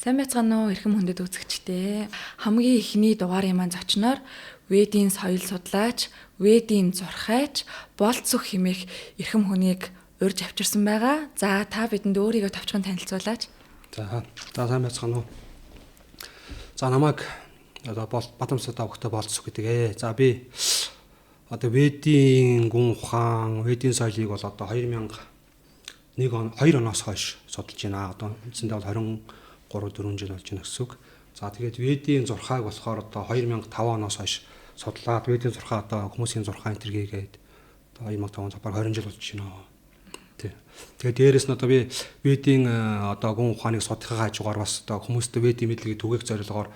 Сайн байцгаана уу эрхэм хүндэт үзэгчдээ. Хамгийн ихний дугаарын маань зочноор Ведийн соёл судлаач, Ведийн зурхайч, болцох хэмээх эрхэм хүнийг урьж авчирсан байгаа. За та бидэнд өөрийгөө товчхон танилцуулаач. За сайн байцгаана уу. За намайг одоо Бадамсад авахтай болцох гэдэг. За би одоо Ведийн гүн ухаан, Ведийн соёлыг бол одоо 2 оноос хойш судалж байна. Одоо үндсэндээ бол 23-4 жил болж байна гэсэн үг. За тэгээд Ведийн зурхааг болохоор одоо 2005 оноос хойш судлаад Ведийн зурхаа одоо хүмүүсийн зурхаа энэ төргээд одоо 2005 бараг 20 жил болж байна. Тий. Тэгээд дээрэс нь одоо би Ведийн одоо гүн ухааныг судлахаа хажуугаар бас одоо хүмүүстээ Ведийн мэдлэгийг түгээх зорилгоор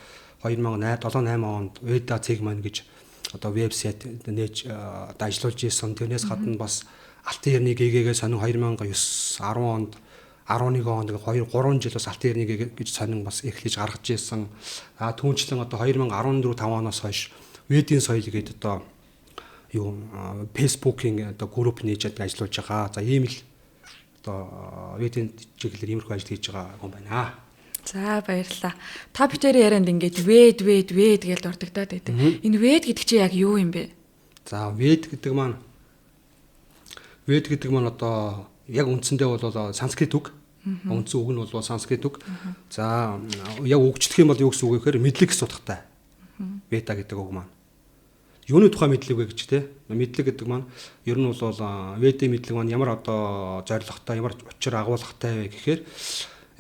2007-8 онд Веда цэг маань гэж одоо вебсайт нээж одоо ажиллуулж ирсэн. Тэрнээс гадна бас Алтан ерний гэгээгээ сонин 2009 10 онд 11 онд 2-3 жил бас Алтан ерний гэж сонин бас эхлэж гаргаж ирсэн. Түүнчлэн одоо 2014-5 оноос хойш Ведийн соёл гэдэг одоо Facebook-ийн одоо групп нээж ажиллаж байгаа. За ийм л одоо Ведийн чиглэлээр иймэрхүү ажил хийж байгаа хүн байна. За баярлалаа. Та бүхэн ярианд ингээд Вед гэж дурддагдаад байдаг. Энэ Вед гэдэг чинь яг юу юм бэ? За Вед гэдэг маань одоо яг үндсэндээ бол санскрит үг. Үндсэн үг нь бол санскрит үг. За яг үгчлэх юм бол юу гэсэн үг вэ гэхээр мэдлэг гэсэн утгатай. Веда гэдэг үг маань. Юуны тухай мэдлэг вэ гэж те? Мэдлэг гэдэг маань ер нь бол Ведийн мэдлэг маань ямар одоо зорилготой, ямар учир агуулгатай вэ гэхээр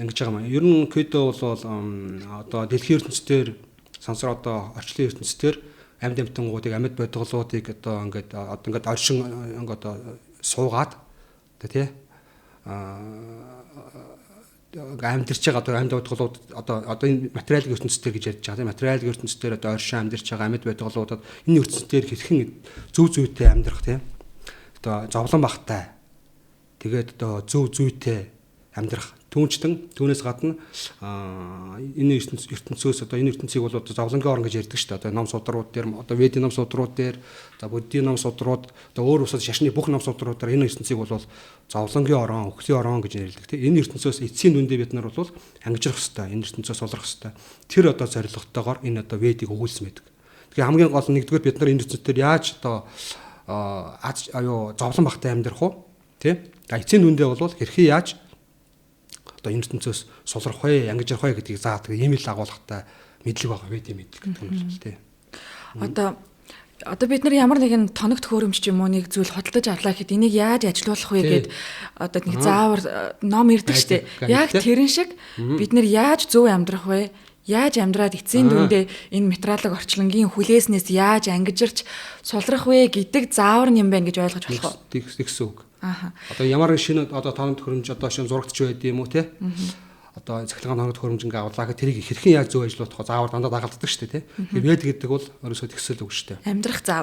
ингэж байгаа маань. Ер нь кедо бол одоо дэлхийн ертөнцийн сансар одоо орчлон ертөнцийн амьд амьтангуудыг амьд бодголуудыг одоо ингээд оршин одоо суугаад тий амьдарч байгаа одоо амьд бодголууд одоо энэ материалын ертөнцийн гэж ярьж байгаа. Материалын ертөнцийн одоо оршин амьдарч байгаа амьд бодголуудад энэ ертөнцийн хэрхэн зөв зүйтэй амьдрах тий одоо зовлон багтай тэгээд одоо зөв зүйтэй амьдрах түүнээс гадна энэ ертөнцөөс одоо энэ ертөнцийг бол одоо зовлонгийн орн гэж ярьдаг шүү дээ. Одоо ном судрууд дээр одоо Ведийн ном судрууд дээр за буддийн ном судрууд одоо өөр усад шашны бүх ном судрууд дээр энэ ертөнцийг бол зовлонгийн орн, өхлийн орн гэж нэрлэдэг. Энэ ертөнцөөс эцсийн дүндээ бид нар бол ангижрах хэрэгтэй. Энэ ертөнцөөс сулрах хэрэгтэй. Тэр одоо зорилготойгоор энэ одоо Ведийг өгүүлсэн байдаг. Тэгэхээр хамгийн гол нь нэгдүгээр бид нар энэ ертөнцийн яаж одоо зовлон багтай амьдрах уу? Тэ? Эцсийн дүндээ бол хэрхэн яаж одоо энэ ертөнцөөс сулрах вэ, ангижрах вэ гэдгийг заадаг ийм л агуулгатай мэдлэг байгаа Ведийн мэдлэг гэдэг юм л тий. Одоо бид нар ямар нэгэн тоног төхөөрөмж ч юм уу нэг зүйл хөдөлж авлаа гэхэд энийг яаж ажилуулах вэ гэд одоо нэг заавар ном ирдэг штеп. Яг тэрэн шиг бид нар яаж зөв амьдрах вэ? Яаж амьдраад эцсийн дүндээ энэ материалын орчлонгийн хүлээснээс яаж ангижирч сулрах вэ гэдэг заавар юм байна гэж ойлгож болох уу? Тэгсэн үг. Одоо ямар шинэ одоо тоног төхөөрөмж одоо шинэ зурагч байд юм уу те? Одоо цахилгаан тоног төхөөрөмж ингээ авлаа гэхэд тэрийг хэрхэн яаж зөв ажиллуулах вэ? Заавар дандаа дагалддаг шүү дээ те. Вед гэдэг бол ерөөсөө тэгсэл үг шүү дээ.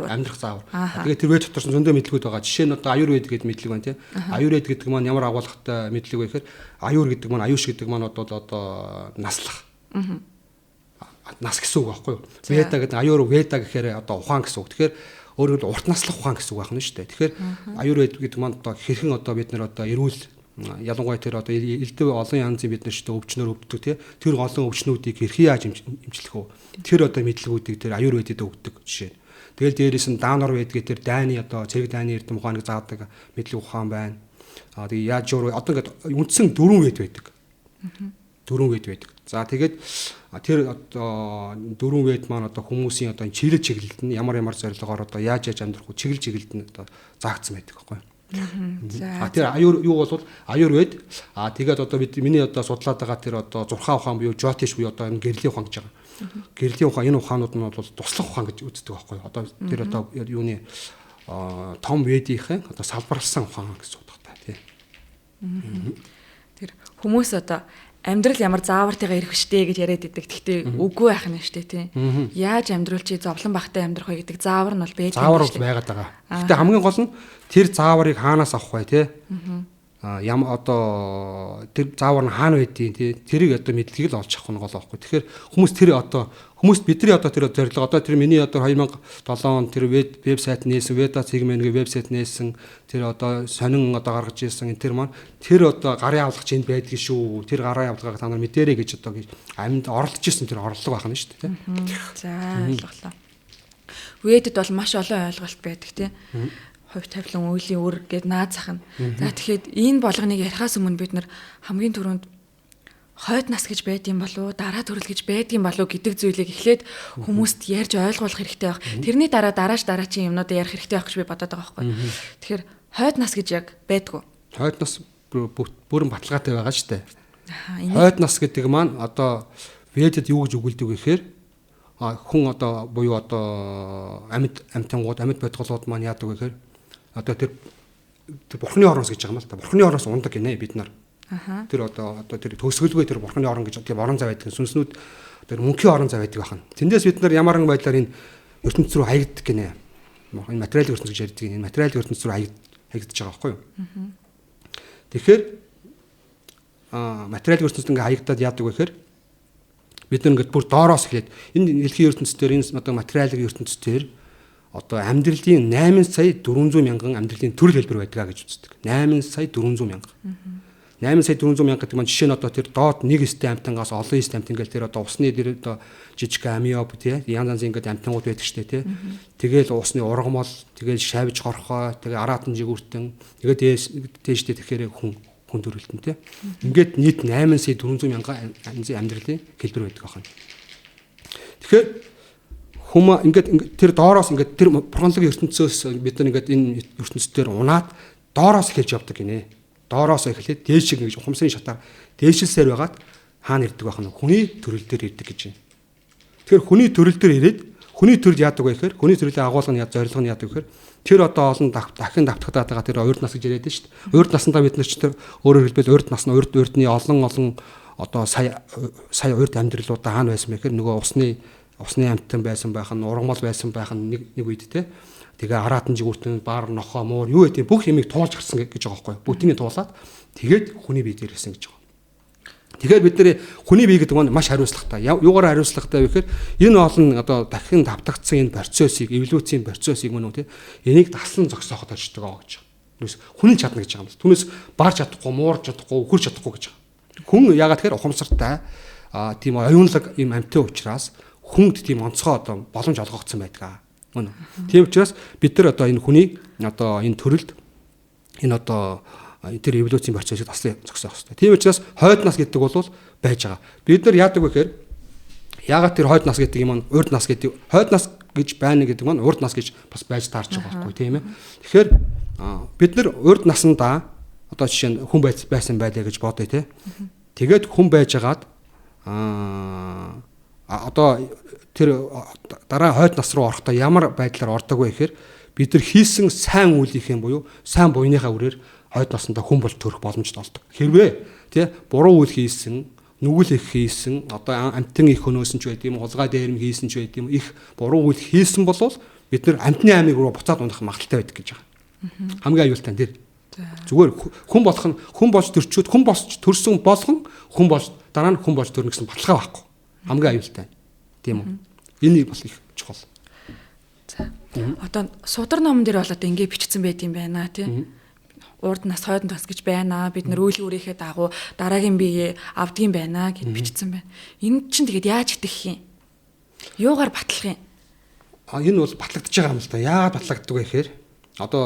Амьдрах заавар. Тэгээд тэр вед доторсон зөндөө мэдлэгүүд байгаа. Жишээ нь одоо аюрвед гэдэг мэдлэг байна те. Аюрвед гэдэг маань ямар агуулгатай мэдлэг вэ гэхээр аюр гэдэг маань аюуш гэдэг маань одоо наслах. Нас гэсэн үг байхгүй юу? Веда гэдэг аюур веда гэхээр одоо ухаан гэсэн үг. Тэгэхээр өөрөөр урт наслах ухаан гэсэн үг байна шүү дээ. Тэгэхээр аюурвед гэдэг маань одоо хэрхэн одоо бид нар одоо эрүүл ялангуяа тэр одоо элдв олон янзын бид нар ч өвчнөр өвддөг тий. Тэр олон өвчнүүдийг хэрхэн яаж эмчлэх вэ? Тэр одоо мэдлгүүдийг тэр аюурведд өгдөг жишээ. Тэгэл дээрээс нь даанор вед гэдэг тэр дайны одоо цэрэг дайны эрдэм ухааныг заадаг мэдлэг ухаан байна. Тэгээ яаж одоо ингээд үндсэн 4 вед байдаг. 4 вед байдаг. За тэгээд тэр одоо 4 вед маань одоо хүмүүсийн одоо чиглэл чиглэлд нь ямар зорилгоор одоо яаж амьдрах вэ? Чиглэлд нь одоо заагдсан байдаг байхгүй юу? Тэр аюур юу бол аюурвед тэгээд одоо миний одоо судлаад байгаа тэр одоо зурхаа ухаан буюу жотиш буюу одоо энэ гэрлийн ухаан гэж байгаа. Гэрлийн ухаан энэ ухаанууд нь бол туслах ухаан гэж үздэг байхгүй юу? Одоо тэр одоо юуны том ведийнхэн одоо салбарлсан ухаан гэсэн утгатай тий. Тэр хүмүүс одоо амьдрал ямар заавартайгаа ирэх штэ гэж яриад идэг. Гэхдээ үгүй байх нь штэ тий. Яаж амьдруул чи зовлон багтай амьдрах вэ гэдэг заавар нь бол байж байгаа. Заавар байгаад байгаа. Гэхдээ хамгийн гол нь тэр зааварыг хаанаас авах вэ тий? ям одоо тэр заавар нь хаана байдгийг тий тэрийг одоо мэдлэгийг л олж авах нь гол аахгүй. Тэгэхээр хүмүүс бидний одоо тэр зорилго одоо тэр миний одоо 2007 он тэр вебсайт нээсэн Veda Segment-ийн вебсайт нээсэн тэр одоо сонин одоо гаргаж ирсэн энэ тэр маань тэр одоо гарын авлагч энд байдгийг шүү. Тэр гарын авлагыг та нар мэдэрэй гэж одоо амьд оролдож ирсэн тэр орлого байх нь шүү дээ тий. За ойлголоо. Ведэд бол маш олон ойлголт байдаг тий. Хувь тавилан үеийн үр гэд наад зах нь. За тэгэхээр энэ болгоныг ярихаас өмнө бид нар хамгийн түрүүнд хойд нас гэж байдсан болов уу, дараа төрөл гэж байдсан болов уу гэдэг зүйлийг эхлээд хүмүүст ярьж ойлгуулах хэрэгтэй байх. Тэрний дараа дараачийн юмнуудыг ярих хэрэгтэй байх гэж би бодоод байгаа байхгүй. Тэгэхээр хойд нас гэж яг байдгүй. Хойд нас бүрэн баталгаатай байгаа шүү дээ. Хойд нас гэдэг маань одоо Ведэд юу гэж өгүүлдэг вэ гэхээр хүн одоо буюу одоо амьтангууд амьд бодголууд маань яадаг вэ гэхээр одоо тэр бурхны ороос гэж байгаа юм л та. Бурхны ороос ундаг гинэ бид нар. Тэр одоо тэр төгсгөлгүй тэр бурхны орон гэж тийм орон зай байдаг. Сүнснүүд тэр мөнхийн орон зай байдаг бахан. Тэндээс бид нар ямар нэгэн байдлаар энэ ертөнцийн рүү хаягддаг гинэ. Энэ материалын ертөнц гэж ярьдаг. Энэ материалын ертөнц рүү хаягдаж байгаа байхгүй юу? Тэгэхээр материалын ертөнцид ингээ хаягдаад яадаг вэ гэхээр бид нар ингээд бүр доороос эхлээд энэ дэлхийн ертөнцийн энэ одоо материалын ертөнцийн одоо амьдралын 8 сая 400 мянган амьдралын төрөл хэлбэр байдгаа гэж үздэг. 8 сая 400 мянга. 8 сая 400 мянга гэдэг маань жишээ нь одоо тэр доод нэг эстэй амтангаас олон эстэй амт ингээл тэр одоо усны дээр одоо жижиг амиоб тий янз янзын ингээд амтангууд байдаг штэ тий. Тэгэл усны ургамал, тэгэл шавж горхоо, тэгээ араатан жигүүртэн, тэгээ дээштэй тэгэхээр хүн төрөлтөн тий. Ингээд нийт 8 сая 400 мянга амьдралын хэлбэр байдаг байна. Тэгэхээр хүмүүс ингээд тэр доороос ингээд тэр бурханлагын ертөнцөөс бид нар ингээд энэ ертөнцийн унаад доороос эхэлж явдаг гинэ. Доороос эхлээд дээш шиг ингэж ухамсарын шатаар дээшилсээр байгаад хаана ирдэг байх нь хүний төрөл дээр ирдэг гэж байна. Тэгэхээр хүний төрөл дээр ирээд хүний төрөл яадаг вэ гэхээр хүний төрлийн агуулга нь зорилго нь яадаг вэ гэхээр тэр одоо олон дахин давтагдаад байгаа тэр урд нас гэж яриад байна шүү дээ. Урд наснда бид нар ч тэр өөрөөр хэлбэл урд нас нь урдны олон одоо сая урд амьдралуудаа хаана байсан бэ гэхээр нөгөө усны амттан байсан байх нь ургамал байсан байх нь нэг үед те тэгээ араатан жигүүртэн бар нохоо муур юу гэдэг бүх юмыг туулж гарсан гэж байгаа байхгүй бүгдийг туулаад тэгээд хүний бие дээр ирсэн гэж байгаа. Тэгэхээр бид нэр хүний бие гэдэг нь маш хариуцлагатай. Юугаар хариуцлагатай вэ гэхээр энэ олон одоо дахин давтагдсан энэ процессыг эволюцийн процессыг мөн үү те энийг таслан зогсооход очдог аа гэж байгаа. Хүн чадна гэж байгаа юм. Түүнээс барж чадахгүй, муурж чадахгүй, үхэрч чадахгүй гэж байгаа. Хүн яагаад тэгэхээр ухамсартай тийм оюунлаг юм амьтан учраас хүнд тийм онцгой одоо боломж олгогдсон байдаг. Мөн. Тийм учраас бид нар одоо энэ хүний одоо энэ төрөлд энэ одоо тэр эволюцийн процессыг таслан зогсоох хэрэгтэй. Тийм учраас хойд нас гэдэг бол байж байгаа. Бид нар яадаг вэ гэхээр яагаад тэр хойд нас гэдэг юм урд нас гэдэг хойд нас гэж байна гэдэг маань урд нас гэж бас байж таарч байгаа байхгүй тийм ээ. Тэгэхээр бид нар урд наснда одоо жишээ нь хүн байсан байлаа гэж бодъё те. Тэгээд хүн байжгаад одоо тэр дараа хойд нас руу орохдоо ямар байдлаар ордог вэ гэхээр бид нар хийсэн сайн үйлийнхэн буюу сайн буйныхаа үрээр хойд наснда хүн бол төрөх боломжтой болдог. Хэрвээ тий буруу үйл хийсэн, нүгэл их хийсэн, одоо амтэн их хөнөөсөн ч байд юм, хулгай дээрм хийсэн ч байд юм, их буруу үйл хийсэн бол бид нар амтны аймаг руу буцаад унах магадaltaй байдаг гэж байгаа. Хамгийн аюултай нь тэр. Зүгээр хүн болох нь хүн болж төрчөөд хүн босч төрсөн болгон хүн болж дараа нь хүн болж төрнө гэсэн баталгаа байхгүй. Хамгийн аюултай. Тийм үү? Энэ бол их чухал. За. Одоо судар номон дээр бол одоо ингэ бичсэн байт юм байна тий. Урд нас хойд нас гэж байна. Бид нар үйл өөрийнхөө дагуу дараагийн бие авдгийн байна гэд бичсэн байна. Энэ чинь тэгээд яаж итгэх юм? Юугаар батлах юм? Энэ бол батлагдаж байгаа юм л та. Яагаад батлагддаг вэ гэхээр одоо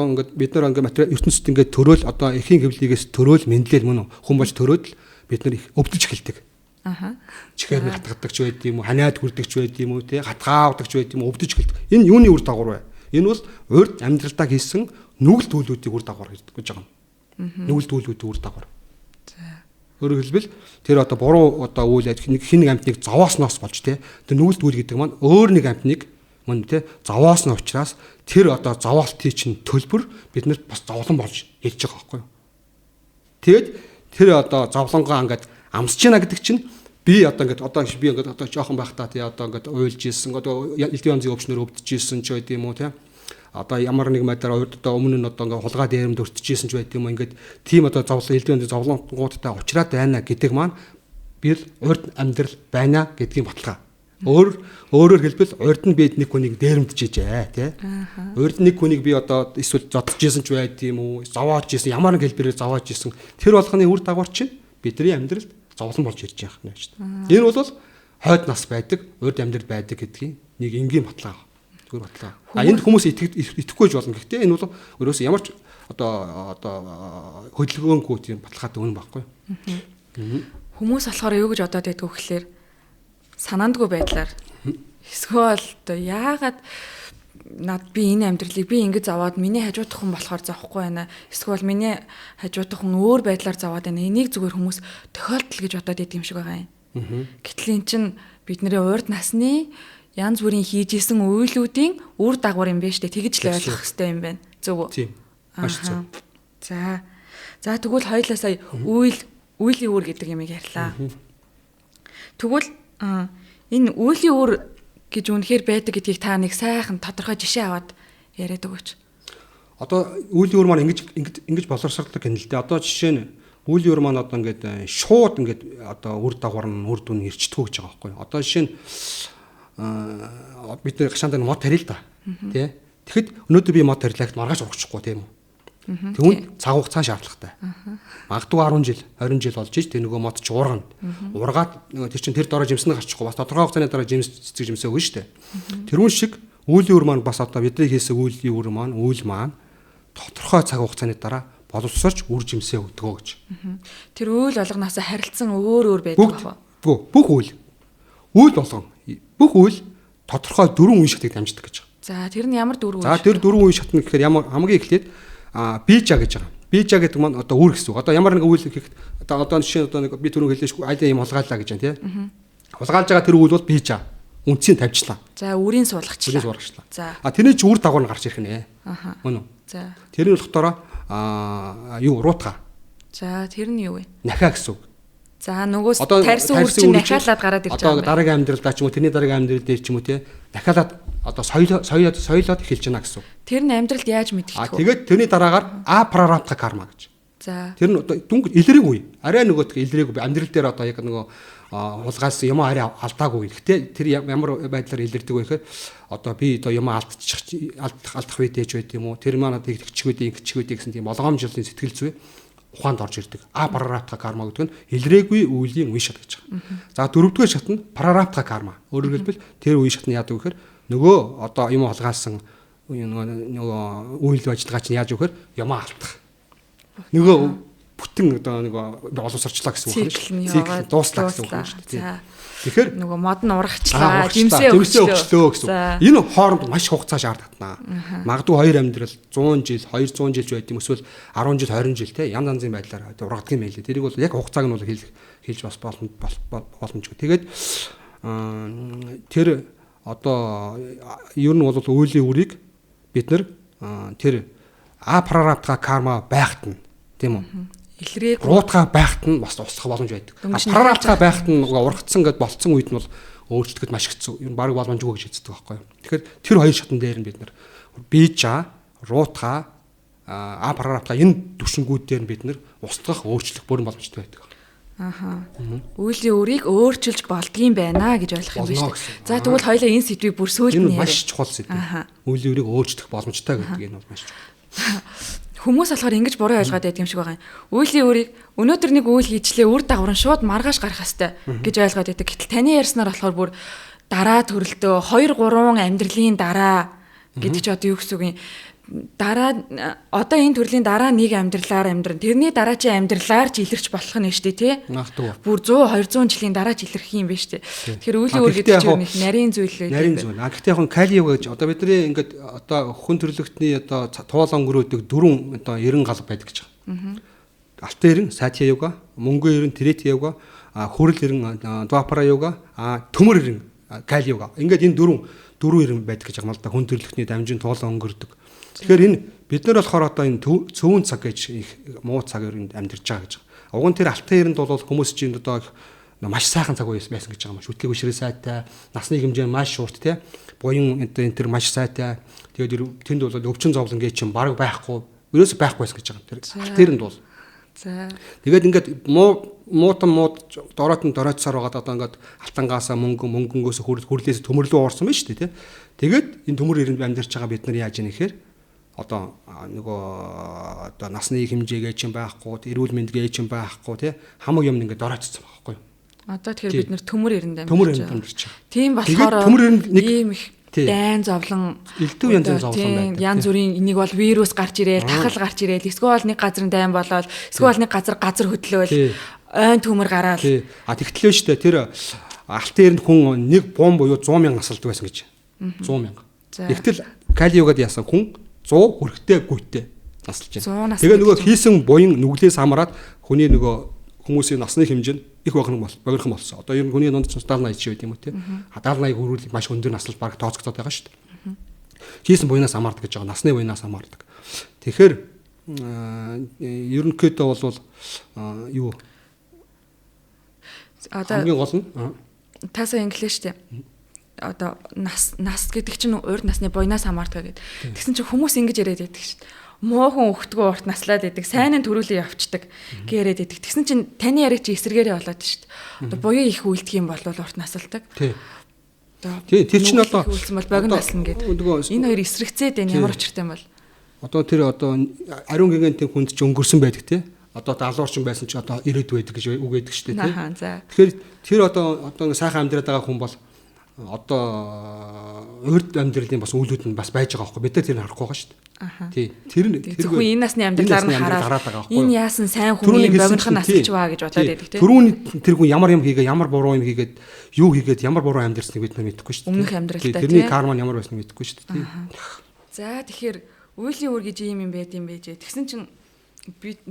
ингээд бид нар ингээд материал ертөнцид ингээд төрөөл одоо эхийн хэвлэлээс төрөөл мэдлэл мөн хүн болж төрөөд бид нар их өвдөж эхэлдэг. Чихээр нь хатгадаг ч байд юм уу, ханиад хүрдэг ч байд юм уу, тий хатгаавдаг ч байд юм уу, өвдөж эхэлдэг. Энэ юуны үр дагавар вэ? Энэ бол урд амьдралдаа хийсэн нүгэл төлөвүүдийн үр дагавар гэж байгаа юм. Нүгэл төлөвүүдийн үр дагавар. За. Өөрөөр хэлбэл тэр одоо буруу одоо үйл хин нэг амтныг зовоосноос болж тий тэр нүгэл төлөв гэдэг маань өөр нэг амтныг мөн тий зовоосно учраас тэр одоо зовоолтын чинь төлбөр биднэрт бас зовлон болж ирж байгаа байхгүй юу. Тэгэд тэр одоо зовлонгоо ингээд амсж яана гэдэг чинь би одоо ингээд одоо жоохон байхдаа тий одоо ингээд уйлж ийсэн одоо элдийн онцгийн өвчнөр өвдөж ийсэн ч байд юм уу тий одоо ямар нэг байдлаар урд одоо өмнө нь одоо ингээ хулгай дээрэмд өртөжсэн ч байдаг юм ингээд тийм одоо элдвэнд зовлонгуудтай уулзраад байна гэдэг маань би урд амьдрал байна гэдгийн баталгаа. Өөрөөр хэлбэл урд нь бид нэг хүнийг дээрэмдчихэж тий. Урд нэг хүнийг би одоо эсвэл зодчихжсэн ч байд юм уу, зовоож исэн, ямар нэг хэлбэрээр зовоож исэн. Тэр болгоны үр дагавар чинь бидний амьдралд зовлон болж ирж байгаа юм шүү дээ. Энэ бол хойд нас байдаг, урд амьдрал байдаг гэдгийн нэг энгийн баталгаа. Зүгээр баталгаа. Энд хүмүүс итгэхгүй ч болно. Гэхдээ энэ бол өөрөөсөө ямар ч одоо хөдөлгөөнгүй тийм баталгаатай үнэн байхгүй. Хүмүүс болохоор юу гэж бодоод байдг вэ гэхээр санаандгүй байдлаар эсвэл одоо яагаад над би энэ амьдралыг би ингэж заваад миний хажуудах хүн болохоор завахгүй байна. Эсвэл миний хажуудах хүн өөр байдлаар заваад байна. Энийг зүгээр хүмүүс тохиолдол гэж бодоод идэв юм шиг байгаа юм. Гэтэл эн чинь бидний урд насны янз бүрийн хийж исэн үйлүүдийн үр дагавар юм байна шүү дээ. Тэгж л ойлгох хэрэгтэй юм байна. Зөв үү? Тийм. Маш зөв. За тэгвэл хоёлаа сая үйлийн үр гэдэг юмыг ярьлаа. Тэгвэл энэ үйлийн үр гэж үнэхээр байдаг гэдгийг та нэг сайхан тодорхой жишээ аваад яриад өгөөч. Одоо үйлийн үр маань ингэж боловсролдог юм л дээ. Одоо жишээ нь үйлийн үр маань одоо ингээд шууд ингээд одоо үр дагавар нь үр дүн ирчдэг гэж байгаа байхгүй юу? Одоо жишээ нь бид нар гашаанд мод тарил л да. Тэ. Тэгэхэд өнөөдөр би мод тарилаагт маргааш урагчихгүй тийм үү? Тэгвэл цаг хугацаа шаардлагатай. Магадгүй 10 жил, 20 жил болж иж тэр нөгөө мод ч уургана. Ургаад тэр чин тэр дороо жимснэ гарчихгүй бас тодорхой хугацааны дараа цэцэг жимсээ өгнө шүү дээ. Тэрүүн шиг үйлийн үр маань бас одоо бидний хийсэн үйлийн үр маань тодорхой цаг хугацааны дараа боловсрч үр жимсээ өгдөгөө гэж. Тэр үйл болгоноос харилцсан өөр байдаг байна. Бүх үйл болгон бүх үйл тодорхой 4 үе шатыг дамждаг гэж. За тэр нь ямар 4 үе? За тэр 4 үе шат нь гэхээр ямар хамгийн эхлээд бижа гэж байгаа. Бижа гэдэг маань одоо үр гэсэн үг. Одоо ямар нэг үйл хийх одоо жишээ одоо нэг би түрүү хэлээш айдаа юм хулгайлаа гэж байна тий. Хулгайлж байгаа тэр үйл бол бижа. Үндсийг тавьчлаа. За үрийн суулгачлаа. За тэрний ч үр дагавар нь гарч ирэх нэ. Мөн үү? За. Тэр нь болохоор юу руутга. За тэр нь юу вэ? Нахаа гэсэн үг. За нөгөөс тарьсан үр чинь нахаалаад гараад ирж байгаа юм байна. Одоо дараагийн амьдралдаа ч юм уу тэрний дараагийн амьдрал дээр ч юм уу тий. Нахаалаад одоо соёлоод эхэлж байна гэсэн үг. Тэр нь амьдралд яаж мэдэх вэ? Тэгээд тэрний дараагаар апраратха карма гэж. За. Тэр нь одоо дүнг илрээг үе. Арай нөгөөдгөө илрээг амьдрал дээр одоо яг нөгөө хулгайлсан юм арай алдаагүй. Гэхдээ тэр ямар байдлаар илэрдэг вэ гэхээр одоо би одоо юм алдах үедээ ч байд юм уу. Тэр маань одоо тэгчихвэдээ гэсэн тийм болгоомжлолын сэтгэл зүй ухаанд орж ирдэг. Апраратха карма гэдэг нь илрээгүй үеийн үе шат гэж байгаа. За дөрөвдүгээр шат нь праратха карма. Өөрөөр хэлбэл тэр үе шат нь яадаг вэ гэхээр нөгөө одоо юм хулгайлсан нөгөө үйл ажиллагаа чинь яаж вэ гэхээр ямаа алдах. Нөгөө бүтэн одоо нөгөө боловсрчлаа гэсэн үг байна шүү дээ. Цикл дууслаа гэсэн үг байна шүү дээ. Тэгэхээр нөгөө мод нь урагчлаа, жимсээ өгчлөө гэсэн үг. Энэ хооронд маш хугацаа шаардлагатай. Магадгүй 2 амьдрал 100 жил, 200 жил ч байд юм эсвэл 10 жил, 20 жил те янз янзын байдлаар ургадаг юм байлээ. Тэрийг бол яг хугацааг нь бол хэлж бас боломжгүй. Тэгээд тэр одоо ер нь бол үйлийн үрийг бид нар тэр апраратха карма байхад нь тийм үү? Илрээг руутга байхад нь бас устгах боломж байдаг. Апраратха байхад нь ургацсан гэд болцсон үед нь бол өөрчлөлтөд маш хэцүү. Ер нь баг боломжгүй гэж хэлдэг байхгүй юу? Тэгэхээр тэр хоёр шатн дээр нь бид нар бижа, руутга, апраратха энэ түвшингүүд дээр нь бид нар устгах, өөрчлөх бүрэн боломжтой байдаг. Үйлийн үрийг өөрчилж болдгийм байна гэж ойлгох юм байна шүү дээ. За тэгвэл хоёлаа энэ сэдвийг бүр сүүлд нь яриа. Энэ маш чухал сэдв. Үйлийн үрийг өөрчлөх боломжтой гэдэг энэ бол маш чухал. Хүмүүс болохоор ингэж буруу ойлгоод байдаг юм шиг байгаа юм. Үйлийн үрийг өнөөдөр нэг үйл хийчлээ үр дагавар нь шууд маргааш гарах хэвээр гэж ойлгоод байдаг. Гэтэл таны ярьснаар болохоор бүр дараа төрөлтөө 2 3 амьдралын дараа гэдэг чи одоо юу гэсэн үг юм? Дараа одоо энэ төрлийн дараа нэг амьдралаар амьдран тэрний дараа чи амьдралаар ч илэрч болох нь шүү дээ тий. Бүр 100 200 жилийн дараа ч илэрх юм байна шүү дээ. Тэгэхээр үйлийн үр гэдэг чинь нэг нарийн зүйл үү. Нарийн зүйл. Гэхдээ яг калио гэж одоо бидний ингээд одоо хүн төрлөختний одоо туул өнгөрөөдөг 4 одоо 90 гал байдаг гэж байгаа. Алтай 90 сатья юга, мөнгө 90 третья юга, хүрэл 90 двапара юга, төмөр 90 калио юга. Ингээд энэ 4 90 байдаг гэж байгаа юм л да. Хүн төрлөختний дамжин туул өнгөрдөг. Тэгэхээр энэ бид нар болохоор одоо энэ цөөн цаг гэж их муу цагаар амьдарч байгаа гэж. Уг нь тэр алтай эрэнд бол хүмүүс чинь одоо маш сайхан цаг үе байсан гэж байгаа юм. Шүтлэг өшрөө сайтай, насны хэмжээ маш урт те. Буян энэ төр маш сайтай. Тэгээд тэнд бол өвчин зовлон гэж чинь баг байхгүй. Ерөөсөй байхгүй байсан гэж байгаа юм. Тэр нь бол. За. Тэгээд ингээд муутан доройтсоор байгаа одоо ингээд алтангаасаа мөнгөнгөөс хүрлээс төмөрлөө орсон байна шүү дээ тий. Тэгээд энэ төмөр ирэнд амьдарч байгаа бид нар яаж яах нэхээр одоо нөгөө одоо насны хэмжээгээ чинь байхгүй, эрүүл мэндгээ чинь байхгүй тий. Хамаг юм ингээд доройтсон байхгүй юу. Одоо тэгэхээр бид нар төмөр ирэнд амьдарч байгаа. Тийм болохоор төмөр ирэнд нэг ийм их дайн зовлон элдв янз бүрийн зовлон байдаг. Янз бүрийн энийг бол вирус гарч ирээл, тахал гарч ирээл, эсвэл нэг газрын дайн болоод, эсвэл нэг газар хөдлөөл, ойн төмөр гараал. Тэгтлээ шүү дээ. Тэр алтын эрэнд хүн нэг бом буюу 100 мянга насалдаг байсан гэж. 100 мянга. Тэгтэл калиогод яасан хүн 100 хүрэхтэй гүйтэй насалж байна. Тэгээ нөгөө хийсэн буян нүглээс хамаарат хүний нөгөө хүмүүсийн насны хэмжээ нь их богинохон болсон. Одоо ер нь хүний дунд 70-80 ч байд юм уу те. 70-80 хүрүүл маш өндөр наслал баг тооцогдоод байгаа шүү дээ. Хийсэн буянаас хамаардаг гэж байгаа. Насны буянаас хамаардаг. Тэгэхээр ерөнхийдөө бол юу хамгийн гол нь тасаа инглиш шүү дээ. Одоо нас гэдэг чинь урд насны буянаас хамаардаг гэдэг. Тэгсэн чинь хүмүүс ингэж яриад байдаг шүү дээ. Муухан өгтгөө урт наслаад идэг, сайн нь төрүүлээ явцдаг гэрээд идэг. Тэгсэн чинь таны яриг чи эсэргээрээ болоод шүү дээ. Одоо буян их үлдэх юм бол урт насалдаг. Тий. Тэр чинь одоо үлдсэн бол богино наслна гэдэг. Энэ хоёр эсрэгцээд байна. Ямар учиртай юм бол? Одоо ариун гигантын хүнд ч өнгөрсөн байдаг тий. Одоо алуурчин байсан чи одоо ирээд байдаг гэж үг гэдэг шүү дээ тий. Тэгэхээр тэр одоо сайхан амьдраад байгаа хүн бол одоо урд амьдралын бас үйлүүд нь бас байж байгаа байхгүй бид нар тэрийг харахгүй байгаа шүү дээ. Тий. Тэр хүн энэ насны амьдралаар нь хараад энэ яасан сайн хүний богинохон насч баа гэж бодоод байдаг тий. Түрүүний тэр хүн ямар юм хийгээ ямар буруу юм хийгээд юу хийгээд ямар буруу амьдрсныг бид нар мэдэхгүй шүү дээ. Өмнөх амьдралтай тий. Тэрний карма нь ямар байсныг мэдэхгүй шүү дээ. За тэгэхээр үеийн үр гэж ийм юм байд юм бэ. Тэгсэн чинь бид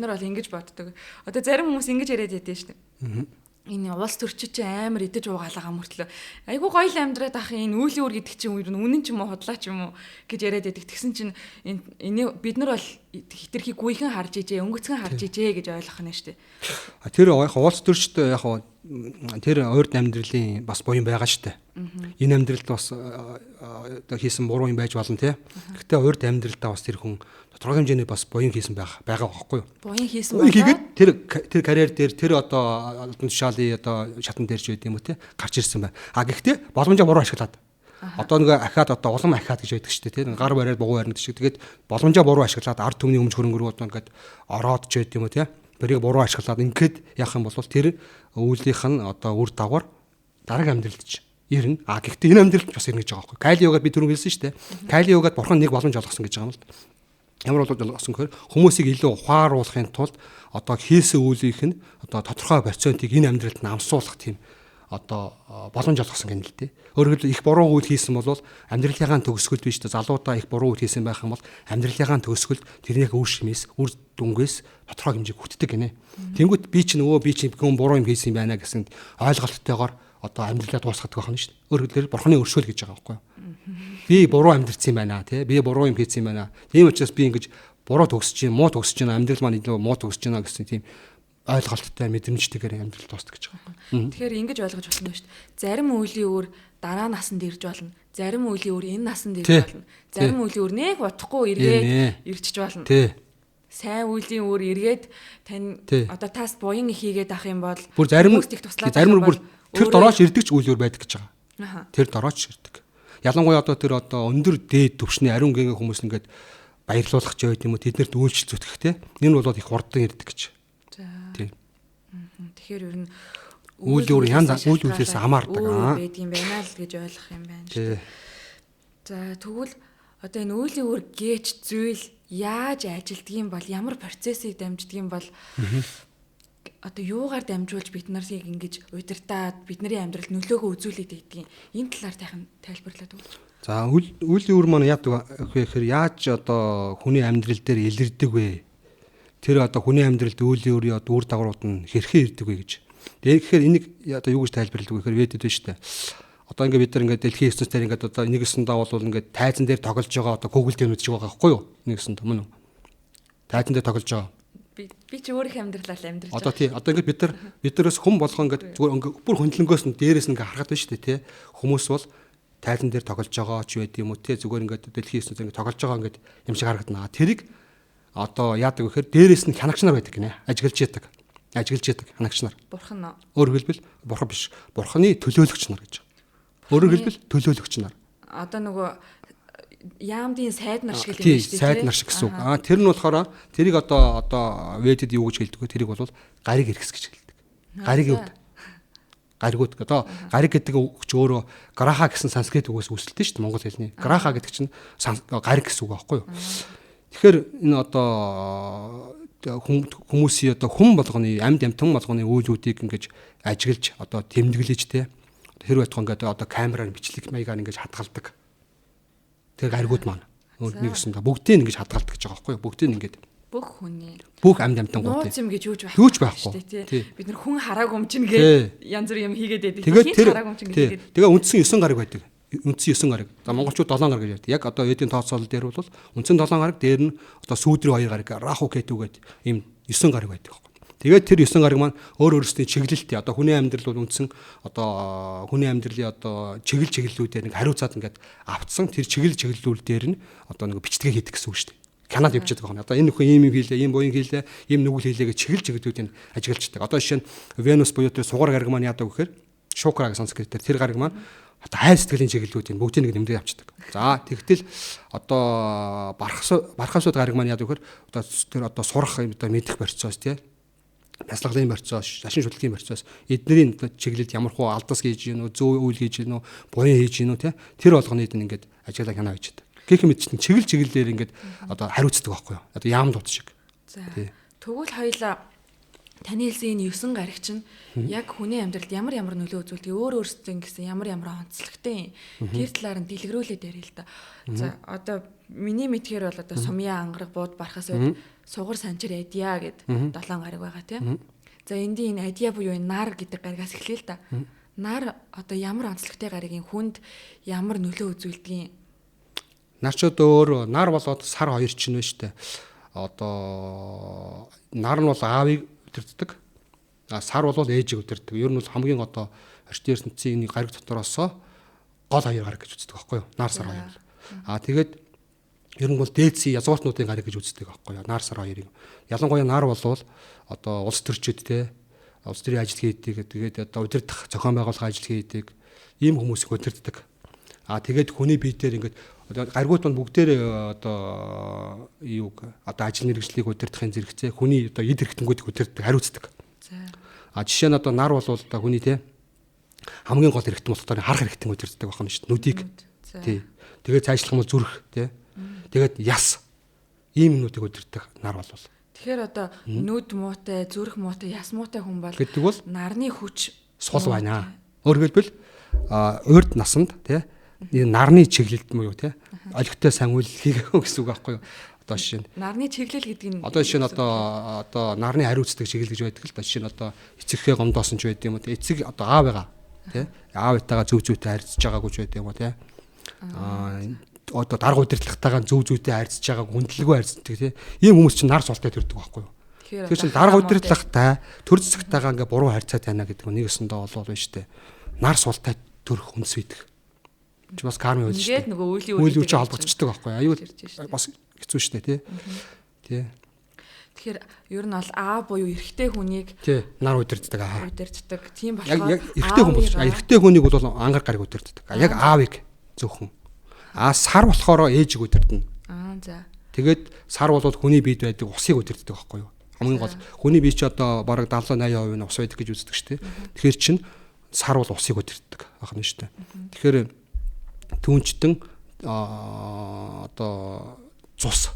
нар бол ингэж боддог. Одоо зарим хүмүүс ингэж яриад байдсан шүү дээ. Энэ улс төрчид чи амар идэж уугаалаа мөртлөө. Айгуу гоё л амьдраад ах энэ үйлийн үр гэдэг чинь үнэн ч юм уу худлаа ч юм уу гэж яриад байдаг. Тэгсэн чинь энэ бид нар бол хитрхи гүйхэн харж ижээ, өнгөцгөн харж ижээ гэж ойлгох нь шүү дээ. Тэр яг улс төрчид яг тэр урд амьдралын бас буян байгаа шүү дээ. Энэ амьдралд бас одоо хийсэн буруу юм байж болно те. Гэхдээ урд амьдралдаа бас тэр хүн тодорхой хэмжээний бас буян хийсэн байгаа байхгүй юу? Буян хийсэн байгаа. Тэр карьер дээр тэр одоо албан тушаалын одоо шатан дээр ч байд юм уу те гарч ирсэн байна. Гэхдээ боломжоо буруу ашиглаад. Одоо нэг ахаад одоо улам ахаад гэж байдаг шүү дээ те. Гар бариад бугуу барина гэж. Тэгээд боломжоо буруу ашиглаад ард түмний өмч хөрөнгө рүү одоо ингээд ороод ч байд юм уу те. Тэрийг буруу ашиглаад ингээд яах юм бол тэр үүлийнх нь одоо үр дагавар дараагийн амьдралд ч ирнэ. Гэхдээ энэ амьдралд бас ирнэ гэж байгаа байхгүй. Калиогод би түрүүн хэлсэн шүү дээ. Калиогод бурхан нэг боломж олгосон гэж байгаа юм л. Ямар бол олгосон гэхээр хүмүүсийг илүү ухааруулахын тулд одоо хийсэн үйлийнх нь одоо тодорхой процентыг энэ амьдралд нь амсуулах тийм одоо боломж олгосон гэнэ л дээ. Өөрөөр хэлбэл их буруу үйл хийсэн бол амьдралынхаа төгсгөлд биш дээ. Залуудаа их буруу үйл хийсэн байх юм бол амьдралынхаа төгсгөлд тэрнийг үр шимээс, үр дүнгээс тодорхой хэмжээг хүртдэг гинэ. Тэнгүүт би чинь гүн буруу юм хийсэн юм байна гэсэн ойлголттойгоор одоо амьдралаа дуусгадаг байх нь шүү дээ. Өөрөөр хэлбэл бурхны өршөөл гэж байгаа байхгүй юу? Би буруу амьдрсан юм байна тий. Би буруу юм хийсэн юм байна. Тийм учраас би ингэж буруу төгсөж чинь, муу төгсөж чинь, амьдрал маань илүү муу төгсөж чинь гэсэн тийм ойлголттой мэдрэмжтэйгээр амьдрал дуустдаг гэж байгаа юм. Тэгэхээр ингэж ойлгож болно шүү дээ. Зарим үеийн өөр дараа насанд ирж болно. Зарим үеийн өөр энэ насанд ирж болно. Зарим үеийн өөр нэг утахгүй эргээд ирчиж болно. Сайн үеийн өөр эргээд тань одоо тас буян хийгээд ах юм бол зарим бүр тэр дорооч ирдэг ч үйл өөр байдаг гэж байгаа. Тэр дорооч ирдэг. Ялангуяа одоо тэр одоо өндөр дээд төвшний ариун гингээ хүмүүс ингээд баярлуулах ч байд юм уу тэднэрт үйлчлэл зүтгэх те. Энэ бол их хурдан ирдэг гэж. Тийм. Тэгэхээр ер нь үйл өөр үйл үйлээс хамаардаг байдаг юм байна л гэж ойлгох юм байна шүү дээ. За тэгвэл одоо энэ үеийн үр гээч зүйл яаж ажилддаг юм бол ямар процессыг дамждаг юм бол одоо юугаар дамжуулж бид нарыг ингэж удирдаад бидний амьдралд нөлөөгөө үзүүлээд идэгин энэ талаар тайлбарлаад өгөөч. За үеийн үр маань яадаг вэ гэхээр яаж одоо хүний амьдрал дээр илэрдэг вэ? Тэр одоо хүний амьдралд үеийн үрийн одоо үр дагаврууд нь хэрхэн ирдэг вэ гэж. Тэгэхээр энийг одоо юу гэж тайлбарлах вэ гэхээр вэдэд байна шүү дээ. Одоо ингээд бид нар ингээд дэлхийн ертөнцийн ингээд одоо нэгсэндээ бол ингээд тайзан дээр тоглож байгаа одоо Google дээр үзэж байгаа байхгүй юу? Нэгсэндээ мөн үү? Тайзан дээр тоглож байгаа. Би ч өөрийнх амьдралаа амьдрж одоо тий одоо ингээд биднээс хүм болгоо ингээд зүгээр бүр хөндлөнгөөс нь дээрээс нь ингээд харахад байна шүү дээ тий хүмүүс бол тайлан дээр тоглож байгаа ч байд юм уу тий зүгээр ингээд дэлхийн ертөнцийн ингээд тоглож байгаа ингээд юм шиг харагдана. Тэрийг одоо яадаг вэхээр дээрээс нь хянагч нар байдаг гинэ. Ажиглаж яадаг хянагч нар. Бурхан нь. Өөрөөр хэлбэл бурхан биш. Бурханы төлөөлөгч нар гэж. Өөрөөр хэлбэл төлөөлөгч нар. Одоо нөгөө яамдын сайд нар шиг л юм шүү дээ. Сайд нар шиг гэсэн үг. Тэр нь болохоор тэрийг одоо ведэд юу гэж хэлдэг вэ? Тэрийг бол гариг эргэс гэж хэлдэг. Гаригийн үд. Гаригууд одоо гариг гэдэг үг ч өөрөө граха гэсэн санскрит үгээс үүсэлтэй шүү дээ монгол хэлний. Граха гэдэг чинь гариг гэсэн үг аахгүй юу? Тэгэхээр энэ одоо хүмүүсийн одоо хүн болгоны амьд амтан болгоны үйлүүдийг ингэж ажиглаж одоо тэмдэглэж те тэр байтугай ингээд одоо камераар бичлэг маягаар ингэж хадгалдаг. Тэр гаригууд маань нэг өсөндө бүгдийг ингэж хадгалдаг гэж байгаа байхгүй юу? Бүгдийг ингэж бүх амьд амтан гоо тийм гэж юуж байхгүй. Бид нар хүн хараагүй юм чинь гээд янз бүр юм хийгээд байдаг. Хин хараагүй юм чинь гээд. Тэгээ үндсэн 9 гариг байдаг. Үндсэн 9 гариг. За монголчууд 7 гариг гэж ярьдаг. Яг одоо эдийн тооцоолол дээр бол үндсэн 7 гариг, дээр нь одоо сүүдрийн 2 гариг, раху кетүү гэдэг ийм 9 гариг байдаг байхгүй. Тэгээд тэр 9 гариг маань өөр өөрсдийн чиглэлтэй одоо хүний амьдрал бол үндсэн одоо хүний амьдралын одоо чиглэлүүдээр нэг хариуцаад ингээд автсан тэр чиглэлүүд дээр нь одоо нэг бичтгээ хийдэг гэсэн үг шүү дээ. Канад явж байгаа байна. Одоо энэ нөхөн ийм хийлээ, ийм буян хийлээ, ийм нүгэл хийлээ гэж чиглэлүүдийг ажиглаждаг. Одоо жишээ нь Венус буюу тэр сугар гариг маань яадаг вэхээр шукра гэсэн санскритээр тэр гариг маань одоо хайр сэтгэлийн чиглэлүүдийг бүгдийг нэг нэмдээ авчдаг. За тэгтэл одоо бархасууд гариг маань яадаг вэхээр одоо тэр одоо сурах одоо мэдэх процесс тий бясалгалын процесс, шашин шүтлэгийн процесс эднэрийн чиглэлд ямархуу алдас хийж гинөө, зөв үйл хийж гинөө, буян хийж гинөө тий тэр болгоныг ингээд ажиглаа хянаа хийж байдаг. Гэх мэт чинь чиглэлээр ингээд одоо хариуцдаг байхгүй юу? Одоо яам дууд шиг. За. Тэгвэл хоёлаа таны хэлсэн энэ 9 гариг чинь яг хүний амьдралд ямар нөлөө үзүүлдэг, өөр өөрсдөө гэсэн ямар онцлогтой тэр талаар нь дэлгэрүүлээд ярил л да. За одоо миний мэдхээр бол одоо сумья ангараг бууд барахаас үед сугар санчир адья гэд 7 гариг байгаа тийм. За эндийн энэ адья буюу энэ нар гэдэг гаригаас эхлэе л да. Нар одоо ямар онцлогтой гаригийн хүнд ямар нөлөө үзүүлдэг юм? Нар ч өөр нар болоод сар хоёр чинь байна штэ. Одоо нар нь бол аавыг өдөрддөг. Сар бол ээжийг өдөрддөг. Ер нь бол хамгийн одоо орчин ертөнцийн гариг дотороос гол хоёр гариг гэж үздэг байхгүй юу? Нар сар хоёр. Тэгээд ер нь бол дээдсийн язгууртнуудын гариг гэж үздэг байхгүй юу? Нар сар хоёрыг. Ялангуяа нар бол одоо улс төрчид те улс төрийн ажил хийдэг. Тэгээд одоо удирдах зохион байгуулах ажил хийдэг. Ийм хүмүүсийг удирддаг. Тэгээд хүний бие дээр ингээд гаригууд нь бүгдээр одоо юуг одоо ажил мэргэжлийг удирдахын зэрэгцээ хүний одоо эд хэрэгтэнгүүдийг удирдах хариуцдаг. За. Жишээ нь одоо нар бол одоо хүний те хамгийн гол хэрэгтэн болохоор харах хэрэгтэн удирддаг байх нь шүү дээ. Нүдийг. Тий. Тэгээд цаашлах юм бол зүрх те. Тэгээд яс. Ийм нүдийг удирдах нар бол. Тэгэхээр одоо нүд муутай, зүрх муутай, яс муутай хүн бол гэдэг бол нарны хүч сул байна. Өөрөөр хэлбэл урд насанд те энэ нарны чиглэлд муу юу те олигтой сайн үйл хийгээгүй гэсэн үг байхгүй юу? Одоо жишээ нь нарны чиглэл гэдэг нь одоо жишээ нь одоо нарны хариуцдаг чиглэл гэж байдаг л да. Жишээ нь одоо эцэгхээ гомдоосон ч байдаг юм уу те эцэг одоо аав байгаа те аав итаага зөв зүйтэй харьцаж байгаагүй ч байдаг юм уу те одоо дарга удирдлагатайгаа зөв зүйтэй харьцаж байгааг хүндлэггүй харьцдаг те ийм хүмүүс чинь нар султай төрдөг байхгүй юу? Тэгэхээр чинь дарга удирдлагатай төр зэсгтайгаа ингээ буруу харьцаа тайна гэдэг нь нэгэсэндээ болов байна шүү дээ. Нар султай төрөх хүнс үйдэг. Чи бас карми үү шүү дээ. Ингээд нөгөө үйл үеч холбогдчихдаг байхгүй аюул бас хэцүү шүү дээ тий. Тэгэхээр ер нь бол аа буюу эрэгтэй хүнийг тий нар удирддаг аа. Удирддаг. Тийм болохоор яг эрэгтэй хүн бол эрэгтэй хүнийг бол ангар гариг удирддаг. Яг аавыг зөвхөн. Сар болохоор ээжийг удирдна. За. Тэгээд сар бол хүний биед байдаг усыг удирддаг байхгүй юу? Хамгийн гол хүний бие чи одоо бараг 70-80% нь ус байдаг гэж үздэг шүү дээ. Тэгэхээр чин сар бол усыг удирддаг байх нь шүү дээ. Тэгэхээр түүнчтэн одоо цус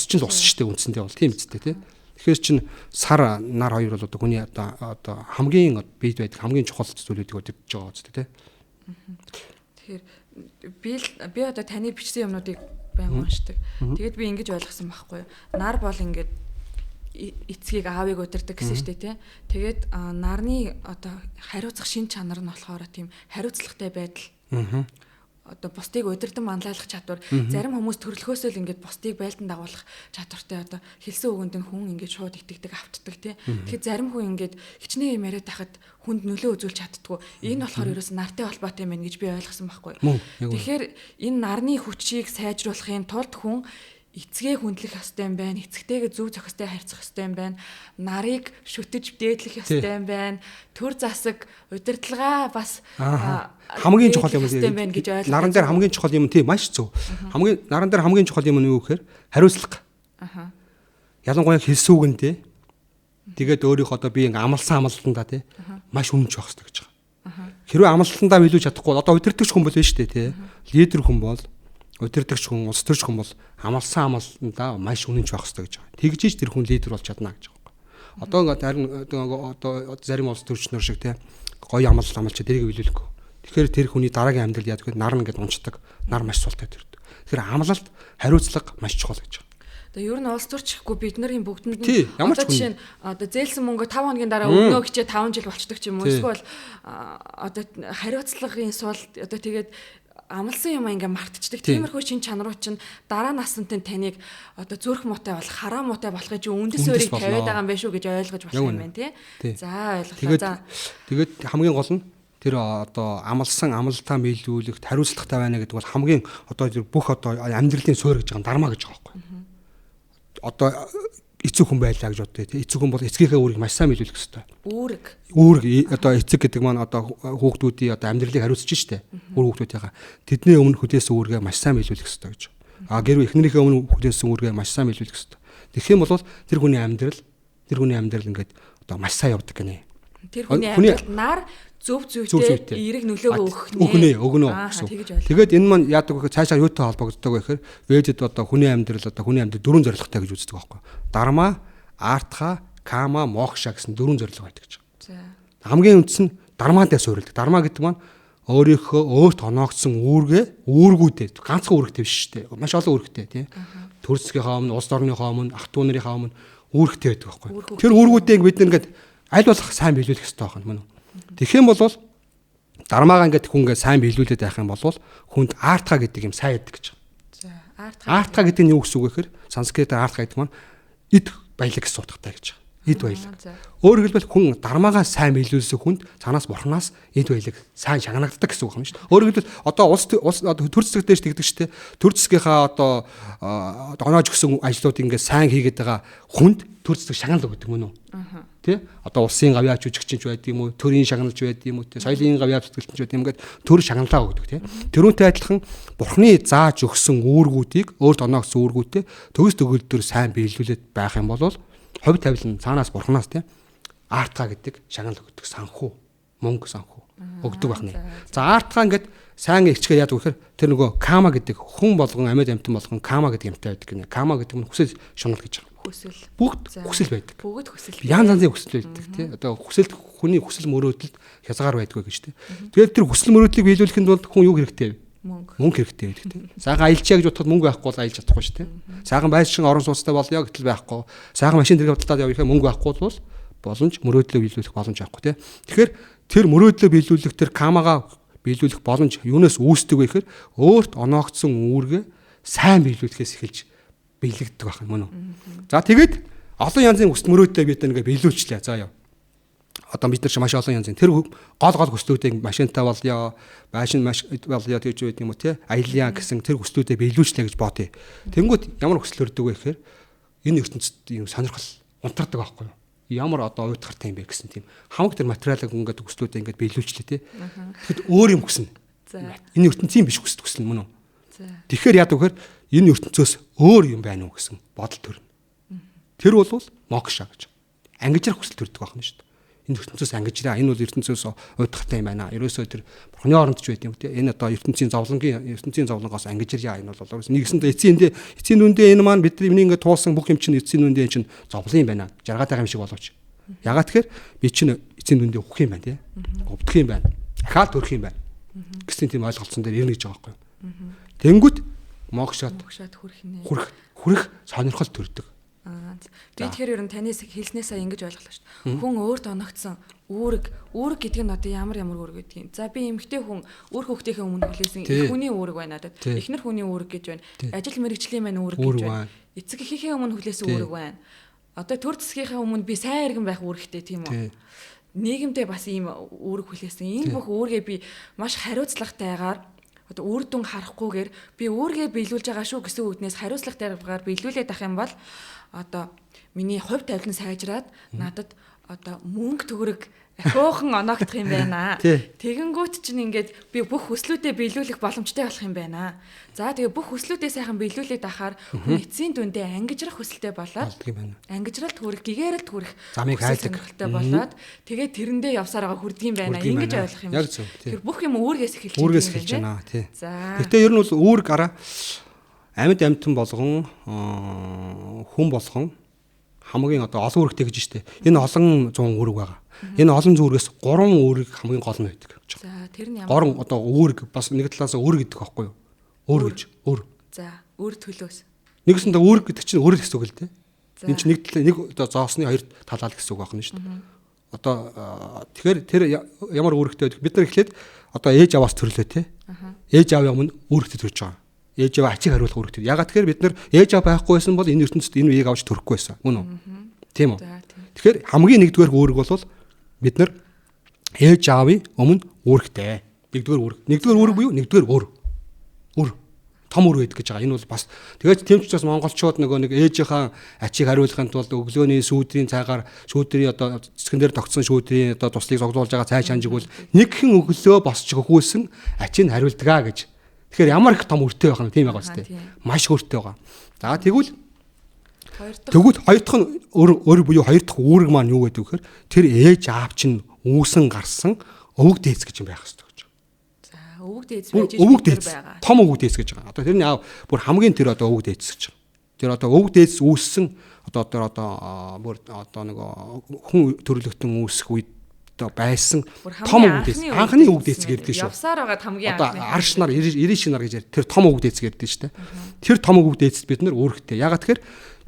чинь ус шүү дээ үндсэндээ бол тийм үстэй тий. Тэгэхээр чин сар нар хоёр бол одоо хүний одоо хамгийн биед байдаг хамгийн чухал зүйлүүдийг удирдах байгаа үстэй тий. Тэгэхээр би одоо таны бичсэн юмнуудыг байнга уншдаг. Тэгээд би ингэж ойлгосон байхгүй юу. Нар бол ингээд эцгийг аавыг удирдаг гэсэн шүү дээ тий. Тэгээд нарны одоо хариуцах шин чанар нь болохоор тийм хариуцлагатай байдал. одоо бусдыг удирдан манлайлах чадвар, зарим хүмүүс төрөлхөөсөө л ингээд бусдыг байлдан дагуулах чадвартай одоо хэлсэн үгэнд нь хүн ингээд шууд итгэдэг, автдаг тий. Тэгэхээр зарим хүн ингээд хичнээн юм яриад тахад хүнд нөлөө үзүүлж чаддгүй. Энэ болохоор ерөөс нартай холбоотой юм гэж би ойлгосон байхгүй. Тэгэхээр энэ нарны хүчийг сайжруулахын тулд хүн эцгээ хүндлэх ёстой юм байна. Эцэгтэйгээ зөв зохистой харьцах ёстой юм байна. Нарыг шүтэж дээдлэх ёстой юм байна. Төр засаг, удирдлагаа бас хамгийн чухал юм гэж ойлгож. Наран дээр хамгийн чухал юм тийм маш зөв. Наран дээр хамгийн чухал юм нь юу гэхээр хариуцлага. Ялангуяа хэлсэн үгэндээ тэгээд өөрийнх одоо би ингээм амлалтандаа тий маш үнэнч байх хэрэгтэй гэж байгаа. Хэрвээ амлалтандаа биелүүлж чадахгүй одоо удирдагч хүн бол биш үү тий. Лидер хүн бол удирдагч хүн, улс төрч хүн бол амлалтандаа маш үнэнч байх хэрэгтэй гэж байгаа. Тэгжиж тэр хүн лидер болж чадна гэж байгаа. Одоо ингээд харин одоо зарим улс төрчнөр шиг тий гоё амлалт амлч тэрийг биелүүлэхгүй. Тэгэхээр тэр хүний дараагийн амьдрал яадаг вэ? Нар ингээд унцдаг. Нар маш султай төрдөг. Тэгэхээр амлалт, хариуцлага маш чухал гэж байгаа. Одоо ер нь улс төрчихгүй бид нарын бүгдэнд одоо жишээ нь одоо зээлсэн мөнгө 5 хоногийн дараа өгнө гэчээ 5 жил болчдөг ч юм уу. Эсвэл одоо хариуцлагын сул одоо тэгээд амлсан юм ингээ мартчихдаг. Тиймэрхүү шин чанаруу чинь дараа насантын таныг одоо зүрх муутай болох, хараа муутай болохыг чи үндэс өөрийг тавиад байгаа юм байна шүү гэж ойлгож болох юм байна тий. За ойлголоо. За тэгээд хамгийн гол нь тэр одоо амлалтаа биелүүлэх, хариуцлагатай байна гэдэг бол хамгийн одоо бүх одоо амьдралын суурь гэж байгаа дарма гэж байгаа байхгүй. Одоо эцэг хүн байлаа гэж бодъё тий. Эцэг хүн бол эцгийнхээ үүрийг маш сайн биелүүлэх ёстой. Үүрэг одоо эцэг гэдэг маань одоо хүүхдүүдийн одоо амьдралыг хариуцж штэ. Хүүхдүүдийнхээ тэдний өмнө хөдөөсөн үүргээ маш сайн биелүүлэх ёстой гэж. Гэр эхнэрийнхээ өмнө хөдөөсөн үүргээ маш сайн биелүүлэх ёстой. Тэгэх юм бол тэр хүний амьдрал ингээд одоо маш сайн явдаг гинэ. Тэр хүний амьдралд нар зөв зүйтэй эерэг нөлөөгөө өгнө гэсэн. Тэгээд энэ маань яадаг вэ? Цаашаа юутай холбогддог вэ гэхээр вэдэд одоо хүний амьдрал дөрвөн зорилготой гэж үздэг байхгүй. Дарма, аартха, кама, мокша гэсэн дөрвөн зорилго байдаг гэж. Хамгийн үндс нь дармаатай суурилдаг. Дарма гэдэг маань өөрийнхөө өөрт оноогдсон үүргүүдэд ганцхан үүрэгтэй биш шүү дээ. Маш олон үүрэгтэй тий. Төрөлцгийнхаа өмнө, улс орныхоо өмнө, ах トゥ нарынхаа өмнө үүрэгтэй байдаг байхгүй. Тэр үүргүүдийг бид ингээд аль болох сайн биелүүлэх хэрэгтэй байна мөн үү? Тэгэх юм бол дармаагаа ингээд хүн ингээд сайн биелүүлээд байх юм бол хүнд аартха гэдэг юм сайн яддаг гэж. За аартха гэдэг нь юу гэсэн үг вэ гэхээр санскритээр аартха гэдэг маань эд баялаг гэсэн утгатай гэж. Эд баялаг. Өөрөөр хэлбэл хүн дармаагаа сайн биелүүлсэн хүнд цаанаас бурхнаас эд баялаг сайн шагнагддаг гэсэн үг юм шүү дээ. Өөрөөр хэлбэл одоо улс төр зэсэг дээр тэгдэг шүү дээ. Төр зэсгийнхаа одоо оноож өгсөн ажлууд ингээд сайн хийгээд байгаа хүнд төр зэсэг шагналдаг гэдэг мөн үү? Тэ? Одоо улсын гавьяач жүжигчинч байд юм уу? Төрийн шагналж байд юм уу? Тэ? Соёлын гавьяач зүтгэлтэнч байд юм гээд төр шагналаа өгдөг тий. Тэрүүнтэй адилхан бурхны зааж өгсөн үүргүүдийг өөрт оноогдсон үүргүүдтэй төгс төгөлдөр сайн биелүүлээд байх юм бол хувь тавилан цаанаас бурхнаас тий аартха гэдэг шагнал өгдөг санхүү, мөнгө санхүү өгдөг байна. За аартха ингээд сайн ихчгээ яадаг вэхээр тэр нөгөө кама гэдэг хүн болгон амьд амтан болгон кама гэдэг юмтай байдаг гинэ. Кама гэдэг нь хүсэл шунал гэж байгаа. Хүсэл. Бүгд хүсэл байдаг. Бүгд хүсэл. Янз янзын хүсэл байдаг тий. Одоо хүсэлд хүний хүсэл мөрөөдөлд хязгаар байдгүй гэж тий. Тэгээд тэр хүсэл мөрөөдлийг биелүүлэхэд бол хүн юу хэрэгтэй вэ? Мөнгө хэрэгтэй байдаг тий. Сайхан аялчаа гэж бодоход мөнгө байхгүй бол аялж чадахгүй шүү тий. Сайхан байшин орон сууцтай болёо гэтэл байхгүй. Сайхан машин дэрэг худалдаад явах юм мөнгө байхгүй бол боломж мөрөөдлөө биелүүлэх боломж авахгүй тий. Тэгэхээр тэр мөрөөдлөө биелүүлэх тэр камагаа биелүүлэх боломж юунаас үүсдэг вэ гэхээр өөрт оноогдсон үүргээ сайн биелүүлэхээс эхэлж биелэгддэг байх юм мөн үү. За тэгээд олон янзын хүсэл мөрөөдөлөө бид ингээ биелүүлчлээ. За яа. Одоо бид нар ч маш олон янзын тэр гол хүслүүдийг машинтай болёо, байшин маш болёо гэж үед юм уу те. Аяльяа гэсэн тэр хүслүүдээ биелүүлчлээ гэж бодъё. Тэнгүүт ямар хүсэл өрдөг вэ гэхээр энэ ертөнцид юм сонирхол унтардаг байхгүй юу? Ямар одоо уйтгартай юм бэ гэсэн тийм хамаг тэр материалыг ингээд хүслүүдээ ингээд биелүүлчлээ те. Тэгэхэд өөр юм хүснэ. Энэ ертөнцийн биш хүсэл мөн үү? Тэгэхээр яадаг вэхээр энэ ертөнцөөс өөр юм байна уу гэсэн бодол төрнө. Тэр бол мокша гэж. Ангижрах хүсэл төрдөг байна шүү дээ. Энэ ертөнцөөс ангижраа. Энэ бол ертөнцөөс уйтгартай юм байна. Ерөөсөө тэр бурхны оронд ч байт юм те. Энэ одоо ертөнцийн зовлонгоос ангижраа. Энэ бол нэгсэндээ эцсийн дүндээ энэ маань бидний ингээд туулсан бүх юм чинь эцсийн дүндээ чинь зовлон юм байна. Жаргаатай юм шиг болооч. Ягаад тэгэхээр би чинь эцсийн дүндээ ухах юм байна те. Өвдөх юм байна. Ахаал төрөх юм байна. Гэсэн тийм ойлголцсон дээр ирнэ гэж байгаа байхгүй юу? Тэнгүүт мокшат хүрэх сонирхол төрдөг. ганц. Би тэгэхээр ер нь таны хэлснээс ингэж ойлголоо шүү дээ. Хүн өөрт оногдсон үүрэг гэдэг нь одоо ямар үүрэг гэдэг юм. За би эмэгтэй хүн өөр хүүхдийнхээ өмнө хүлээсэн их хүний үүрэг байна надад. Эхнэр хүний үүрэг гэж байна. Ажил мэргэжлийн маань үүрэг гэж байна. Эцэг эхийнхээ өмнө хүлээсэн үүрэг байна. Одоо төр засгийнхээ өмнө би сайн иргэн байх үүрэгтэй тийм үү? Нийгэмдээ бас ийм үүрэг хүлээсэн. Энэ бүх үүргээ би маш хариуцлагатайгаар одоо үр дүн харахгүйгээр би үүргээ биелүүлж байгаа шүү гэсэн үгнээс хариуцлагатайгаар биелүүлээд ах юм бол одоо миний хувь тавилан сайжраад надад одоо мөнгө төгрөг ахиухан оногдох юм байна. Тэгэнгүүт чинь ингээд би бүх хүслүүдээ биелүүлэх боломжтой болох юм байна. За тэгээ бүх хүслүүдээ сайхан биелүүлээд ахаар хүн эцсийн дүндээ ангижрах хүсэлтэй болоод ангижралт хүрэх, гэгээрэлт хүрэх замыг хайдаг болоод тэгээ тэрэндээ явсаар байгаа хүрдэг юм байна. Ингэж ойлгох юм. Тэр бүх юм үүргээс эхэлж байна. За. Гэтэ ер нь бол үүрэг араа амьд амьтан болгон хүн болгон хамгийн одоо олон үүрэгтэй гэж штэ. Энэ олон 100 үүрэг байгаа. Энэ олон зүргээс 3 үүрэг хамгийн гол нь байдаг. За тэр нь ямар 3 одоо үүрэг бас нэг талаас үүрэг гэдэг аахгүй юу? Өөр гэж. Өөр. За өөр төлөөс. Нэгсэндээ үүрэг гэдэг чинь өөр гэсэн үг л дээ. Энэ чинь нэг талаа нэг одоо зоосны хоёр талаа гэсэн үг байна шүү дээ. Одоо тэгэхээр тэр ямар үүрэгтэй байдаг? Бид нар эхлээд одоо ээж аваас төрлөө те. Ээж аав юм үүрэгтэй төрж байгаа. Ээж аваа ачиг хариулах үүрэгтэй. Ягаад тэгэхээр бид нар ээж аав байхгүй байсан бол энэ ертөнцид энэ үеийг авч төрөхгүй байсан. Мөн үү? Тийм үү? Тэгэхээр хамгийн нэгдүгээр үүрэг бол бид нар ээж аавын өмнө үүрэгтэй. Нэгдүгээр үүрэг буюу нэгдүгээр өөр том үр байдаг гэж байгаа. Энэ бол бас тэгээд тийм ч учраас монголчууд нэг ээжийнхаа ачийг хариулахын тулд өглөөний сүүдрийн цагаар сүүдрийн одоо цэцгэн дээр тогтсон сүүдрийн одоо туслыг зогдуулж байгаа цай шанжиг бол нэгхэн өглөө босч өгүүлсэн ачийг хариулдгаа гэж. Тэгэхээр ямар их том үртэй байх нь тийм байгаа үстэй. Маш өртөө байгаа. За тэгвэл хоёр дахь нь өөр буюу хоёр дахь үүрэг маань юу гэдэг вэ гэхээр тэр ээж аав чинь үүсэн гарсан өвөг дээц гэж юм байх хэрэгтэй гэж. За өвөг дээц байж байгаа. Том өвөг дээц гэж байгаа. Одоо тэрний аав бүр хамгийн тэр одоо өвөг дээц гэж байгаа. Тэр одоо өвөг дээц үүссэн одоо бүр одоо нэг хүн төрлөختөн үүсэх үед байсан том өвөг дээц. Анхны өвөг дээц гэдэг шүү. Явсаар байгаа хамгийн анхны. Одоо арш нар, ирээш нар гэж тэр том өвөг дээц гэдэг шүү дээ. Тэр том өвөг дээцэд бид нар үүрэгтэй. Ягаад тэгэхээр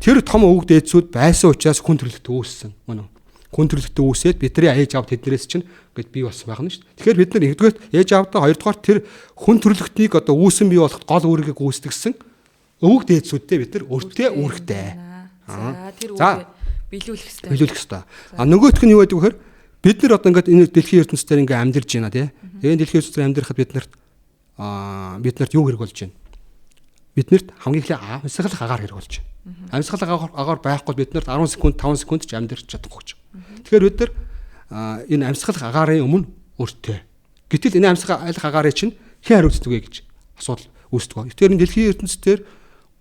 тэр том өвөг дээдсүүд байсан учраас хүн төрлөختөө үүссэн. Мөн үү? Хүн төрлөختөө үүсээд бидний ээж аав тэднэрээс чинь гээд бий болсон байна шүү дээ. Тэгэхээр бид нар нэгдүгээр ээж аавдаа хоёрдугаар тэр хүн төрлөختнийг одоо үүсэн бий болоход гол үүргийг гүйцэтгсэн өвөг дээдсүүдтэй бид нар өртөө үүрэгтэй. За тэр үүрэг биелүүлэх хэрэгтэй. Биелүүлэх хэрэгтэй. Нөгөөх нь юу гэдэг вэ гэхээр бид нар одоо ингээд энэ дэлхийн ертөнцийн дээр ингээд амьдарч байна тий. Тэгээд дэлхийн ертөнцийн амьдрахад бид нарт юу хэрэг болж байна? Биднэрт хамгийн их амьсгалах агаар хэрэг болж байна. Амьсгалах агаар байхгүй бид нарт 10 секунд 5 секунд ч амьдарч чадахгүй ч. Тэгэхээр бид нар энэ амьсгалах агаарын өмнө өртөө. Гэтэл энэ амьсгалах агаарыг чинь хэн хариуцдаг вэ гэж асуудал үүсдэг. Тэгэхээр энэ дэлхийн ертөнцийн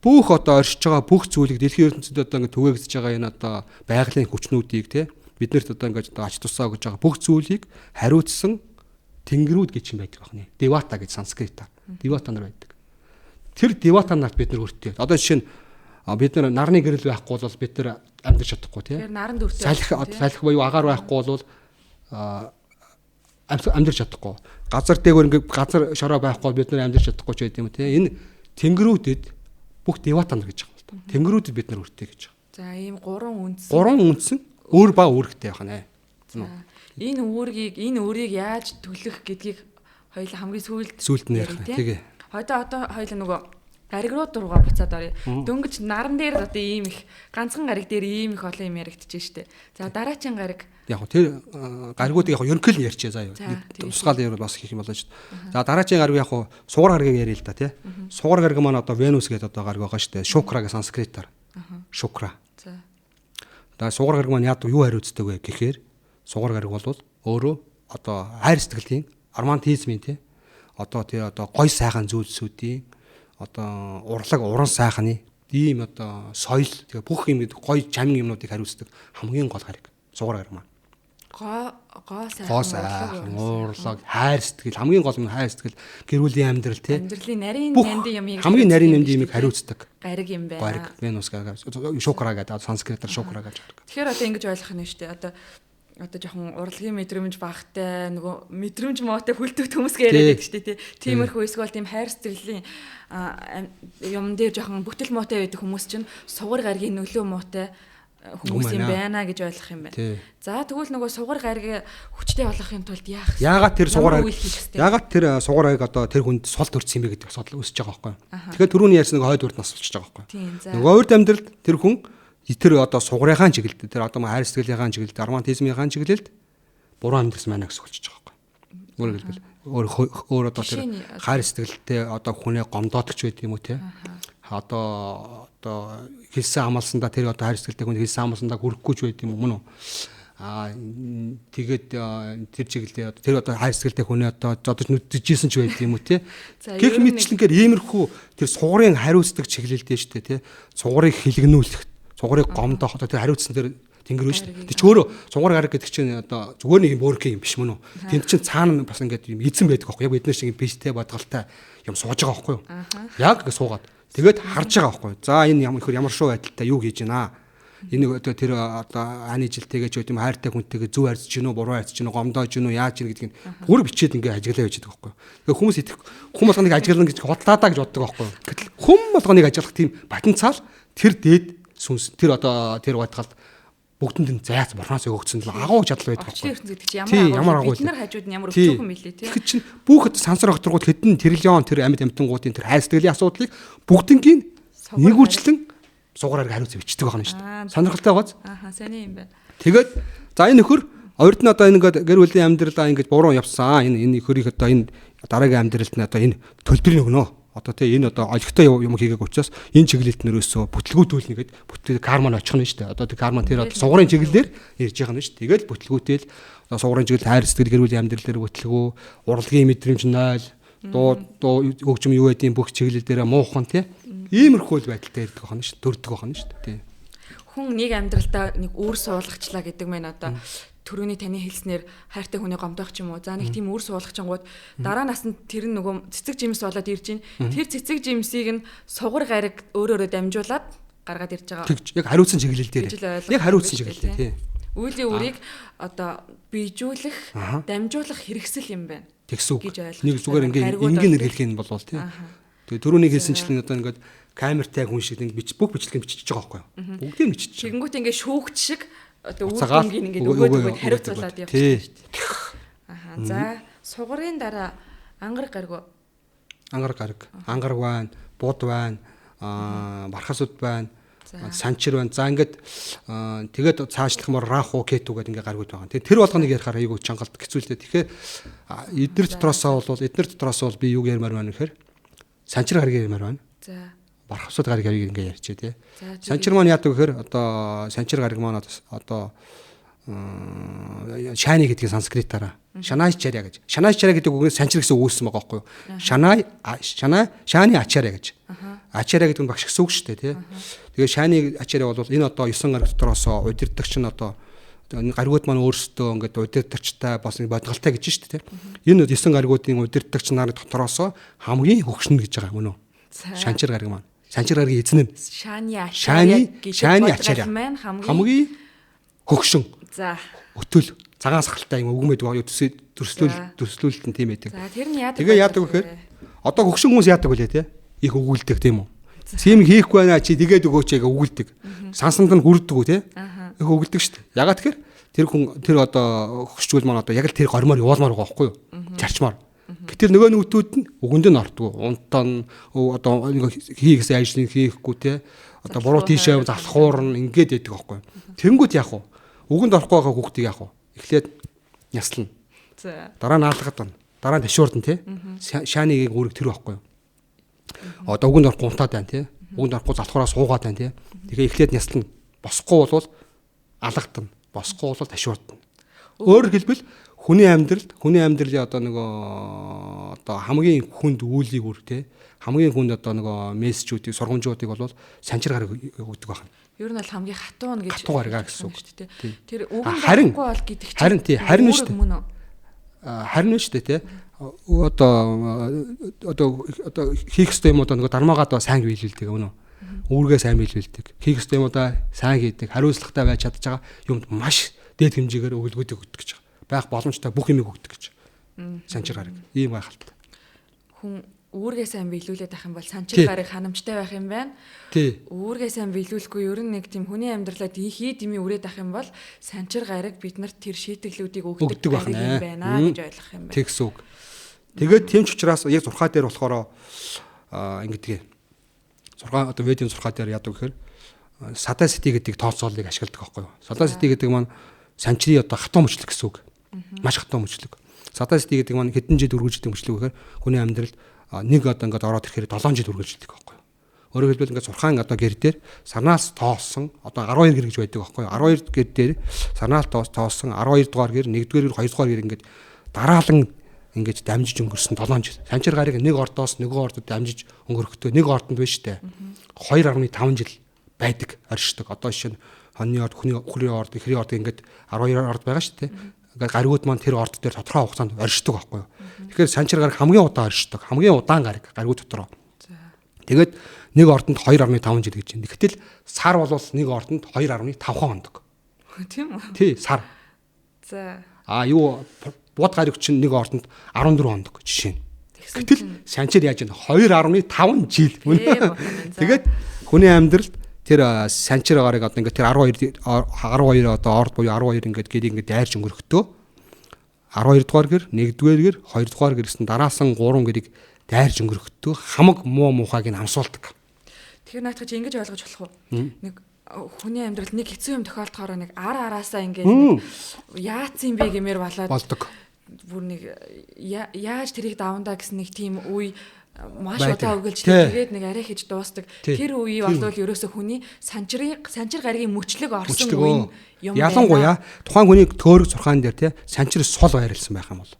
бүх одоо оршиж байгаа бүх зүйлийг дэлхийн ертөнцид одоо ингээд түгээгдэж байгаа энэ одоо байгалийн хүчнүүдийг те биднэрт одоо ингээд ач тусаа гэж байгаа бүх зүйлийг хариуцсан тэнгэрүүд гэж юм байдаг байна. Девата гэж санскритаар. Девата нар байдаг. Тэр девата нарт бид нар өртөө. Одоо жишээ нь бид нар нарны гэрэл байхгүй бол бид нар амьдарч чадахгүй тийм. Тэр наранд өртөө. Салхи буюу агаар байхгүй бол амьдарч чадахгүй. Газар дээгүүр ингээд газар шороо байхгүй бид нар амьдарч чадахгүй ч байд юм тийм. Энэ тэнгэрүүдэд бүх девата нар гэж байгаа юм. Тэнгэрүүдэд бид нар өртөө гэж байгаа. За ийм 3 үндсэн. 3 үндсэн өөр ба үүрэгтэй байна. Энэ өөрийг яаж төлөх гэдгийг хоёул хамгийн сүүлд нь ярих. Тэгээ. Одоо хоёул нөгөө гариг руу дургаа буцаад орё. Дөнгөж наран дээр одоо ийм их ганцхан гариг дээр ийм их олон юм яригдчихэж штэ. За дараагийн гариг яг тэр гаригуудыг яг ерөнхийд нь ярьчээ заа юу. Тусгаал ярил бас хийх юм болоо штэ. За дараагийн гариг яг сугар гаригийг ярил л да тий. Сугар гариг маань одоо Венус гэдэг одоо гариг байгаа штэ. Шукра гэж санскритаар. Шукра. За. За сугар гариг маань яад юу хариуцдаг вэ гэхээр сугар гариг бол өөрөө одоо хайр сэтгэлийн романтизмын тий. Одоо тэр одоо гой сайхан зүйлсүүдийн одоо урлаг уран сайхны ийм одоо соёл тэгээ бүх юм гой чамин юмнуудыг хариуцдаг хамгийн гол гариг сугар гариг маань. Гоо сайхан урлаг хайр сэтгэл хамгийн гол нь хайр сэтгэл гэр бүлийн амьдрал тий. Амьдралын нарийн нэмдийн юмыг хамгийн нарийн нэмдийн юмыг хариуцдаг. Гариг юм байна. Гариг Венус гэдэг шукра гэдэг санскритаар шукра гэж. Тэгэхээр одоо ингэж ойлгох нь шүү дээ. Одоо жоохон урлагийн мэдрэмж багтай нөгөө мэдрэмж муутай хүлдэх хүмүүсгээ яриад байдаг шүү дээ тий. Тиймэрхүү эсвэл тийм хайр сэтгэлийн юм дээр жоохон бүтэл муутай байдаг хүмүүс чинь сугар гаригийн нөлөө муутай хүмүүс юм байна гэж ойлгох юм байна. За тэгвэл нөгөө сугар гариг хүчтэй болгохын тулд яагаад тэр сугар гариг одоо тэр хүнд сул төрсөн юм бэ гэдэг асуудал үүсэж байгаа байхгүй. Тэгэхээр түрүүний ярьсан нэг хойд урд нас болчихж байгаа байхгүй. Нөгөө урд амьдралд тэр хүн тэр одоо сугарынхаа чиглэлд тэр одоо хайр сэтгэлийнхаа чиглэлд романтизмынхаа чиглэлд буруу амьдрсан байна гэсэн болчихж байгаа байхгүй. Өөрөөр хэлбэл өөр одоо тэр хайр сэтгэлтэй одоо хүнээ гомдоодог ч байд юм уу те. Одоо хэлсэн амлсандаа тэр одоо хайр сэтгэлтэй хүн хэлсэн амлсандаа хүрэхгүй ч байд юм уу мөн үү? Тэгээд тэр чиглэлээ тэр одоо хайр сэтгэлтэй хүнээ одоо зодож нүдчихсэн ч байд юм уу те. Гэх мэтчлэнгээр иймэрхүү тэр сугарын хариуцдаг чиглэлдээ шүү дээ те. Сугарыг хилгэнүүлэх, сугарыг гомдоох одоо тэр хариуцсан тэр тэнгэр биш. Тэг ч өөрөө сугар гараг гэдэг чинь одоо зүгээр нэг юм бөөрхөн юм биш мөн үү? Тэнд чинь цаана бас ингээд юм эзэн байдаг аахгүй. Яг бид нар шиг биштэй бодгалтай юм сууж байгаа аахгүй юу? Яг ингэ суугаад тэгээд харж байгаа аахгүй юу? За энэ ямар шоу байдалтай юу хийж байна? Энэ одоо тэр одоо ани жилтэйгээ ч юм хайртай хүнтэйгээ зөв харьцаж гинөө, буруу харьцаж гинөө, гомдоож гинөө, яаж гин гэдгийг бүр бичээд ингээ ажиглаа байж байгаа аахгүй юу? Тэгээ хүмүүс идэх хүм болгоныг ажиглана гэж хотлаадаа гэж боддог аахгүй юу? Гэтэл хүм болгоныг ажиглах тийм потенциал тэр дээд сүнс тэр одоо тэр бодгалд бүгдэнд нь зайц борноос өгөгдсөн л агуу чадал байдаг байхгүй. Гэдэг чинь ямар агуу бид нар хажууд нь ямар өчүүхэн мэлээ тий. Тэгэхээр чинь бүх сансар огторгууд хэдэн тэрлион тэр амьд амьтангуудын тэр хайр сэтгэлийн асуудлыг бүгднгийн нэгүрчлэн сугараар хариуцсан бичдэг байгаа юм шүү дээ. Сонирхолтой гоц. Сони юм байна. Тэгээд за энэ нөхөр хоёрт нь одоо энэ ингээд гэр бүлийн амьдралаа ингээд буруу явсан. Энэ нөхөрийг одоо энэ дараагийн амьдралд нь одоо энэ төлбөрийг өгнө. Одоо тий энэ одоо олигтой юм хийгээг учраас энэ чиглэлд нөрөөсөө бүтлгүүтүүлнэ гэд бүтлэг карман очих нь шүү дээ. Одоо тэр карман тэр одоо сугарын чиглэлээр ярьж байгаа нь шүү дээ. Тэгэл бүтлгүүтэл одоо сугарын чиглэл хайр сэтгэл гэр бүлийн амьдрал дээр бүтлгүү, урлагийн мэдрэмж 0, дуу хөгжим юу байдیں бүх чиглэл дээр муухан тий. Иймэрхүү байдалтай ирдэг байгаа нь шүү дээ. Төрдөг байгаа нь шүү дээ. Тий. Хүн нэг амьдралдаа нэг үр суулгачлаа гэдэг мэн одоо төрөний таны хэлснээр хайртай хүнээ гомдоох ч юм уу. За нэг тийм үр суулгачингууд дараа насанд тэр нөгөө цэцэг жимс болоод ирж чинь тэр цэцэг жимсийг нь сугар гариг өөрөөрөө дамжуулаад гаргаад ирж байгаа. Яг хариуцсан чиглэл дээр. Яг хариуцсан чиглэл тий. Үеийн үрийг одоо бийжүүлэх, дамжуулах хэрэгсэл юм байна. Тэгс үг. Нэг зүгээр энгийн нэр хэлэх юм болвол тий. Тэгээ түрүүний хэлсэнчлэн одоо ингээд камертай хүн шиг ингээд бүх бичлэгийг бичиж байгаа байхгүй юу? Бүгдийг нь бичиж. Тэгэнгүүт ингээд шүүгч шиг одоо үрдүнгийн ингээд өгөөд хариуцуулаад явчихсан шүү дээ. За сугарын дараа ангараг гариг. Ангараг байна, бууд байна, бархасууд байна, санчир байна. За ингээд тэгээд цаашлахмаар раху кету гэдэг ингээд гаргууд байгаа. Тэгээд тэр болгоныг ярихаар айгүй чангалт хэцүүлдэ. Тэгэхээр эдгээр дотроос бол би юу ярмаар байна гэхээр санчир гариг ярмаар байна. За бархасууд гариг ингээ ярьчээ тий. Санчир маань яадаг гэхээр одоо санчир гариг маань одоо шаани гэдгийг санскритаараа шанаачаря гэж. Шанаачаря гэдэг үгнээс санчир гэсэн үг үүссэн байгаа байхгүй юу? Шаани ачаря гэж. Ачаря гэдэг нь багш гэсэн үг шүү дээ тий. Тэгээ шаани ачаря бол энэ одоо 9 гариг дотроос удирдагч нь одоо энэ гаригууд маань өөрсдөө ингээд удирдагчтай бас нэг бодгалтай гэж шүү дээ тий. Энэ 9 гаригуудын удирдагч нар дотроос хамгийн хөгшин гэж байгаа юм уу? Санчир гариг маань. Санчир гаригийн эзэн нь шаани ачаря хамгийн хөгшин. За өтөл цагаан сахалтай юм өгмэд байгаа төрслүүлэлт нь тийм байдаг. За тэр нь яадаг. Тэгээ яадаг вэхээр одоо хөгшин хүмүүс яадаг вүлээ те их өгүүлдэг тийм үү. Тийм хийхгүй байна чи тэгээд өгөөч яг өгүүлдэг. Сансанд нь хүрдэг үү те. Их өгүүлдэг шүү дээ. Ягаад тэгэхээр тэр хүн тэр одоо хөгшчүүл маань одоо яг л тэр гормоор явуулмаар байгаа байхгүй юу? Чарчмаар. Гэтэл нөгөө нүгтүүд нь өгөнд нь ортгүй. Унтаа одоо хийхээс ажлыг хийхгүй те. Одоо буруу тийшээ залхуур нь ингээд байдаг байхгүй юу? Тэнгүүд яах вэ? Өгөнд орохгүй байгаа хүүхдийг яах вэ? Эхлээд няслана. За. Дараа нь аалгаад байна. Дараа нь ташуурдан тий. Шаанигийн үүрэг тэр байхгүй юу? Одоо өгөнд орохгүй унтаад байна тий. Өгөнд орохгүй залхуураас суугаад байна тий. Тэгээ эхлээд няслана. Босхгүй болвол алгадна. Босхгүй болвол ташуурдан. Өөрөөр хэлбэл хүний амьдралын одоо нөгөө одоо хамгийн хүнд үүлийг үр тий. Хамгийн хүнд одоо нөгөө мессежүүдийг сургамжуудыг болвол санчир гараг өгдөг байна. Ер нь бол хамгийн хатуу нь гэж хатуу гаргаа гэсэн үг шүү дээ. Тэр өгөнд орохгүй бол гэдэг чинь харин тий харин нь шүү дээ. Харин нь шүү дээ тий. Одоо хийх ёстой юм одоо нөгөө дармаагаад сайн биелүүлдэг юм уу? Үүргээ сайн биелүүлдэг. Хийх ёстой юм одоо сайн хийдэг. Хариуцлагатай байж чадж байгаа юмд маш дээд хэмжээгээр өгүүлбэрүүдийг өгдөг гэж байгаа. Байх боломжтой бүх юмыг өгдөг гэж. Санчир гараг. Ийм гайхалтай. Хүн үүргээ сайн биелүүлээд авах юм бол санчир гарыг ханамжтай байх юм байна. Тий. Үүргээ сайн биелүүлэхгүй ер нь нэг тийм хүний амьдралаа хий дими үрээд авах юм бол санчир гарыг бид нарт тэр шийтгэлүүдийг өгдөг байх юм байна гэж ойлгох юм байна. Тэгс үг. Тэгээд тийм ч учраас яг зурхаа дээр болохоор ингэдэг. Зурхаа одоо ведийн зурхаа дээр яадаг гэхээр садасити гэдэг тооцоолыг ашигладаг байхгүй юу? Садасити гэдэг маань санчрын одоо хатуу мөчлөг гэсэн үг. Маш хатуу мөчлөг. Садасити гэдэг маань хэдэн жил үргэлжлэдэг мөчлөг гэхээр хүний амьдралд нэг одоо ингээд ороод ирэхээр 7 жил үргэлжлэдэг байхгүй юу? Өөрөөр хэлбэл ингээд зурхаан одоо гэр дээр сарнаас тоосон одоо 12 гэр гэж байдаг байхгүй юу? 12 гэр дээр сарнаас тоосон 12 дугаар гэр, 1-р гэр, 2-р гэр ингээд дараалан ингэж дамжиж өнгөрсөн 7 жил. Санчир гарыг нэг ордоос нөгөө ордод дамжиж өнгөрөхдөө нэг ордонд биш үү? 2.5 жил байдаг оршдог. Одоо жишээ нь хоньны орд, хүний орд, ихрийн орд ингээд 12 орд байгаа шүү дээ. Ингээд гаригууд маань тэр орд дээр тодорхой хугацаанд оршдог байхгүй юу? Тэгэхээр санчир гараг хамгийн удаан оршдог. Хамгийн удаан гаригууд дотроо. Тэгээд нэг ордонд 2.5 жил гэж байна. Гэтэл сар бол нэг ордонд 2.5 хоног. Тийм үү? Тий, сар. За. Юу бод гариг чинь нэг ордонд 14 хоног жишээ нь. Гэтэл санчир яаж вэ? 2.5 жил. Тэгээд хүний амьдралд тэр санчир гарыг одоо ингээд тэр 12 одоо орд буюу 12 ингээд гэрийг ингээд дайрч өнгөрөхдөө 12 дугаар гэр, 1-р гэр, 2 дугаар гэр гэсэн дараасан 3 гэрийг дайрч өнгөрөхдөө хамаг муу мухайг нь амсуулдаг. Тэгэхээр наадах чи ингэж ойлгож болох уу? Нэг хүний амьдралд нэг хэцүү юм тохиолдохоор нэг араасаа ингээд яац юм бэ гэмээр болдог. Бүр нэг яаж тэрийг давандаа гэсэн нэг тийм үе маш удаа өгөлж тэгээд нэг арай хийж дуустдаг. Тэр үе болвол ерөөсө хүний санчир гаригийн мөчлөг орсон үе юм байна. Ялангуяа тухайн хүний төөрөг зурхаан дээр те санчир сул байрлсан байх юм бол.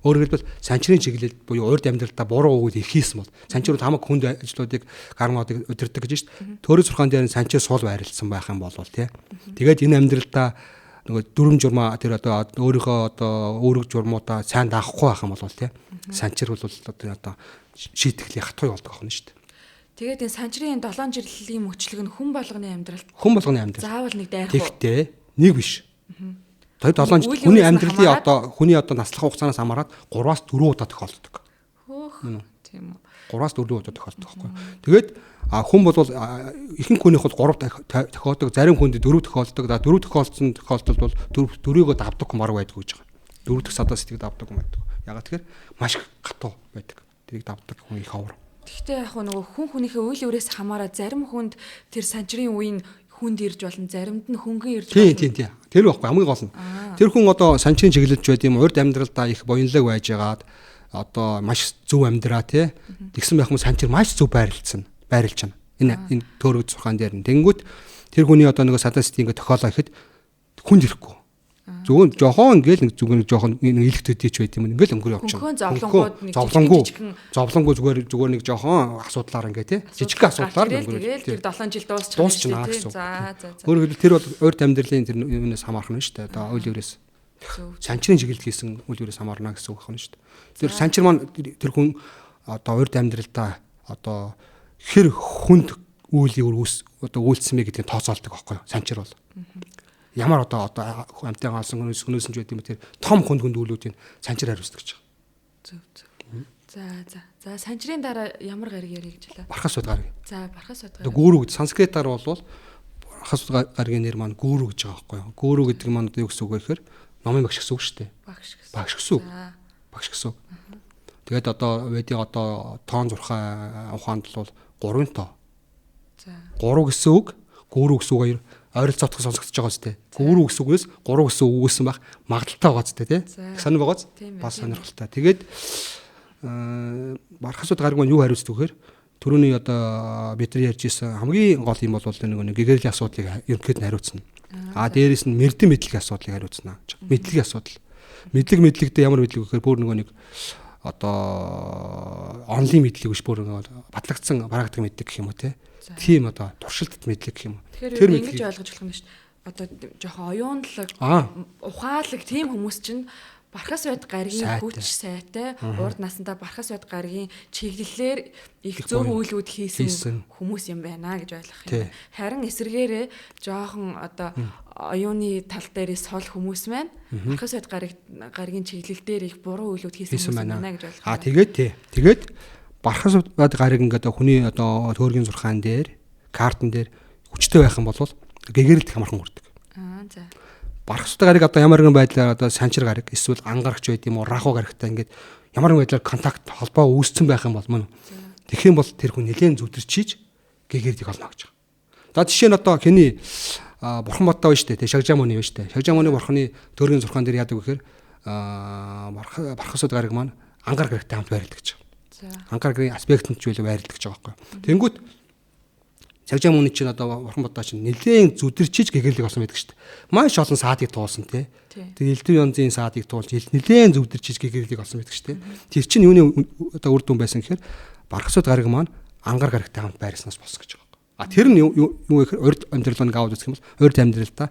Өөрөөр хэлбэл санчирын чиглэл буюу урд амьдралдаа буруу үгүүд эрхийсэн бол санчирууд хамаг хүнд ажлуудыг гармуудыг өдөрдөг гэж шүү дээ. Төөрөг зурхаан дээр санчир сул байрлсан байх юм бол те. Тэгээд энэ амьдралдаа нөгөө дүрм журмаа тэр одоо өөрийнхөө одоо өөрөг журмуудаа сайн даахгүй байх юм бол те. Санчир бол одоо шийтгэлээ хатуй болдог ахна шүү дээ. Тэгээд энэ санчрын 7 жилийн мөчлөг нь хүн болгоны амьдралд заавал нэг дайрах уу? Тэгтээ нэг биш. Тэр 7 жил хүний амьдралын одоо хүний одоо наслах хугацаанаас хамаарат 3-аас 4 удаа тохиолддог. Хөөх. Тийм үү. 3-аас 4 удаа тохиолддог байхгүй. Тэгээд хүн бол ихэнх хүнийх бол 3 тохиолдог, зарим хүнд 4 тохиолдог. 4 тохиолдсон тохиолдолд бол 4-ийг давдаг хүн марг байдаг гэж байгаа. 4 дэх садаас сэтгэж давдаг хүн байдаг. Ягаад тэгэхээр маш хатуу байдаг. Тэрийг давдаг хүн их ховор. Гэхдээ яг нөгөө хүн хүнийхээ үйл яврээс хамаараа зарим хүнд тэр санчрын үеийн хүнд ирж болно, заримд нь хөнгөн ирж болно. Тийм. Тэр байхгүй хамгийн гол нь. Тэр хүн одоо санчрын чиглэлж байд юм урд амьдралдаа их буянлаг байжгаад одоо маш зөв амьдраа тий. Тэгсэн байх юм санчир маш зөв байрлж байна. Энэ төөрөг зурхаан дээр нь. Тэнгүүт тэр хүний одоо нөгөө садасти ингээ тохиолоо ихэд хүнд ирэхгүй. Зөвхөн жоохон ингээл нэг зүгээр жоохон илэг төдийч байт юм ингээл өнгөр явчихна. Зовлонгууд зүгээр нэг жоохон асуудлаар ингээ тий. Жижиг асуудлаар өнгөр. Тэр 7 жил дуусчихна тий. За. Өөрөөр хэлбэл тэр бол урд амьдралын тэр юунаас хамаарх нь шүү дээ. Одоо үйл яврээс санчрын чиглэлд хийсэн үйл яврээс хамаарна гэсэн үг байна шүү дээ. Тэр санчир маань тэр хүн одоо урд амьдралдаа одоо хэр хүнд үйл явр үйлцсэн мэ гэдгийг тооцоолдог байхгүй юу? Санчир бол. Ямар одоо амттай гаалсан хөнөөс нь ч байт юм тэр том хүнд үйлүүдийн санчир хариуцдаг гэж байгаа. За санчрын дараа ямар гариг ярих гэж хэлээ? Бархас суд гариг. За бархас суд гариг. Гүүрүү гэж санскритаар бол бархас суд гаригийн нэр маань гүүрүү гэж байгаа байхгүй юу? Гүүрүү гэдэг маань одоо юу гэсэн үг вэ гэхээр номын багш гэсэн үг шүү дээ. Багш гэсэн үг. Тэгээд одоо веди одоо тоон зурхаа ухаанд бол 3 тоо. За 3 гэсэн үг, гүүрүү гэсэн үг хоёр ойролцоотох сонсогдож байгаа зү. Гүүрүү гэсэн үгээс 3 гэсэн үг үүсэн байх магадaltaй байгаа зү тий. Сонир байгааз бас сонирхолтой. Тэгээд бархасууд гариг маань юу хариуцдаг вэхээр түрүүний одоо бид нар ярьж исэн хамгийн гол юм бол нэг гэгэрлийн асуудлыг ерөнхийд нь хариуцна. Дээрээс нь мэрдэн мэдлэгийн асуудлыг хариуцна. Мэдлэгийн асуудал. Мэдлэгтэй ямар мэдлэг гэхээр бүр нэг одоо онлайн мэдлэг биш бүр нэг батлагдсан барагддаг мэдлэг гэх юм уу те. Тийм одоо туршилтд мэдлэг гэх юм уу. Тэр мэдлэг ингэж ойлгож болох юм шүү дээ. Одоо жоохон оюунлаг, ухаалаг тийм хүмүүс чинь бархас байд гаригийн хүч сайтай урд насандаа бархас байд гаригийн чиглэлээр их зөв үйлүүд хийсэн хүмүүс юм байна гэж ойлгох юм. Харин эсэргээрээ жоохон одоо оюуны тал дээрээс сул хүмүүс маань бархас байд гаригийн чиглэл дээр их буруу үйлүүд хийсэн хүмүүс байна гэж ойлгох. Тэгээд бархас гариг ингээд хүний одоо төөргийн зурхаан дээр картн дээр хүчтэй байх юм бол гэгэрэлт хамархан хүрдэг. За. Бархас гариг одоо ямар нэгэн байдлаар одоо санчир гариг эсвэл ангарагч байд юм уу раху гаригтай ингээд ямар нэгэн байдлаар контакт холбоо үүсцэн байх юм бол мөн тэгэх юм бол тэр хүн нэлээд зүдэрчиж гэгэрэлтийг олно гэж байгаа. За жишээ нь одоо хэний бурхан бодтоо байна шүү дээ. Шагжаамуны байна шүү дээ. Шагжаамуны бурханы төөргийн зурхаан дээр яадаг гэхээр бархасууд гариг маань ангар гаригтай хамт байрладаг гэж. Ангар гаригийн аспектнд ч үйл байрладаг гэж байгаа байхгүй. Тэнгүүт Шагжаамуны чинь одоо бурхан бодтоо чинь нэлээд зүдэрчиж гэгэрэлтийг олсон байдаг шүү дээ. Маш олон саадыг туулсан тий. Тэгээ элдв янзын саадыг туулж нэлээд зүдэрчиж гэгэрэлтийг олсон байдаг шүү дээ. Тэр чинь юуны одоо үр дүн байсан гэхээр бархасууд гариг маань ангар гаригтай хамт байрснаас болсон гэж байгаа. Тэр нь юу гэхээр урд амьдралыг аваад үзэх юм бол урд амьдралдаа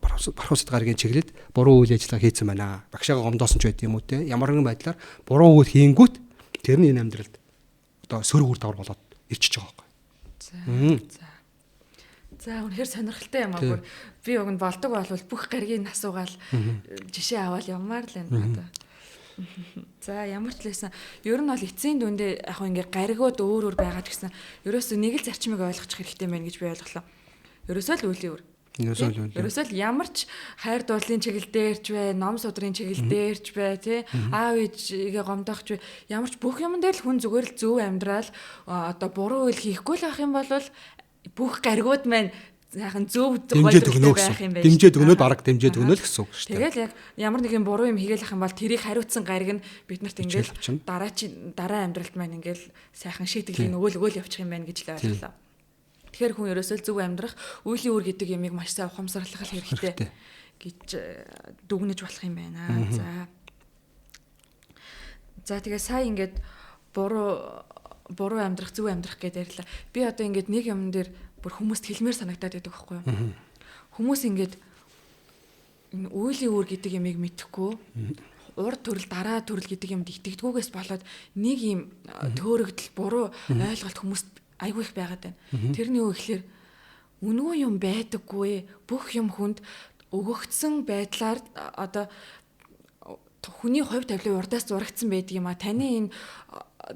бархасууд гаригийн чиглэлд буруу үйл ажиллагаа хийсэн байна. Багшаага гомдоосон ч байт юм уу те. Ямар нэгэн байдлаар буруу үйл хийнгүүт тэр нь энэ амьдралд одоо сөрөг үр дагавар болоод ирчихэж байгаа байхгүй. За үнэхээр сонирхолтой юм аа. Би уг нь болдог болвол бүх гаригийн асуугаал жишээ аваад явмаар л байна. За ямар ч лээсэн ер нь бол эцсийн дүндээ яг ингээ гаригууд өөр байгаа ч гэсэн ерөөсөө нэг л зарчмыг ойлгочих хэрэгтэй байна гэж би ойлголоо. Ерөөсөө л үлийн үр. Ерөөсөө л ямар ч хайр дурлалын чиглэл дээрч бай, ном судрын чиглэл дээрч бай, тий аав ээжигээ гомдоохч бай, ямар ч бүх юм дээр л хүн зүгээр л зөв амьдрал одоо буруу үйл хийхгүй л байх юм бол бүх гаригууд маань яахан зөв дэмжиж өгнө байх юм байна. Дэмжиж өгнөд бараг дэмжиж өгнө л гэсэн үг шүү дээ. Тэгэл яг ямар нэгэн буруу юм хийгээл ах юм бол тэрийг хариуцсан гариг нь биднэрт ингээл дараа амьдралд маань ингээл сайхан шийтгэлийн өгөөл явчих юм байна гэж л ойлголоо. Тэгэхээр хүн ерөөсөө зөв амьдрах, үеийн үр гэдэг ямиг маш сайн ухамсарлах хэрэгтэй гэж дүгнэж болох юм байна. За тэгээ сая ингээд буруу амьдрах, зөв амьдрах гэдээ ярьлаа. Би одоо ингээд нэг юм дээр бүр хүмүүст хэлмээр санагдаад байдаг байхгүй юу? Хүмүүс ингээд энэ үеийн үр гэдэг ямиг мэдэхгүй урд төрөл дараа төрөл гэдэг юмд итгэдэггүйгээс болоод нэг юм төөрөгдөл буруу ойлголт хүмүүст айгүй их байгаад байна. Тэрний юу гэхээр үнгүй юм байдаггүй бүх юм хүнд өгөгдсөн байдлаар одоо хүний хувь тавилан урдаас зурагдсан байдаг юм а. Таны энэ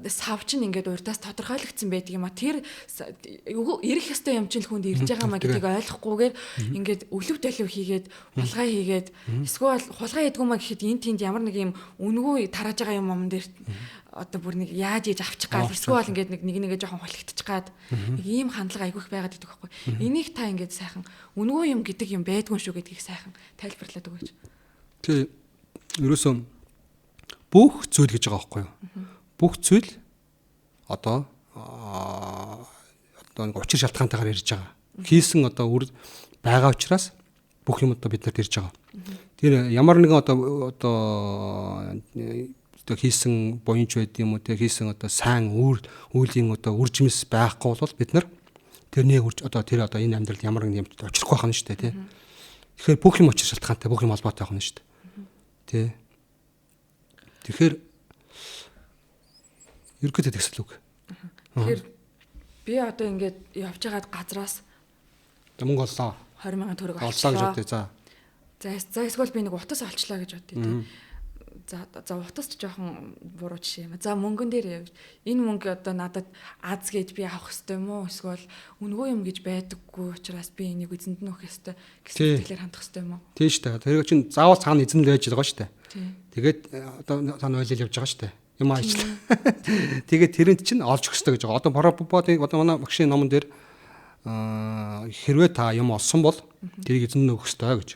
сав чинь ингээд урдаас тодорхойлогдсон байдаг юм а. Тэр ирэх ёстой юм чинь хүнд ирж байгаа маа гэдгийг ойлгохгүйгээр ингээд өвлөв төлөв хийгээд хулгай хийгээд эсвэл хулгай хийдгүү маа гэхэд энэ тэнд ямар нэг юм үнгүй тарааж байгаа юм юм дээр одоо бүр нэг яаж ийж авчих гал эсвэл ингээд нэгээ жоохон холигдчих гад нэг ийм хандлага айгүйх байгаад байдаг байхгүй. Энийг та ингээд сайхан үнгүй юм гэдэг юм байдгүй шүү гэдгийг сайхан тайлбарлаад өгөөч. Тэг ерөөсөө бүх зүйл гэж байгаа байхгүй юу? Бүх зүйл одоо нэг учир шалтгаантайгаар ирж байгаа. Хийсэн одоо үр байгаа учраас бүх юм одоо бид нарт ирж байгаа. Тэр ямар нэгэн одоо хийсэн буянч байд юм уу те хийсэн одоо сайн үеийн одоо үржимс байхгүй бол бид нар тэрний одоо тэр одоо энэ амьдралд ямар нэгэн юм очихгүй байх нь шүү дээ те. Тэгэхээр бүх юм учир шалтгаантай бүх юм холбоотой байх нь шүү дээ. Тэ. Тэгэхээр ерөөдөө тэгсэл үг. Тэгэхээр би одоо ингээд явж байгаад газраас мөнгө оллоо. 20,000 төгрөг оллоо гэж бодъё. За эсвэл би нэг утас олчлаа гэж бодъё. За утас ч жоохон буруу жишээ юм. За мөнгөн дээр энэ мөнгө одоо надад аз гэж би авах хэрэгтэй юм уу? Эсвэл үнгүй юм гэж байдаггүй учраас би энийг эзэнд нь өгөх хэрэгтэй гэсэн сэтгэлээр хандах хэрэгтэй юм уу? Тийм шүү дээ. Тэр чинь заавал цаана эзэн л байж байгаа шүү дээ. Тэгээд одоо цаана ойлол явж байгаа шүү дээ. Юм аачлаа. Тэгээд тэрэнд чинь олж өгөх хэрэгтэй гэж байгаа. Одоо парапоподын одоо манай багшийн номон дээр хэрвээ та юм олсон бол тэрийг эзэнд нь өгөх хэрэгтэй гэж.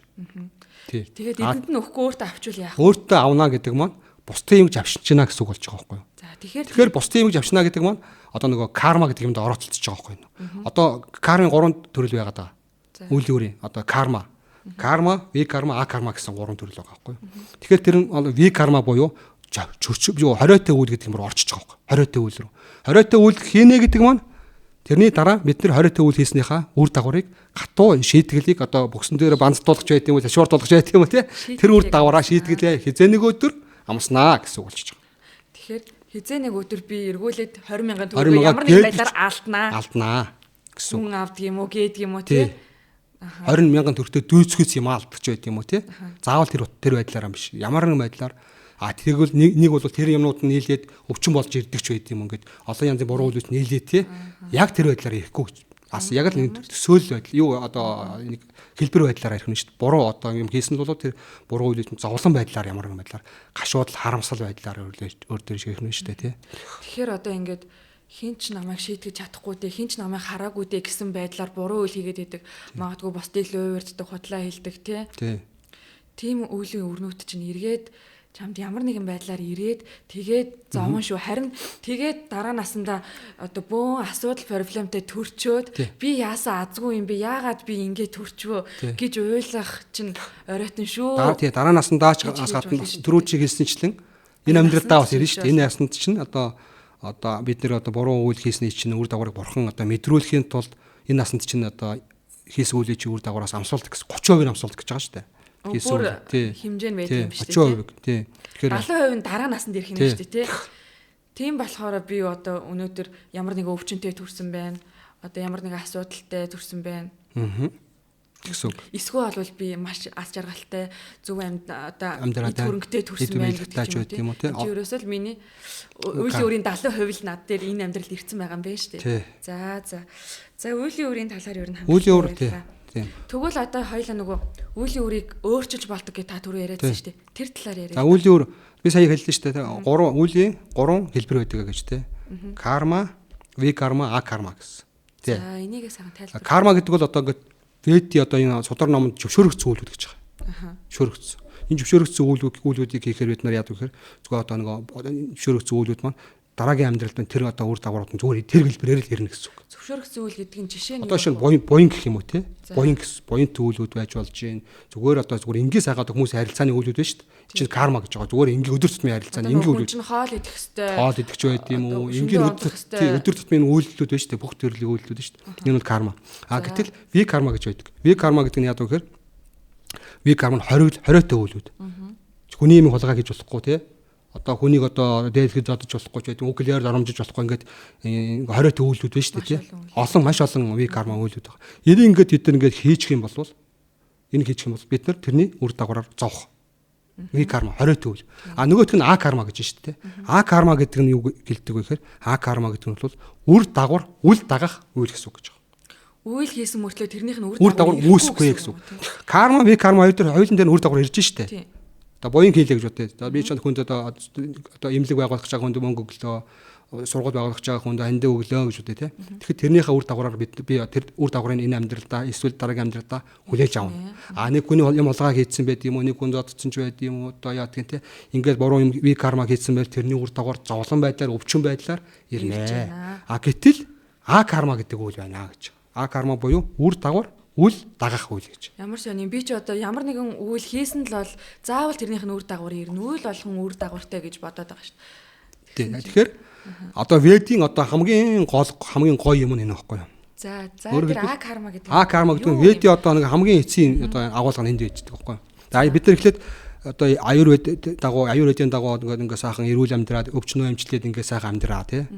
Тэгээд эзэнд нь өгөхгүй өөртөө авчвал яах вэ? Өөртөө авна гэдэг маань бусдын юмж авчиж гинэ гэсэн үг болж байгаа байхгүй юу? За тэгэхээр бусдын юмж авчна гэдэг маань одоо нөгөө карма гэдэг юмд орооцолцож байгаа байхгүй юу? Одоо кармын 3 төрөл байгаад байгаа. Үйл үүрийн одоо карма, V карма, A карма гэсэн 3 төрөл байгаа байхгүй юу? Тэгэхээр тэр нь V карма буюу хориотой үйл гэдэг юм руу орчиж байгаа байхгүй юу? Хориотой үйл рүү. Хориотой үйл хийнэ гэдэг маань тэрний дараа бид нэр хориотой үйл хийснийхаа үр дагаврыг хатуу шийтгэлийг одоо бөксөн дээр банцдуулах байт юм уу, ташуурлуулах байт юм уу те. Тэр үр дагавраа шийтгэлээ хизээ нэг өдөр амснаа гэсэн үг болчихж байгаа. Тэгэхээр хизээ нэг өдөр би эргүүлээд 20,000 төгрөг ямар нэг байдлаар алднаа гэсэн. Хүн авдаг юм уу, гээд юм уу те. 20,000 төгрөгтэй дүүцгээс юм алдчих байт юм уу те. Заавал тэр байдлаараа биш. Ямар нэгэн байдлаар Тэгвэл нэг бол тэр юмнууд нь нийлээд өвчин болж ирдэг ч байд юм ингээд олон янзын буруу үйлс нийлээ тий. Яг тэр байдлаар ирэхгүй гэж. Бас яг л нэг төсөөлөл байдал юу одоо нэг хэлбэр байдлаар ирэх нь шүү дээ. Буруу одоо юм хийсэн бол тэр буруу үйлс зовлон байдлаар ямар нэгэн байдлаар гашуудал харамсал байдлаар өөр дээр ширэх нь шүү дээ тий. Тэгэхээр одоо ингээд хин ч намайг шийтгэж чадахгүй дээ, хин ч намайг хараагүй дээ гэсэн байдлаар буруу үйл хийгээд идэг. Магадгүй бусдыг л уйвэрддэг, худлаа хэлдэг тий. Тийм үеийн өрнөт чинь эргээд чамд ямар нэгэн байдлаар ирээд тэгээд зовон шүү. Харин тэгээд дараа насандаа одоо бөөн асуудал проблемтэй төрчөөд би яасан азгүй юм бэ? Яагаад би ингэж төрчвөө гэж уйлах чинь оройтон шүү. Дараа насандаа ч гадна түрүү чи хэлсэнчлэн энэ амьдралдаа бас ирнэ шүү дээ. Энэ ясанд чинь одоо бид нэр одоо буруу үйл хийсний чинь үр дагаврыг бурхан одоо мэдрүүлэхийн тулд энэ насанд чинь одоо хийсэн үйл чи үр дагавраас амсуулдаг гэсэн 30% амсуулдаг гэж байгаа шүү дээ. Бүр хэмжээ нь байдаг юм шүү дээ. 30% тий. Тэгэхээр 70% нь дараа насанд ирэх юм шүү дээ тий. Тийм болохоор би одоо өнөөдөр ямар нэгэн өвчнөд төрсэн байна. Одоо ямар нэгэн асуудалтай төрсэн байна. Гэсэн үг. Эсвэл бол би маш аз жаргалтай зөв одоо хөрөнгөтэй төрсэн байна гэдэг юм уу тий. Ерөөсөө л миний үеийн үрийн 70% л над дээр энэ амьдралд ирсэн байгаа юм байна шүү дээ. За үеийн үрийн талаар ер нь хангалттай. Тэгвэл одоо хоёлаа нөгөө үеийн үрийг өөрчилж болдог гэж та түрүү яриадсан шүү дээ. Тэр талаар яриа. За үеийн үр би сая хэллээ шүү дээ. Үеийн 3 хэлбэр байдаг гэж тий. Карма, викарма, акарма гэсэн. За энийгээ сайн тайлбар. Карма гэдэг бол одоо ингээд Веди одоо энэ судар номонд зөвшөөрөгдсөн үйлүүд гэж байгаа. Зөвшөөрөгдсөн. Энэ зөвшөөрөгдсөн үйлүүдийг хийхээр бид нар яадаг гэхээр зөвхөн одоо нэг зөвшөөрөгдсөн үйлүүд маань дараагийн амьдралд нь тэр одоо үр дагаврууд нь зүгээр тэр хэлбэрээр л ирнэ гэсэн үг. Зөвшөөрөгдсөн үйл гэдэг нь жишээ нь одоо шинэ буян гэх юм уу те? Буян түүлүүд байж болж гин. Зүгээр одоо зүгээр ингийн сайгаад хүмүүс харилцааны үйлүүд байна шүү дээ. Чинь карма гэж байгаа. Зүгээр ингийн өдөр тутмын харилцааны ингийн үйлүүд. Чинь хоол идэх хэвээр. Хоол идэх ч байд юм уу? Ингийн өдөр тутмын үйлдэлүүд байна шүү дээ. Бүх төрлийн үйлдэлүүд байна шүү дээ. Энэ бол карма. Гэтэл ви карма гэж байдаг. Ви карма гэдэг нь яадаг гэхээр ви карма нь хориотой үйлүүд. Хүний юм хулгай гэж болохгүй те? Одоо хүнийг одоо дээлхэд зодож болохгүй ч байдаг, нуклеар оромжиж болохгүй ингээд хориотой үйлдэлүүд байна шүү дээ тий. Маш олон ви карма үйлдэлүүд байгаа. Энийг ингээд бид нар ингээд хийчих юм бол бид нар тэрний үр дагавраар зовох. Ви карма хориотой үйл. Нөгөөх нь а карма гэж шүү дээ тий. А карма гэдэг нь юу гэлдэг вэ гэхээр а карма гэдэг нь бол үр дагавар үл дагах үйл гэсэн үг гэж байгаа. Үйл хийсэн мөртлөө тэрнийх нь үр дагавар үүсэхгүй гэсэн үг. Карма ви карма хоёулын дээр үр дагавар ирж шүү дээ. Одоо буян хийлээ гэж бодъё. За би ч хүнд одоо имлэг байгуулах гэж байгаа хүнд мөнгө өглөө, сургууль байгуулах гэж байгаа хүнд хандаа өглөө гэж бодъё тий. Тэгэхээр тэрнийхээ үр дагавраар би тэр үр дагаврын энэ амьдралдаа эсвэл дараагийн амьдралдаа хүлээж авна. Нэг хүний юм олгаа хийдсэн байд юм уу, нэг хүнд одцсон ч байд юм уу, одоо яадгийн тий. Ингээд буруу юм ви карма хийдсэн байл тэрний үр дагавар зовлон байдлаар өвчин байдлаар ирнэ. Гэтэл а карма гэдэг үйл байна гэж. А карма буюу үр дагавар үл дагах үйл гэж. Ямар сони би ч одоо ямар нэгэн үйл хийсэн л бол заавал тэрнийх нь үр дагавар ирнэ. Үйл болгон үр дагавартай гэж бодоод байгаа шүү дээ. Тэгэхээр одоо ведийн одоо хамгийн гоё юм нь энэ байхгүй юу? За тэр а карма гэдэг. А карма гэдэг нь веди одоо нэг хамгийн эцсийн одоо агуулга нь энд bijдэг байхгүй юу? За бид нар эхлээд одоо аюурведийн дагуу ингээд сайхан эрүүл амьдраад өвчнөө амжилтад ингээд сайхан амьдраа тий.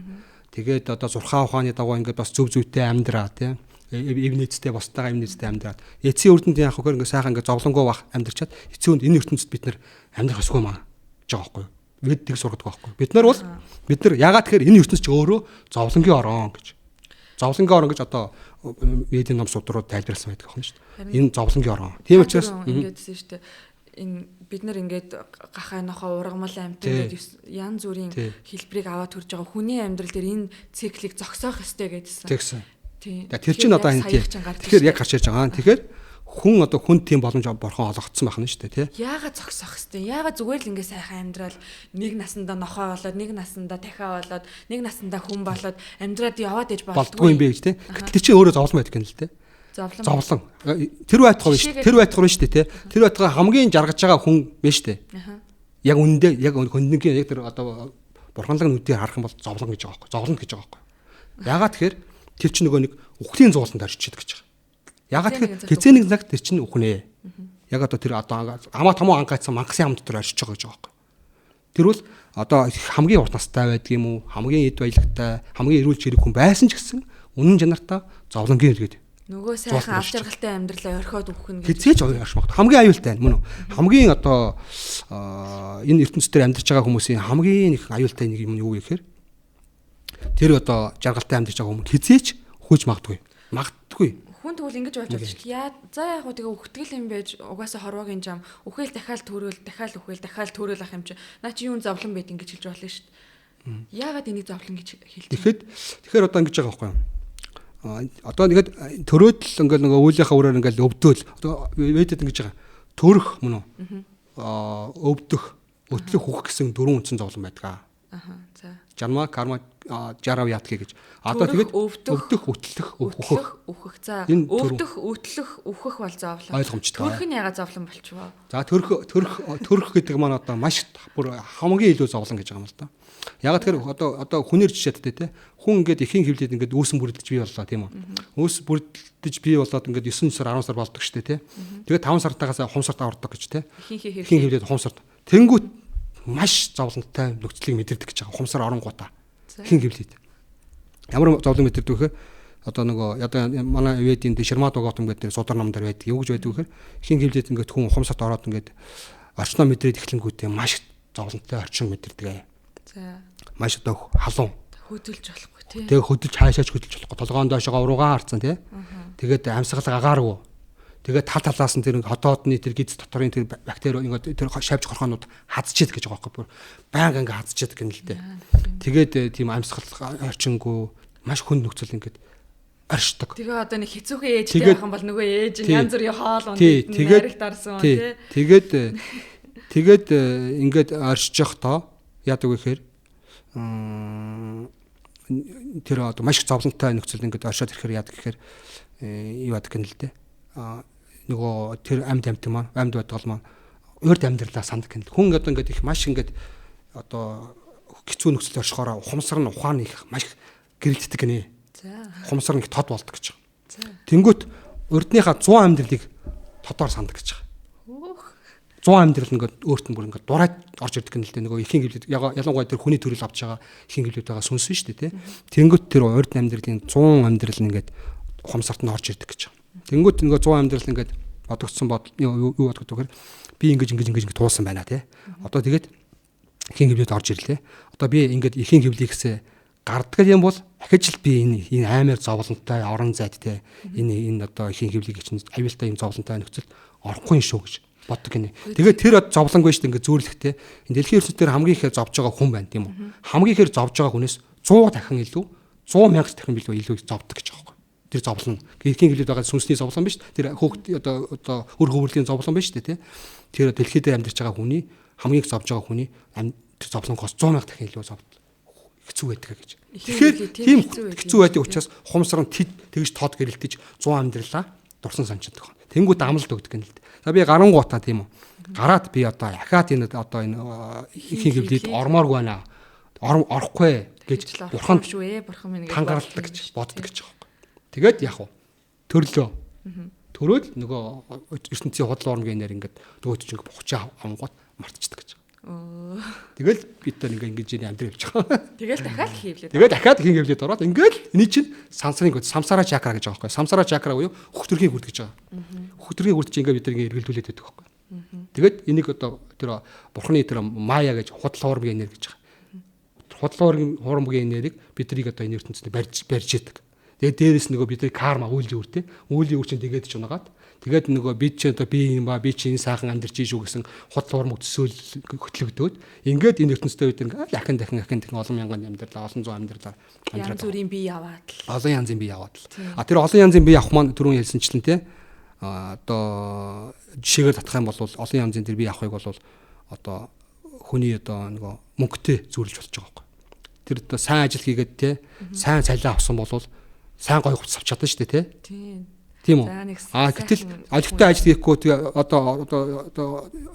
Тэгээд одоо зурхаа ухааны дагуу ингээд бас зөв зүйтэй амьдраа тий. Эвнэцтэй бостойгоо эвнэцтэй амьдраад эцсийн үрдэнд яах вэ ингээ сайхан ингээ зовлонгоо бах амьдрчаад эцсийн үнд энэ ертөнцид бид нар амьдрах ёсгүй маа гэж байгаа байхгүй юу. Бид тийг сургадаг байхгүй. Бид нар яагаад тэгэхээр энэ ертөнц чи өөрөө зовлонгийн орон гэж. Зовлонгийн орон гэж одоо ведийн ном судрууд тайлбарласан байдаг юм шүү дээ. Энэ зовлонгийн орон. Тийм учраас ингэдсэн шүү дээ. Энэ бид нар ингээд гахаа нохоо ургамал амт ингээд янз бүрийн хэлбэрийг аваад төрж байгаа хүний амьдрал дээр энэ циклийг зогсоох ёстой гэдсэн. Тэгсэн. Тэр чинь одоо энэ тэгэхээр яг гарч ирж байгаа. Тэгэхээр хүн тийм боломж борхон олгогдсон байна шүү дээ тий. Яагаад зогсоох хэвтэй? Яагаад зүгээр л ингээ сайхан амьдрал нэг насандаа нохоо болоод нэг насандаа дахиа болоод нэг насандаа хүн болоод амьдраад яваад иж болдгүй юм бэ гэж тий. Гэтэл чи өөрөө зовлон байдаг юм л тий. Зовлон. Тэр байтгаар биш. Тэр байтгаар биш тий. Тэр байтгаар хамгийн жаргаж байгаа хүн биш тий. Яг үнэндээ яг хүнднгийн яг тэр одоо бурханлаг нүдээр харах юм бол зовлон гэж байгаа байхгүй. Зовлон гэж байгаа байхгүй. Яагаад тэгэхээр тэр чинь нөгөө нэг үхлийн зуулсанд орчихэд гэж байгаа. Ягаад тэгэхээр хизээний цаг тэр чинь үхнэ. Яг одоо тэр одоо амаа томоо ангайцсан мангасын ам дотор орчиж байгаа гэж байгаа байхгүй. Тэр бол одоо хамгийн урт настай байдаг юм уу? Хамгийн эд баялагтай, хамгийн эрүүл чирэг хүн байсан ч гэсэн үнэн чанартаа зовлонгийн илгээд Нөгөө сайхан авч жаргалтай амьдралаа орхиод өгөх нь хизээч орш магад. Хамгийн аюултай мөн үү? Хамгийн одоо энэ ертөнцийн дээр амьдарч байгаа хүмүүсийн хамгийн их аюултай нэг юм юу вэ гэхээр тэр одоо жаргалтай амьдарч байгаа хүмүүс хизээч хөөж магадгүй. Магадгүй. Хүн тэгвэл ингэж болж байгаа шүү дээ. Яа за яг гоо тэгээ өгтгөл юм байж угаасаа хорвоогийн зам үхэл дахиад төрөөл дахиад үхэл дахиад төрөөл ах юм чи. Наа чи юун зовлон байд ингэж хэлж болно шүү дээ. Яагаад энийг зовлон гэж хэлж байна? Тэгэхээр одоо ингэж байгаа байхгүй юу? Одоо нэгэд төрөөд л ингээл нөгөө үүлийнхаа өрөөр ингээл өвдөөл одоо вэдэд ингэж байгаа. Төрөх мөн үү? Өвдөх, өтлөх үхэх гэсэн дөрвөн үндсэн зовлон байдаг. За. Жанма, карма, жарав ятхи гэж. Одоо тэгээд өвдөх, өтлөх, үхэх. За. Өвдөх, өтлөх, үхэх бол зовлон. Ойлгомжтой. Төрөх нь ягаад зовлон болчихвоо? За төрөх гэдэг маань одоо маш бүр хамгийн илүү зовлон гэж байгаа юм л да. Яг тэгэхээр одоо хүнээр жишээдтэй те. Хүн ингээд ихийн хөвлөд ингээд үүсэн бүрдэж бий боллоо тийм үү? Үүс бүрдэж бий болоод ингээд 9 сар 10 сар болдог штэ те. Тэгээд 5 сартаагаас хумсарт авардаг гэж те. Ихийн хөвлөд хумсарт. Тэнгүүт маш зовлонтой нөхцөлийг мэдэрдэг гэж байгаа. Хумсар оронгуудаа. Ихийн хөвлөд. Ямар зовлон мэдэрдэг вэ? Одоо нөгөө одоо манай Ведийн Ширмат Боготом гэдэг судар ном дээр байдаг. Юу гэж байдаг вэ гэхээр ихийн хөвлөд ингээд хүн хумсарт ороод ингээд орчноо мэдрээд эхлэнгүүтээ маш зовлонтой орчин мэдэрдэг. За. Маш одоо халуун. Хөдөлж болохгүй тий. Тэгээ хөдөлж хаашаач хөдөлж болохгүй. Толгоон доошоо уруугаа харцсан тий. Тэгээд амьсгал агааргүй. Тэгээд тал талаас нь тэр хотоодны тэр гиз доторын тэр бактери ингээд тэр шавж хорхоонууд хазчихэд гэж байгаа байхгүй. Баян ингээ хазчихэд гэнэ л дээ. Тэгээд тийм амьсгал орчингүй маш хүнд нөхцөл ингээд оршдог. Тэгээ одоо нэг хэцүүхэн ээжтэй байх юм бол нөгөө ээж нь янз бүрийн хоол унд найрагт дарсан тий. Тэгээд ингээд оршиж явахдаа яадаг вэ гэхээр тэр одоо маш их зовлонтой нөхцөл ингээд оршоод ирэхээр яадаг гэхээр юу яадаг гэнэ л дээ. Нөгөө тэр амьд маань амьд байдгал маань урд амьдралаа санд гэнэ. Хүн одоо ингээд их маш ингээд одоо хэцүү нөхцөлд оршихороо ухамсар нь ухаан их маш гэрэлтдэг гинэ. За. Ухамсар нь их тод болдог гэж байгаа. Тэнгүүт урдныхаа 100 амьдралыг тодоор санд гэж байгаа. 100 амьдрал ингээд өөрт нь бүр ингээд дураад орж ирдэг гэнэ л дээ. Нөгөө ихийн хөвлөд ялангуяа тэр хүний төрөл авч байгаа ихийн хөвлөд байгаа сүнс шүү дээ тий. Тэнгүүт тэр урд амьдралын 100 амьдрал нь ингээд ухамсарт нь орж ирдэг гэж байгаа. Тэнгүүт нөгөө 100 амьдрал ингээд бодогдсон юу боддог вэ гэхээр би ингэж туулсан байна тий. Одоо тэгээд ихийн хөвлөд орж ирлээ. Одоо би ингээд ихийн хөвлийгсээ гарддаг юм бол ахиж л би энэ аймаар зовлонтой орон зайд тий. Энэ одоо ихийн хөвлийг чинь аюултай юм зовлонтой нөхцөлд орохгүй шүү гэж боддог гинэ. Тэгээд тэр зовлонгүй шүү дээ ингээд зөөрлөхтэй. Энэ дэлхийн ертөнцийн хамгийн ихээр зовж байгаа хүн байна тийм үү? Хамгийн ихээр зовж байгаа хүнээс 100 дахин илүү 100 мянга дахин илүү зовдөг гэж байгаа юм. Тэр зовлон гэрхийн хилээд байгаа сүнсний зовлон биш. Тэр хөөхт одоо өр хөвөрлийн зовлон биш тий. Тэр дэлхийд дээр амьдарч байгаа хүний хамгийн их зовж байгаа хүний тэр зовлонгоос 100 мянга дахин илүү хэцүү байдаг гэж. Тэгэхээр тийм хэцүү байдаг учраас хумсран тэгж тод гэрэлтэж 100 амьдралаа дурсан санчдаг. Тэнгүүд амлалт өгдөг юм л дээ. За би гарангуутаа тийм үү. Гараад би одоо ахаад энэ одоо энэ ихийн хөвлөд ормооргүй байна. Орохгүй гэж бурхан минь гэж тангаралдаг гэж боддог гэж байгаа юм. Тэгээд яг уу төрлөө. Төрөөл нөгөө ертөнцийн худал уурмгийн нэр ингээд нөгөөд чинь бухчаа авангууд мартчихдаг гэж. Тэгэл бид нар ингэж амьдрал явж байгаа. Тэгэл дахиад хийвлээд. Тэгээд дахиад ихийн хөвлөд ороод ингээд эний чинь самсара чакра гэж байгаа байхгүй. Самсара чакра буюу хөх төрхийн хүрд гэж байгаа. Хөх төрхийн хүрд чинь ингээд бид нар эргэлдүүлээд байдаг байхгүй. Тэгээд энийг одоо тэр бурхны тэр мая гэж худал уурмгийн нэр гэж байгаа. Худал уурмгийн нэрийг бид нарыг одоо энэ ертөнцид барьж идэг. Тэгээд дээрэс нөгөө бидний карма үйл үүртэй. Үйл үүр чинь тэгээд ч унагаад. Тэгээд нөгөө бид чи одоо би юм ба би чи энэ сайхан амьдарч ийшүү гэсэн худал уурмаг төсөөл хөтлөгдөөд ингээд энэ ертөнцтэй үед ингээд дахин олон мянган амьдралаа олон зуун амьдралаа янз бүрийн бие яваад л. Олон янзын бие яваад л. Тэр олон янзын бие авах маань түрүүн хэлсэнчлэн те одоо жишээгээр татах юм бол олон янзын тэр бие авахыг бол одоо хүний одоо нөгөө мөнгөтэй зүйрлж болж байгаа байхгүй. Тэр одоо сайн ажил хийгээд те сайн цалин авсан бол сайн гоё хувцас авч чадна шүү дээ тий. Тийм үү? Гэтэл олигтой ажил хийхгүй одоо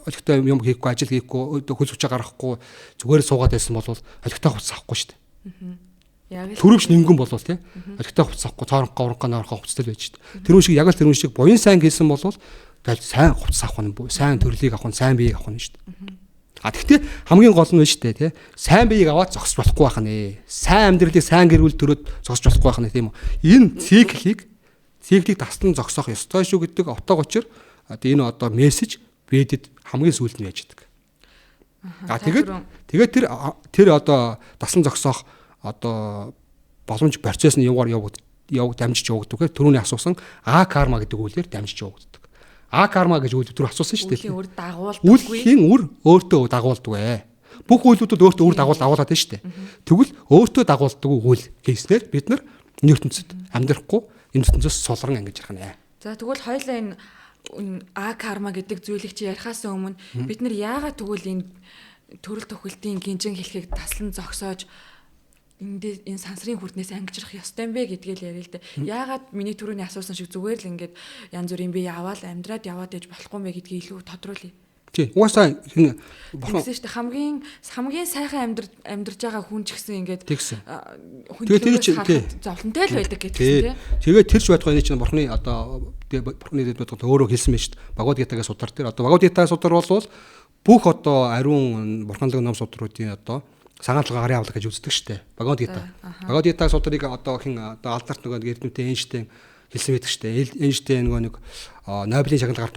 олигтой юм хийхгүй ажил хийхгүй хөл хүчээ гаргахгүй зүгээр суугаад байсан бол олигтой хувцас авахгүй шүү дээ. Төрөвч нингэн болвол тий. Олигтой хувцас авахгүй цоронхоо норхоо хувцастай байж шүү дээ. Тэр үн шиг яг л тэр үн шиг буян сайн хийсэн бол сайн хувцас авах нь сайн төрлийг авах нь сайн биеийг авах нь шүү дээ. Тэгэхдээ хамгийн гол нь шүү дээ тий. Сайн биеийг аваад зогсож болохгүй байх нэ. Сайн амьдралыг сайн гэр бүл төрөөд зогсож болохгүй байх нэ тийм үү. Энэ циклийг циклийг таслан зогсоох ёстой шүү гэдэг утга учир энэ одоо мессеж Ведэд хамгийн сүүлд нь яаж идэг. Тэгээд тэр одоо таслан зогсоох одоо боломж процесс нь дамжиж явагддаг гэхээр түрүүний асуусан А карма гэдэг үйлээр дамжиж явагддаг. А карма гэж үйл түр асуусан шүү дээ. Үлийн үр өөртөө дагуулдаг вэ? Бүх үйлүүд бол өөртөө үр дагуулдаг шүү дээ. Тэгвэл өөртөө дагуулдаг үйл хийснээр бид нар энэ ертөнцид амьдрахгүй энэ ертөнцөөс сулран ангиж ярих нэ. За тэгвэл хоёлаа энэ А карма гэдэг зүйлийг чи ярихаас өмнө бид нар яагаад тэгвэл энэ төрөл төхөлтийн гинжин хэлхийг таслан зогсоож энэ сансрын хүрднээс ангижрах ёстой юм бэ гэдгээл яриа л да. Яагаад миний түрүүний асуусан шиг зүгээр л ингээд янз бүрийн би яваал амьдраад яваад ээж болохгүй юм бэ гэдгийг илүү тодруулъя. Тий. Угаасаа бурхан шүү дээ хамгийн сайхан амьдарж байгаа хүн ч гэсэн ингээд тэгээд зовлонтой л байдаг гэдэг тийм. Тэгээд тэрч байтугай энэ чинь бурханы одоо бурханы дэд бодгоо өөрөө хэлсэн байна шүү дээ. Бхагавад-гитагийн судар дээр одоо Бхагавад-гитагийн судар бол бүх одоо ариун бурханлаг ном судруудын одоо сагаалга гарын авлага гэж үздэг шүү дээ. Бхагавад-гита. Бхагавад-гитагийн судрыг одоо одоо алдарт нөгөө эрдэмтэн Эйнштейн хэлсэн байдаг шүү дээ. Эйнштейн нөгөө нэг Нобелийн шагналыг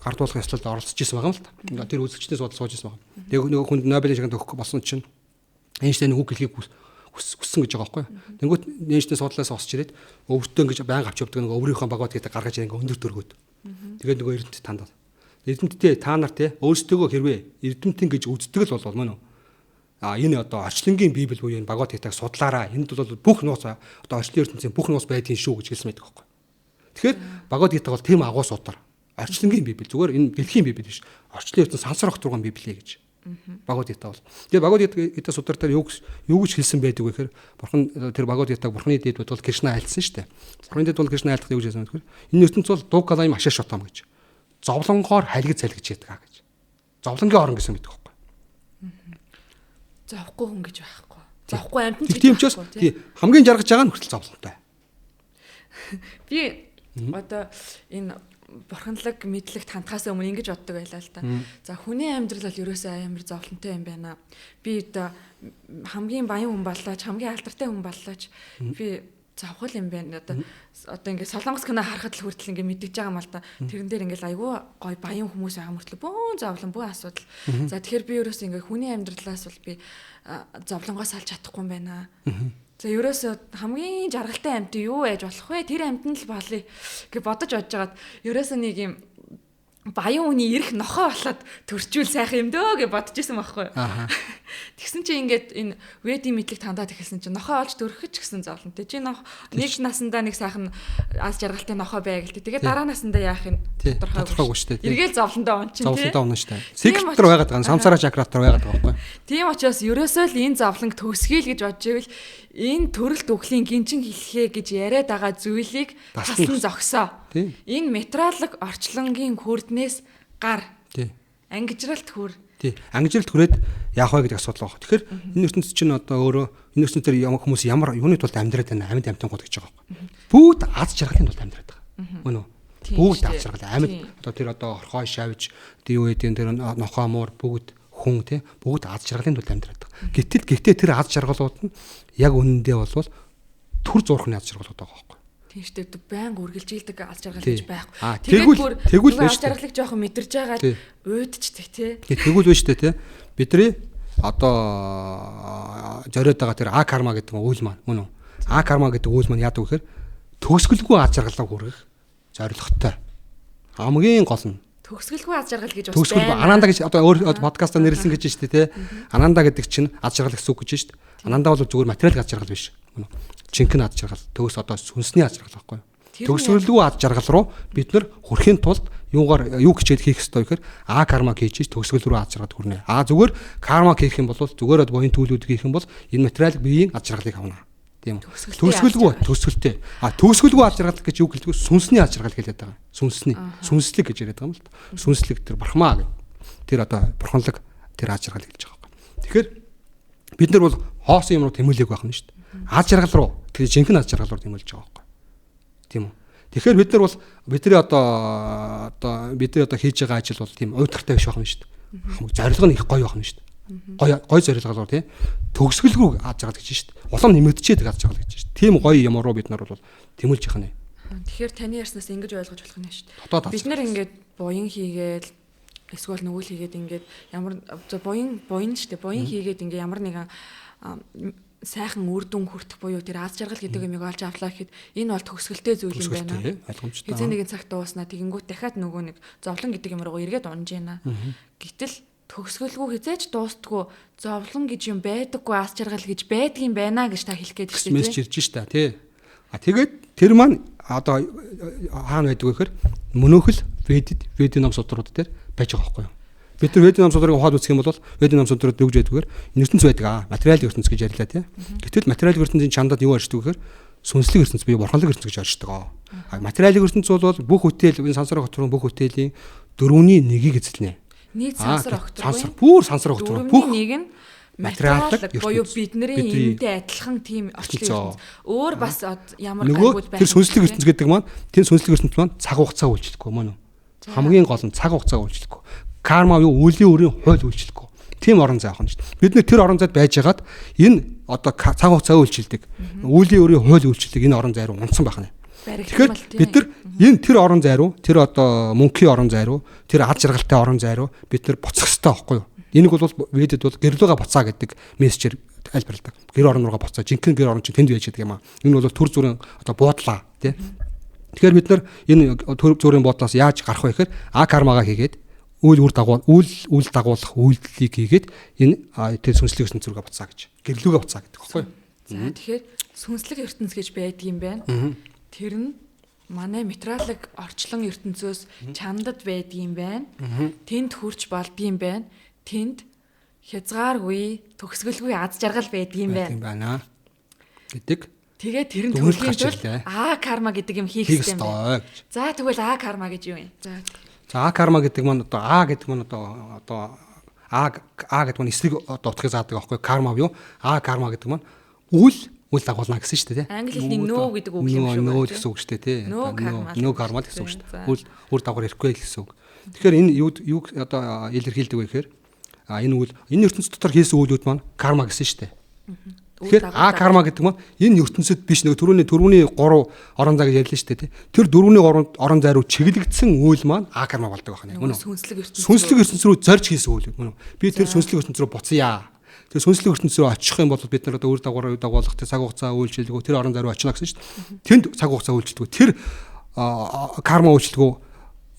гардуулах ёслолд оролцож ирсэн байгаа юм л та. Тэр үзэгчнээс бодол сууж ирсэн байгаа. Тэгээ нөгөө хүнд Нобелийн шагнал өгөх болсон чинь Эйнштейн үг хэлхийг хүссэн гэж байгаа байхгүй. Тэнгүүт Эйнштейн судлаас осч ирээд өвөртөө ингэж байнга авч явдаг нөгөө өөрийнхөө Бхагавад-гитаг гаргаж ингээ өндөр дөргөөд. Тэгээд нөгөө эрдэмтэд тандаад. Эрдэмтдээ та нар те өөрсдөө хэрвээ эрдэмтэн гэж үздэг л бол мөн үү? Энэ одоо орчлонгийн Библи буюу энэ Бхагавад-гитаг судлаараа. Энд бол бүх нууц одоо орчлон ертөнцийн бүх нууц байдгийн шүү гэж хэлсэн байдаг байхгүй. Тэгэхээр Бхагавад-гитаг бол тийм агуу судар. Орчлонгийн Библи зүгээр энэ дэлхийн Библи биш. Орчлон ертөнц сансар огтурган Библи гэж. Бхагавад-гитаг бол. Тэгээ Бхагавад-гитаг судар дээр юу гэж хэлсэн байдаг вэ гэхээр бурхан тэр Бхагавад-гитаг бурханы дэд бол Кришна айлсан шүү дээ. Бурханы дэд бол Кришна айлдах юу гэж хэлсэн бэ гэхээр энэ ертөнц бол Дукалайм ашаашотом гэж. Зовлонгоор халигд салгиж яддаг гэж. Зовлонгийн орн гэсэн байдаг байхгүй. Зовхгүй хүн гэж байхгүй. Зовхгүй амьтан гэж. Тийм ч бас хамгийн жаргаж байгаа нь хүртэл зовлонтой. Би одоо энэ бурханлаг мэдлэгт хандхаас өмнө ингэж боддог байлаа л та. За хүний амьдрал бол ерөөсөө амар зовлонтой юм байна. Би одоо хамгийн баян хүн боллооч, хамгийн алдартай хүн боллооч би завхал юм байна. Одоо ингээд Солонгос кино харахад л хүртэл ингээд мэддэж байгаа юм л да. Тэрэн дээр ингээд айгүй гой баян хүмүүс байгаа мөртлөө бөөн зовлон, бөөн асуудал. За тэгэхээр би ерөөсөө ингээд хүний амьдралаас бол би зовлонгоос алж чадахгүй юм байна. За ерөөсөө хамгийн жаргалтай амьтан юу байж болох вэ? Тэр амьтан л болъё гэж бодож байгаад ерөөсөө нэг юм баян хүний ирэх нохоо болоод төрчүүл сайхан юм дөө гэж бодож исэн байхгүй юу? Тэгсэн чинь ингээд энэ ведийн мэдлэг тандаад эхэлсэн чинь нохоо олж төрөх ч гэсэн зовлонтой. Чи нэг насандаа нэг сайхан аз жаргалтай нохоо байгаад тэгээд дараа насандаа яах юм тодорхойгүй шүү дээ. Эргээл зовлондоо он чинь тий. Зовлондоо онно шүү дээ. Сектор байгаад байгаа, самсара чакратор байгаад байгаа байхгүй юу? Тийм учраас ерөөсөө л энэ зовлонг төгсгийл гэж бодож ивэл энэ төрөл төглийн гинжин хэлхээ гэж яриад байгаа зүйлийг таслан зогсоо. Энэ метралог орчлонгийн хүрднээс гар. Ангижралт хүр. Тий. Ангижралт хүрээд яах вэ гэдэг асуудал байна. Тэгэхээр энэ ертөнцийн чинь одоо өөрөө энэ ертөнцийн хүмүүс ямар юуны тулд амьдраад байна? Амьд амтангууд гэж байгаа байхгүй. Бүгд аз жаргалын тулд амьдраад байгаа. Мөн үү? Бүгд аз жаргал. Амьд одоо тэр одоо хорхой шавж, юу гэдэг тэр нохоо муур бүгд хүн тий бүгд аз жаргалын тулд амьдраад байгаа. Гэтэл тэр аз жаргалууд нь яг үнэндээ болвол төр зурхны аз жаргалууд байгаа байхгүй. Тийм шүү дээ. Байнга үргэлжилдэг аз жаргал гэж байхгүй. Тэгвэл аз жаргалыг жоохон мэдэрж байгаад уйдчихдээ тий. Тэгвэл биш үү тий. Бидний одоо зориод байгаа тэр А карма гэдэг үйл маань мөн үү? А карма гэдэг үйл маань яадаг вэхээр төгсгөлгүй аз жаргалаа хүргэх зорилготой. Хамгийн гол нь төгсгөлгүй аз жаргал гэж бас байна. Ананда гэж одоо өөр подкастаар нэрлсэн гэж байна шүү дээ тий. Ананда гэдэг чинь аз жаргал гэсэн үг гэж байна шүү дээ. Ананда бол зүгээр материал аз жаргал биш. Мөн үү? Жинхэнэ аз жаргал төгс одоо сүнсний аз жаргал байхгүй юу? Төгсгөлгүй аз жаргал руу бид нар хүрэхин тулд юу хичээл хийх ёстой гэхээр А карма хийж төгсгөл рүү аз жаргалд хүрнэ. Зүгээр карма хийх юм бол зүгээр боён төлөвлөлт хийх юм бол энэ материалыг биеийн аз жаргалыг авна. Тийм үү? Төгсгөлтэй. Төгсгөлгүй аз жаргал гэж юу гэлдэг вэ? Сүнсний аз жаргал хэлээд байгаа. Сүнслэг гэж яриад байгаа юм л та. Сүнслэг тэр брахма гэх. Тэр одоо бурханлаг тэр аз жаргал гэж байгаа юм. Тэгэхээр бид нар бол хоосон юм руу тэмүүлээг байх нь шүү дээ. Аз жаргал руу тэр жинхэнэ аз жаргал руу тэмүүлж байгаа байхгүй. Тийм үү? Тэгэхээр бид нар бол бидний одоо хийж байгаа ажил бол тийм уйдгартай биш байх нь шүү дээ. Зорилго нь их гоё байх нь шүү дээ. Гоё зорилгоор тий төгсгөлгүй аз жаргал гэж шүү дээ. Улам нэмэгдчихэд аз жаргал гэж шүү дээ. Тийм гоё юм руу бид нар бол тэмүүлж явах нь. Тэгэхээр таны ярьснаас ингэж ойлгож болох нь шүү дээ. Дотоод Бид нэр ингээд буян хийгээл эсвэл нөгөөл хийгээд ингээд ямар буян шүү дээ. Буян хийгээд ингээд ямар нэгэн сайхан үр дүн хүртэх буюу тэр аз жаргал гэдэг юмыг олж авлаа гэхэд энэ бол төгсгөлтэй зүйл юм байна. Ойлгомжтой. Хэзээ нэгэн цагт дууснаа тэгэнгүүт дахиад нөгөө нэг зовлон гэдэг юм руу эргээд унж ийна. Гэтэл төгсгөлгүй хизээч дуустдгүй зовлон гэж юм байдаггүй аз жаргал гэж байдгийн байна гэж та хэлэх гээд шүү дээ. Мессеж ирж штэ тий. Тэгээд тэр маань одоо хаана байдаг вэ гэхээр мөнөөхөл ведийн ном судрууд дээр байж байгаа байхгүй юу? Бид нар ведийн ном судрыг ухаад үзэх юм бол ведийн ном судрууд өгж байдаггээр ертөнц байдаг материалын ертөнц гэж ярьлаа тий. Гэтэл материалын ертөнцийн чандад юу оршдог гэхээр сүнслэг ертөнц буюу бурханлаг ертөнц гэж оршдог. Материалын ертөнц бол бүх хөтөл энэ сансар огторын бүх хөтөлийн 4-1-ийг эзэлнэ. Нийт сансар огторын бүр сансар огторын бүх нэг нь материалын буюу бидний энэтэй адилхан тийм орчлон ертөнц. Өөр бас ямар гайгууд байх. Тэр сүнслэг ертөнц гэдэг маань тэр сүнслэг ертөнц маань цаг хугацаа үйлчлэхгүй мөн үү? Хамгийн гол нь цаг хугацаа үйлчлэхгүй. Карма юу үлийн өрийн хууль үйлчлэхгүй. Тийм орон зай авах нь шүү дээ. Бид нэр тэр орон зайд байжгаад энэ одоо цаг хугацаа үйлчилдэг. Үлийн өрийн хууль үйлчлдэг энэ орон зай руу унтсан байх нь. Тэгэхээр бид нар энэ тэр орон зай руу тэр одоо мөнхийн орон зай руу тэр аз жаргалтай орон зай руу бид нар буцах хэрэгтэй байхгүй юу? Энийг бол ведэд бол гэрлүүгээ буцаа гэдэг мессежээр тайлбарладаг. Гэр орон руугаа буцаа. Жинхэнэ гэр орон чинь тэнд байж байгаа юм аа. Энэ бол төр зүрийн одоо буудлаа тий. Тэгэхээр бид нар энэ төр зүрийн буудлаас яаж гарах вэ гэхээр кармагаа хийгээд үйл дагуулах үйлдэлийг хийгээд энэ тэр сүнслэг ертөнц рүүгээ буцаа гэж. Гэрлүүгээ буцаа гэдэг байхгүй юу? За тэгэхээр сүнслэг ертөнц гэж байдаг юм байна. Тэр нь манай материалын орчлон ертөнцөөс чандад байдаг юм байна. Тэнд хүрч болдгийм байна. Тэнд хязгааргүй төгсгөлгүй аз жаргал байдаг юм байна. Гэдэг. Тэгээ тэр нь төрхийн тулд карма гэдэг юм хийх хэрэгтэй юм байна. За тэгвэл карма гэж юу юм? За карма гэдэг маань одоо гэдэг маань одоо гэдэг маань эсрэг одоо утгыг заадаг аахгүй карма юу? Карма гэдэг маань үйл дагуулна гэсэн шүү дээ тий. Англи хэлний нөө гэдэг үг юм шүү. Нөө гэсэн үг шүү дээ тий. Нөө карма гэсэн үг шүү дээ. Үр дагавар ирэхгүй гэсэн үг. Тэгэхээр энэ юу одоо илэрхийлдэг вэ гэхээр энэ ертөнцийн дотор хийсэн үйлүүд маань карма гэсэн шүү дээ. Тэгэхээр карма гэдэг маань энэ ертөнцид биш нэг түрүүний 3 орон зай гэж ярьлаа шүү дээ тий. Тэр 4 орон зай руу чиглэгдсэн үйл маань карма болдог байна. Мөн үү? Сүнслэг ертөнц рүү зорж хийсэн үйл мөн үү? Би тэр сүнслэг ертөнц рүү буцъя. Тэр сүнслэг ертөнц рүү очих юм бол бид нар одоо үр дагуулах тэр цаг хугацаа үйлчилдэг тэр орон зай руу очино гэсэн шүү дээ. Тэнд цаг хугацаа үйлчилдэг. Тэр карма үйлчилдэг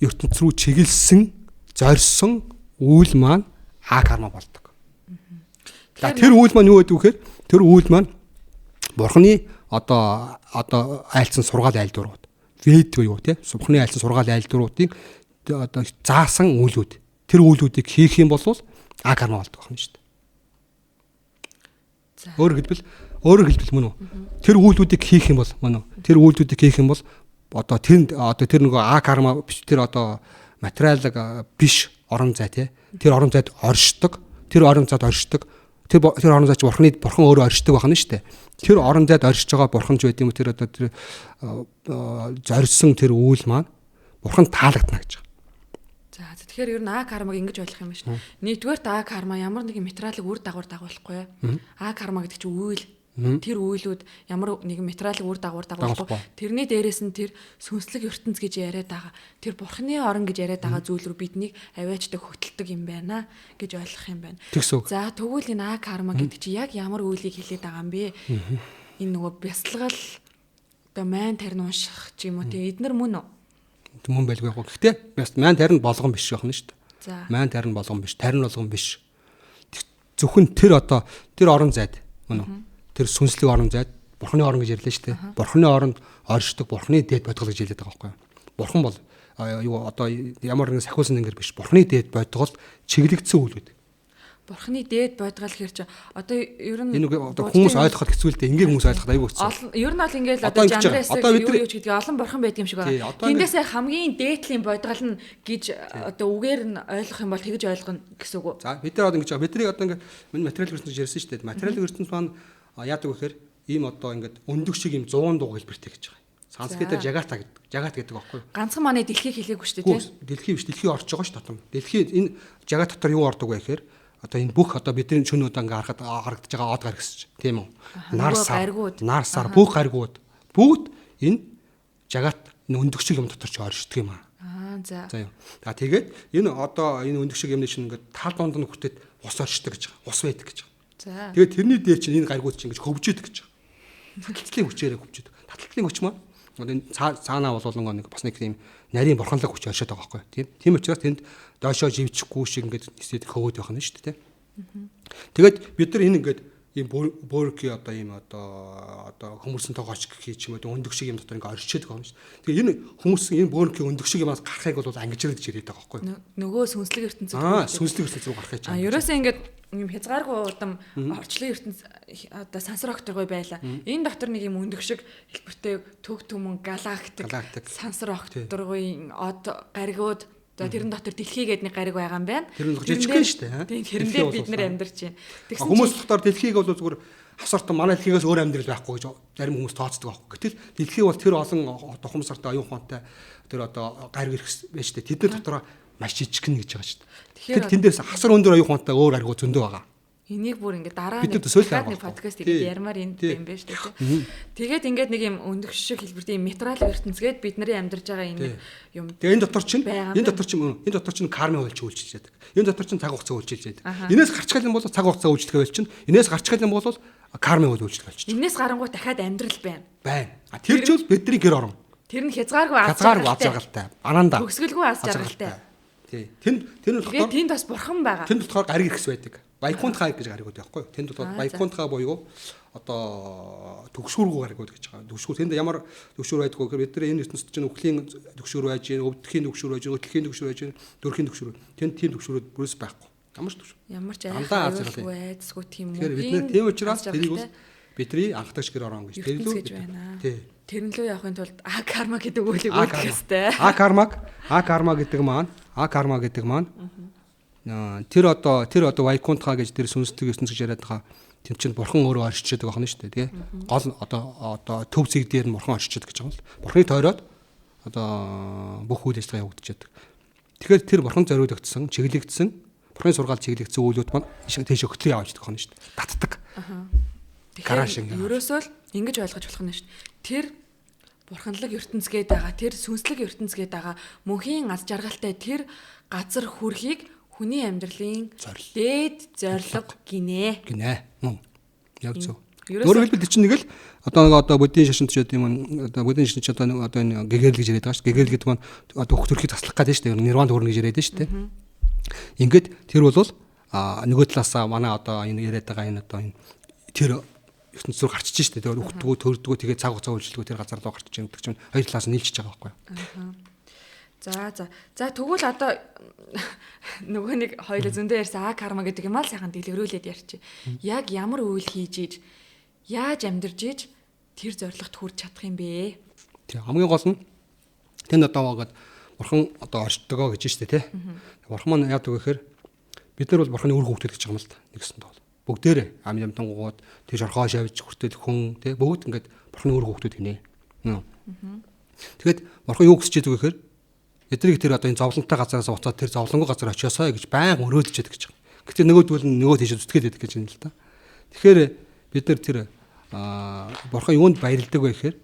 ертөнц рүү чиглэсэн зорьсон үйл маань карма болдог. Тэр үйл маань юу гэдэг вэ гэхээр тэр үйл маань бурхны одоо айлцсан сургаал айлдварууд вед буюу тий бурхны айлцсан сургаал айлдваруудын одоо заасан үйлүүд тэр үйлүүдийг хийх юм бол карма болдог байна шүү дээ. Өөрөөр хэлбэл мөн үү? Тэр үйлдүүдийг хийх юм бол мөн үү? Тэр үйлдүүдийг хийх юм бол одоо тэр нөгөө карма биш тэр одоо материалыг биш орон зай тий. Тэр орон зайд оршдог. Тэр орон зайд оршдог. Тэр орон зайд бурхан өөрөө оршдог байна шүү дээ. Тэр орон зайд оршиж байгаа бурхан ч байд юм тэр одоо тэр зорьсон тэр үйл маань бурхан таалагдана гэж. За тэгэхээр ер нь кармаг ингэж ойлгох юм байна шүү. Нэгдүгээр карма ямар нэгэн материалыг үр дагавар дагуулахгүй. Карма гэдэг чинь үйл. Тэр үйлүүд ямар нэгэн материалыг үр дагавар дагуулахгүй. Тэрний дээрээс нь тэр сүнслэг ертөнц гэж яриад байгаа. Тэр бурхны орон гэж яриад байгаа зүйл рүү биднийг аваачдаг хөтэлдэг юм байна гэж ойлгох юм байна. За тэгвэл энэ карма гэдэг чинь яг ямар үйлийг хэлээд байгаа юм бэ? Энэ нөгөө бясалгал одоо майн тарин унших ч юм уу те эднэр мөн үү? Мөн байлгүй яг. Гэхдээ майн тарин болгон биш байна шүү дээ. Майн тарин болгон биш, тарин болгон биш. Зөвхөн тэр одоо тэр орон зайд мөн үү? Тэр сүнслэг орон зайд бурхны орон гэж ярьлаа шүү дээ. Бурхны оронд оршдог бурхны дээд бодгол гэж хэлээд байгаа байхгүй юу? Бурхан бол юу одоо ямар нэгэн сахиусан ингэр биш. Бурхны дээд бодгол чиглэгдсэн үйл гэдэг. Бурхны дээд бодгол гэхэр чи одоо ер нь хүмүүс ойлгоход хэцүү л дээ. Ингийн хүмүүс ойлгоход аюу хэцүү. Ер нь бол ингээл одоо жанраас юу гэдэг олон бурхан байдаг юм шиг байна. Тэндээсээ хамгийн дээдлийн бодгол нь гэж одоо үгээр нь ойлгох юм бол тэгж ойлгоно гэсэн үг үү? За бид нар одоо ингэж байгаа. Бидний одоо ингээд материал ертөнц ярьсан шүү дээ. Материал ертөнц маань яадаг вэ гэхээр ийм одоо ингээд өндөг шиг ийм 100 дуу хэлбэртэй гэж байгаа. Санскритээр жагат гэдэг байхгүй юу? Ганцхан манай дэлхийг хэлээгүй шүү дээ тийм. Дэлхий биш, дэлхий орж байгаа шүү дотор. Дэлхий энэ жагат дотор юу ордог вэ гэхээр одоо энэ бүх одоо бидний шөнө удаа ингээд харагдаж байгаа од гар гэсэж тийм үү? Нар сар бүх гаригууд бүгд энэ жагаат энэ өндөг шиг юм дотор ч оршдог юм аа. За. За юу. Тэгээд энэ одоо энэ өндөг шиг юмны чинь ингээд тал донд нь хүртээд ус оршдог гэж байгаа. Ус байдаг гэж байгаа. За. Тэгээд тэрний дээр чинь энэ гаригууд чинь ингэж хөвжөөд гэж байгаа. Таталтлын хүчээрээ хөвжөөд. Таталтлын хүч маань одоо энэ цаанаа болонгоо нэг бас нэг тийм нарийн бурханлаг хүч оршоод байгаа байхгүй. Тийм учраас тэнд доошоо живчихгүй шиг ингээд нэсэд хөвөөд байх нь шүү дээ. Тэгээд бид нар энэ ингээд ийм бөөрки одоо ийм одоо хүмүүсийн тоогооч гэх юм уу өндөг шиг юм дотор ингээд орчиод байгаа юм шүү. Тэгээ энэ хүмүүс энэ бөөрки өндөг шиг юмас гарахыг бол ангижраад ирээд байгаа байхгүй. Нөгөө сүнслэг ертөнцид. Сүнслэг ертөнцид рүү гарах гэж байгаа. Ерөөсөө ингээд юм хязгааргүй удам орчлын ертөнц одоо сансар окторгой байла. Энэ дотор нэг юм өндөг шиг хэлбэртэй төг түмэн галактик сансар окторгойн од гаригууд тэрэн дотор дэлхий гэдэг нэг гариг байгаа юм байна. Тэр нь жижиг гэн шүү дээ. Тэрэндээ бид нэр амьдарч байна. Хүмүүс дотор дэлхийг бол зүгээр хасартан манай дэлхийгээс өөр амьдрал байхгүй гэж зарим хүмүүс тооцдог байхгүй. Гэтэл дэлхий бол тэр олон тухамсартай оюун ухаантай тэр одоо гариг ирэх байж тээ. Тэдний дотор маш жижиг гэн гэж байгаа шүү дээ. Тэгэхээр тэндээс хасар өндөр оюун ухаантай өөр гаригууд зөндөө байгаа. Энийг бүр ингээд дараа нэг подкаст хийгээд ярмаар юм байна шүү дээ. Тэгээд ингээд нэг юм өндөг шиг хэлбэртэй юм метрал ертөнцгээд бид нарын амьдарч байгаа энэ юм. Тэгээ энэ дотор чинь карми хуульч үйлчилж яадаг. Энэ дотор чинь цаг хугацаа үйлчилж яадаг. Энээс гарчгаал юм бол цаг хугацаа үйлчлэх байл чинь. Энээс гарчгаал юм бол карми хуул үйлчлэх байл чинь. Энээс гарангуй дахиад амьдрал байна. Байна. Тэр жил бидний гэр орон. Тэр нь хязгааргүй аз жаргалтай. Ананда. Төгсгөлгүй аз жаргалтай. Тий. Тэнд болохоор тэнд бас бурхан байгаа. Тэнд болохоор гариг иргэс байдаг. Вайкунтха гэж гаригуд байхгүй. Тэнд бол Вайкунтха буюу одоо төгшүүргүй гаригуд гэж байгаа. Төгшүүр тэнд ямар төгшүүр байдгүй гэхээр бид нар энэ ертөнцид чинь үхлийн төгшүүр байж гин, өвдөхийн төгшүүр байж гин, өтлөхийн төгшүүр байж гин, дөрөхийн төгшүүр. Тэнд тийм төгшүүрүүд бүрээс байхгүй. Ямар ч төгшүүр. Ямар ч аюулгүй айдсгүй тийм үү. Тэгэхээр бид нар тийм учраас тэрийг бол бидний анхдагч гэр орон гэж тэрлүү гэж байна. Тий. Тэрнлөө явахын тулд карма гэдэг үгийг өгөх ёстой. Карма гэдэг маань тэр одоо Вайкунтха гэж тэр сүнслэг ертөнц гэж яриад байгаа тэнд чинь бурхан өөрөө оршиж байгаа юм шүү дээ тий. Гол одоо төв зэг дээр нь бурхан оршиж байгаа гэж байгаа юм л. Бурханы тойроод одоо бүх үйл ажиллагаа явагдаж байдаг. Тэгэхээр тэр бурхан зориулагдсан, чиглэгдсэн, бурханы сургаал чиглэгдсэн үйлүүд маань тийш өгтлөө явж байгаа юм шүү дээ. Татдаг. Тэгэхээр ерөөсөө л ингэж ойлгож болох нь шүү дээ. Тэр бурханлаг ертөнцгээд байгаа, тэр сүнслэг ертөнцгээд байгаа мөнхийн аз жаргалтай тэр газар хүрхийг хүний амьдралын дээд зорилго гинэ. Яг зөв. Өөрөөр хэлбэл чинь нэг л одоо буддийн шашинч юм одоо буддийн шашинч одоо энэ гэгэрл гэж яриад байгаа шүү. Гэгэрл гэдэг маань одоо хөх төрхийг таслах гэдэг шүү дээ. Нирванд хүрнэ гэж яриад шүү дээ. Ингээд тэр бол нөгөө талаасаа манай одоо энэ яриад байгаа энэ одоо энэ тэр ертөнц рүү гарчиж шүү дээ. Тэгээд үхтгүү төрдгүү тэгээд цаг хугацаа үйлчлэгүү тэр газар руу гарчиж байгаа гэдэг чинь хоёр талаас нь нийлчихэж байгаа байхгүй юу? За тэгвэл одоо нөгөө нэг хоёул зөндөө ярьсан карма гэдэг юм аа сайхан дэлгэрүүлээд ярьчих. Яг ямар үйл хийж ийж яаж амьдарж ийж тэр зорилгот хүрч чадах юм бэ? Тэг хамгийн гол нь тэнд одоо байгаад бурхан одоо оршдгоо гэж штэ тий. Бурхан маань яадаг вэ гэхээр бид нар бол бурханы үр хөвгтөд гэж байгаа юм л да. Нэгсэнд бол бүгдээрээ ам ямтангууд тийш орхоо шавж хүртэл хүн тий бүгд ингээд бурханы үр хөвгтөд гинэ. Тэгэхэд бурхан юу гэж хэлдэг вэ гэхээр эдрийг тэр одоо энэ зовлонтой газараас уцаад тэр зовлонгүй газар очиосоо гэж байнга өрөөлж яддаг гэж байна. Гэтэ нөгөөдгөл нь нөгөө тийш зүтгээд яддаг гэж юм л та. Тэгэхээр бид нар тэр бурхан юунд баярлдаг вэ гэхээр